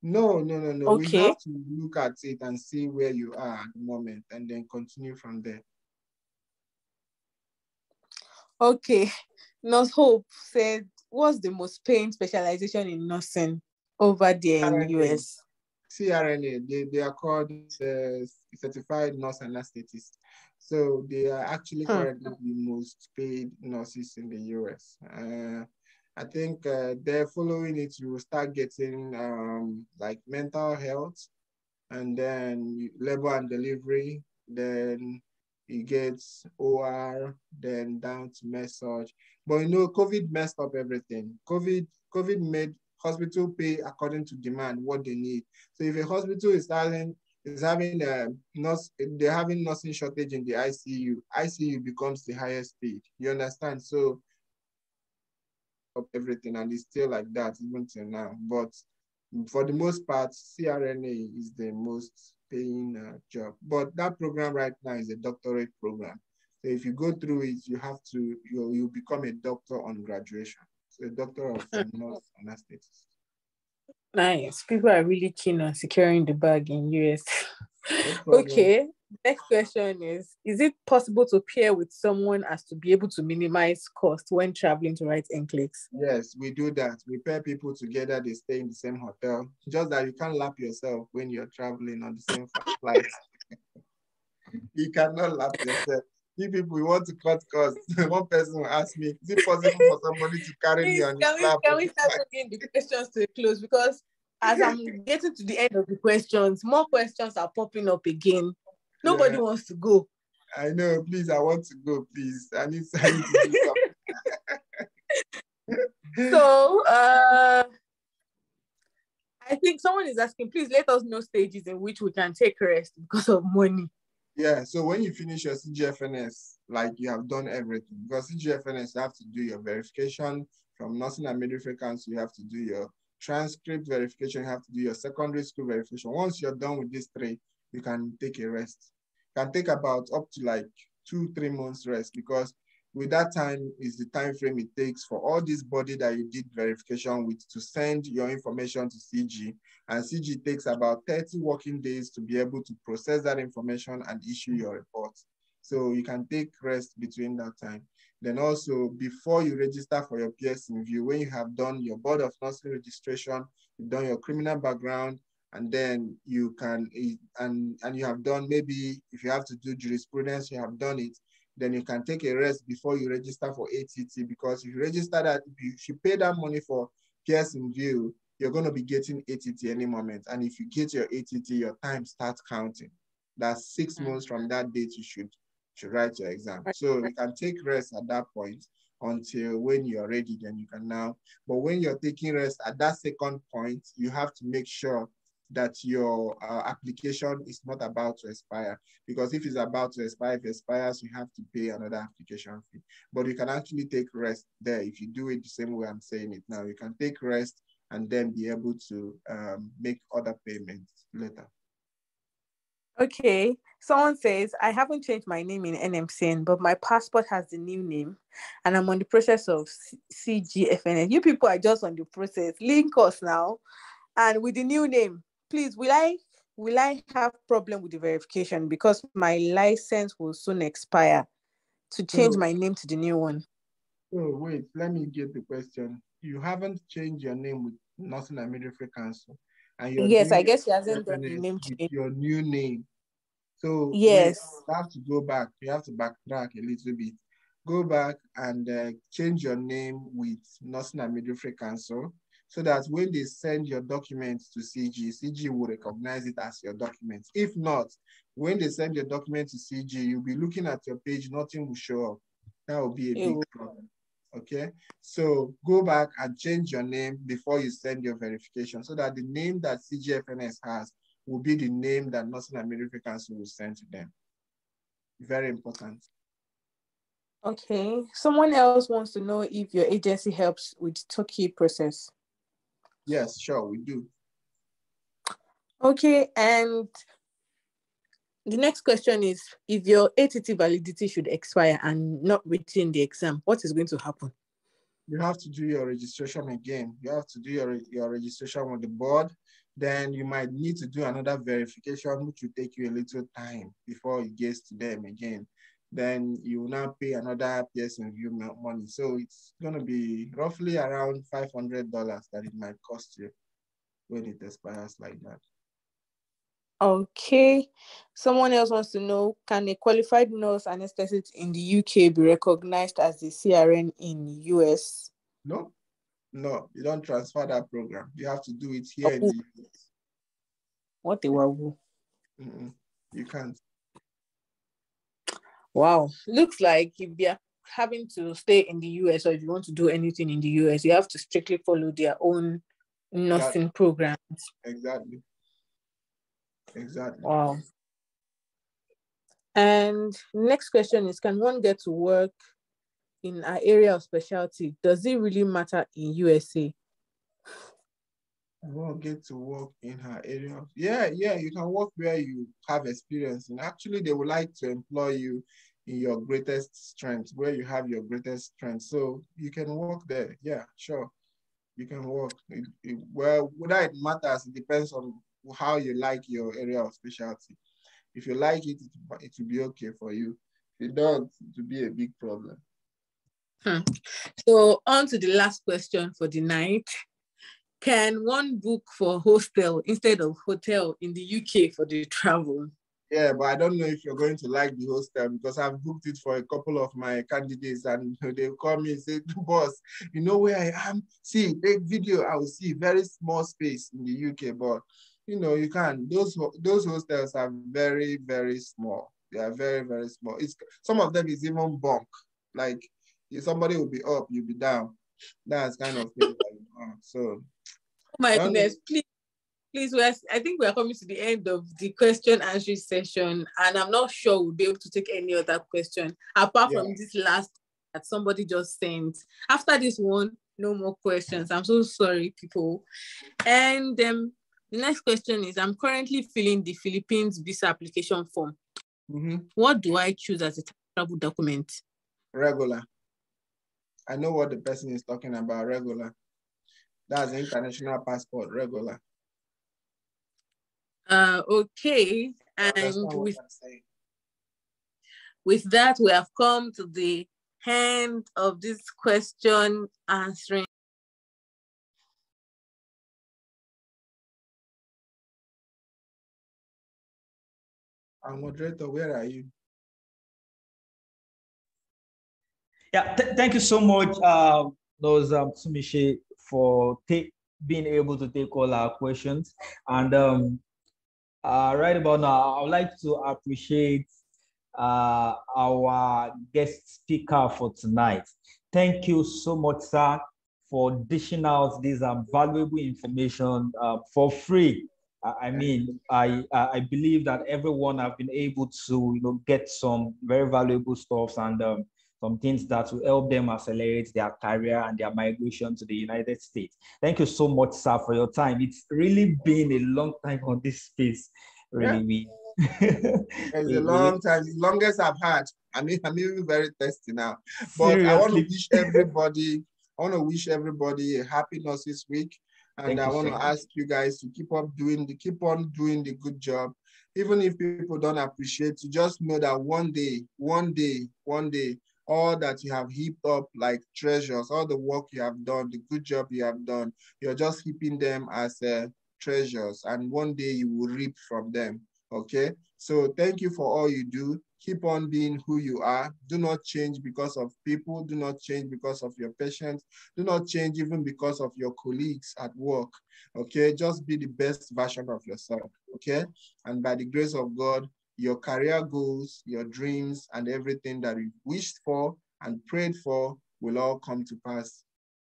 [SPEAKER 1] No.
[SPEAKER 6] Okay.
[SPEAKER 1] We have to look at it and see where you are at the moment and then continue from there.
[SPEAKER 6] Okay. Nurse Hope said, what's the most paying specialization in nursing over there in the US?
[SPEAKER 1] CRNA, they are called Certified Nurse Anesthetists. So they are actually currently the most paid nurses in the US. I think they're following it. You will start getting like mental health, and then labor and delivery, then it gets OR, then down to med-surg. But you know, COVID messed up everything. COVID made hospital pay according to demand what they need. So if a hospital is having they're having nursing shortage in the ICU becomes the highest paid. You understand? So everything, and it's still like that even till now. But for the most part, CRNA is the most paying job. But that program right now is a doctorate program. So if you go through it, you have to you become a doctor on graduation. So a doctor of nurse anesthetists.
[SPEAKER 6] Nice. People are really keen on securing the bag in US. Okay. Next question is it possible to pair with someone as to be able to minimize cost when traveling to write NCLEX?
[SPEAKER 1] Yes, we do that. We pair people together, they stay in the same hotel. Just that you can't lap yourself when you're traveling on the same flight. You cannot lap yourself. You people, you want to cut costs. One person will ask me, is it possible for somebody to carry me on his lap?
[SPEAKER 6] Can we start bringing the questions to a close? Because as I'm getting to the end of the questions, more questions are popping up again. Nobody wants to go.
[SPEAKER 1] I know. Please, I want to go. Please, I need to do something.
[SPEAKER 6] So, I think someone is asking, please let us know stages in which we can take rest because of money.
[SPEAKER 1] Yeah, so when you finish your CGFNS, like you have done everything, because CGFNS, you have to do your verification from Nursing and Midwifery Council, you have to do your transcript verification, you have to do your secondary school verification. Once you're done with these 3, you can take a rest. You can take about up to like 2-3 months rest, because with that time is the time frame it takes for all this body that you did verification with to send your information to CG. And CG takes about 30 working days to be able to process that information and issue your report. So you can take rest between that time. Then also, before you register for your Pearson View, when you have done your Board of Nursing registration, you've done your criminal background, and then you can, and you have done, maybe if you have to do jurisprudence, you have done it, then you can take a rest before you register for ATT, because if you register that, if you pay that money for Pearson View, you're going to be getting ATT any moment. And if you get your ATT, your time starts counting. That's 6 months from that date you should write your exam. So you can take rest at that point until when you're ready, then you can now. But when you're taking rest at that second point, you have to make sure that your application is not about to expire, because if it's about to expire, if it expires, you have to pay another application fee. But you can actually take rest there. If you do it the same way I'm saying it now, you can take rest and then be able to make other payments later.
[SPEAKER 6] Okay, someone says, I haven't changed my name in NMCN, but my passport has the new name and I'm on the process of CGFNS. You people are just on the process. Link us now. And with the new name, please, will I have problem with the verification, because my license will soon expire, to change my name to the new one?
[SPEAKER 1] Oh, wait, let me get the question. You haven't changed your name with Nursing and Midwifery Council, and
[SPEAKER 6] yes, I guess she hasn't done the name change.
[SPEAKER 1] Your new name. So
[SPEAKER 6] yes,
[SPEAKER 1] wait, you have to go back. You have to backtrack a little bit. Go back and change your name with Nursing and Midwifery Council. so that when they send your documents to CG will recognize it as your documents. If not, when they send your document to CG, you'll be looking at your page, nothing will show up. That will be a big problem. Okay, so go back and change your name before you send your verification so that the name that CGFNS has will be the name that Nursing and Midwifery Council will send to them. Very important.
[SPEAKER 6] Okay, someone else wants to know if your agency helps with Turkey process.
[SPEAKER 1] Yes, sure, we do.
[SPEAKER 6] Okay, and the next question is, if your ATT validity should expire and not retain the exam, what is going to happen?
[SPEAKER 1] You have to do your registration again. You have to do your registration with the board. Then you might need to do another verification, which will take you a little time before it gets to them again. Then you will now pay another Pearson review money. So it's going to be roughly around $500 that it might cost you when it expires like that.
[SPEAKER 6] Okay. Someone else wants to know, can a qualified nurse anesthetist in the UK be recognized as the CRN in US?
[SPEAKER 1] No, you don't transfer that program. You have to do it here in the US.
[SPEAKER 6] What a wow.
[SPEAKER 1] You can't.
[SPEAKER 6] Wow. Looks like if you're having to stay in the US or if you want to do anything in the US, you have to strictly follow their own nursing programs.
[SPEAKER 1] Exactly.
[SPEAKER 6] Wow. And next question is, can one get to work in an area of specialty? Does it really matter in USA?
[SPEAKER 1] I won't get to work in her area. Yeah, you can work where you have experience. And actually, they would like to employ you in your greatest strength, where you have your greatest strength. So you can work there. Yeah, sure. You can work. Well, whether it matters, it depends on how you like your area of specialty. If you like it, it will be okay for you. If you don't, it will be a big problem.
[SPEAKER 6] So on to the last question for the night. Can one book for hostel instead of hotel in the UK for the travel?
[SPEAKER 1] Yeah, but I don't know if you're going to like the hostel because I've booked it for a couple of my candidates and they call me and say, boss, you know where I am? See, take video, I will see very small space in the UK, but you know, you can't. Those hostels are very, very small. They are very, very small. Some of them is even bunk. Like if somebody will be up, you'll be down. That's kind of thing. So,
[SPEAKER 6] oh my goodness, please, I think we are coming to the end of the question answering session, and I'm not sure we'll be able to take any other question apart from this last that somebody just sent. After this one, no more questions. I'm so sorry, people. And the next question is, I'm currently filling the Philippines visa application form. What do I choose as a travel document?
[SPEAKER 1] Regular. I know what the person is talking about, regular. That's an international passport, regular.
[SPEAKER 6] Okay, and with that, we have come to the end of this question answering.
[SPEAKER 1] Our moderator, where are you?
[SPEAKER 2] Yeah, thank you so much, Sumishi, for being able to take all our questions. And right about now, I would like to appreciate our guest speaker for tonight. Thank you so much, sir, for dishing out this valuable information for free. I mean, I believe that everyone have been able to get some very valuable stuff and some things that will help them accelerate their career and their migration to the United States. Thank you so much, sir, for your time. It's really been a long time on this space, really.
[SPEAKER 1] It's a long time, the longest I've had. I'm even very thirsty now. But
[SPEAKER 2] Seriously.
[SPEAKER 1] I want to wish everybody a happy Nurses Week. And I want to ask you guys to keep on doing the good job. Even if people don't appreciate you, just know that one day, all that you have heaped up like treasures, all the work you have done, the good job you have done, you're just heaping them as treasures. And one day you will reap from them. Okay, so thank you for all you do. Keep on being who you are. Do not change because of people. Do not change because of your patients. Do not change even because of your colleagues at work. Okay, just be the best version of yourself. Okay, and by the grace of God, your career goals, your dreams, and everything that you wished for and prayed for will all come to pass.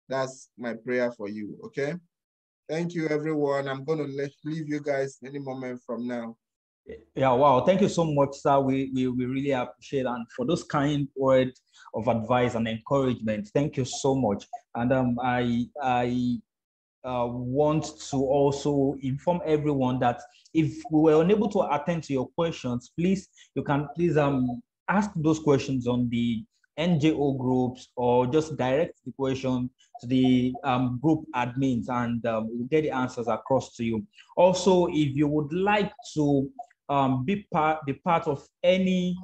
[SPEAKER 1] That's my prayer for you. Okay, thank you, everyone. I'm going to leave you guys any moment from now.
[SPEAKER 2] Yeah, wow. Thank you so much, sir. We really appreciate, and for those kind words of advice and encouragement. Thank you so much. And I want to also inform everyone that if we were unable to attend to your questions, please, you can please ask those questions on the NGO groups, or just direct the question to the group admins, and we'll get the answers across to you. Also, if you would like to be part of any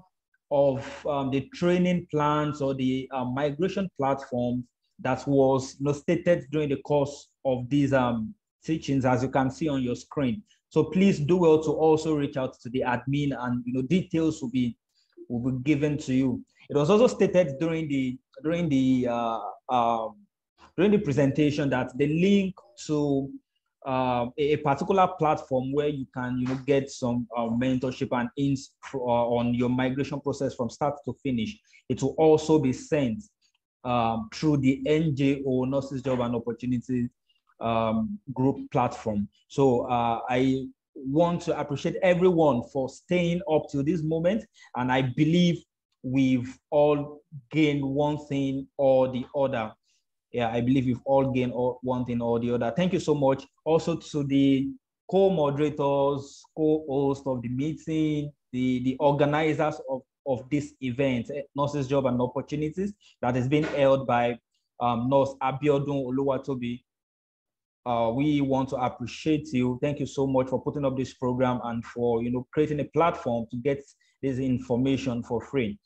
[SPEAKER 2] of the training plans or the migration platforms that was stated during the course of these teachings, as you can see on your screen. So please do well to also reach out to the admin, and details will be given to you. It was also stated during the presentation that the link to a particular platform where you can get some mentorship and on your migration process from start to finish. It will also be sent through the NGO Nurses Job and Opportunities group platform. So I want to appreciate everyone for staying up to this moment, and I believe we've all gained one thing or the other. Yeah, I believe we've all gained one thing or the other. Thank you so much. Also to the co-moderators, co-hosts of the meeting, the organizers of this event, Nurses Job and Opportunities, that is being held by Nurse Abiodun Oluwatobi. We want to appreciate you. Thank you so much for putting up this program and for creating a platform to get this information for free.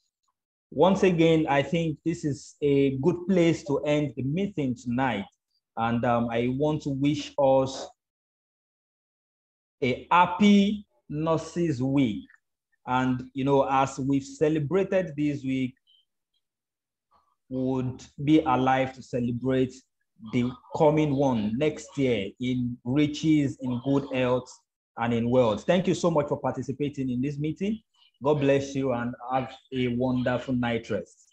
[SPEAKER 2] Once again, I think this is a good place to end the meeting tonight. And I want to wish us a happy Nurses Week. And, as we've celebrated this week, would be alive to celebrate the coming one next year in riches, in good health, and in wealth. Thank you so much for participating in this meeting. God bless you and have a wonderful night rest.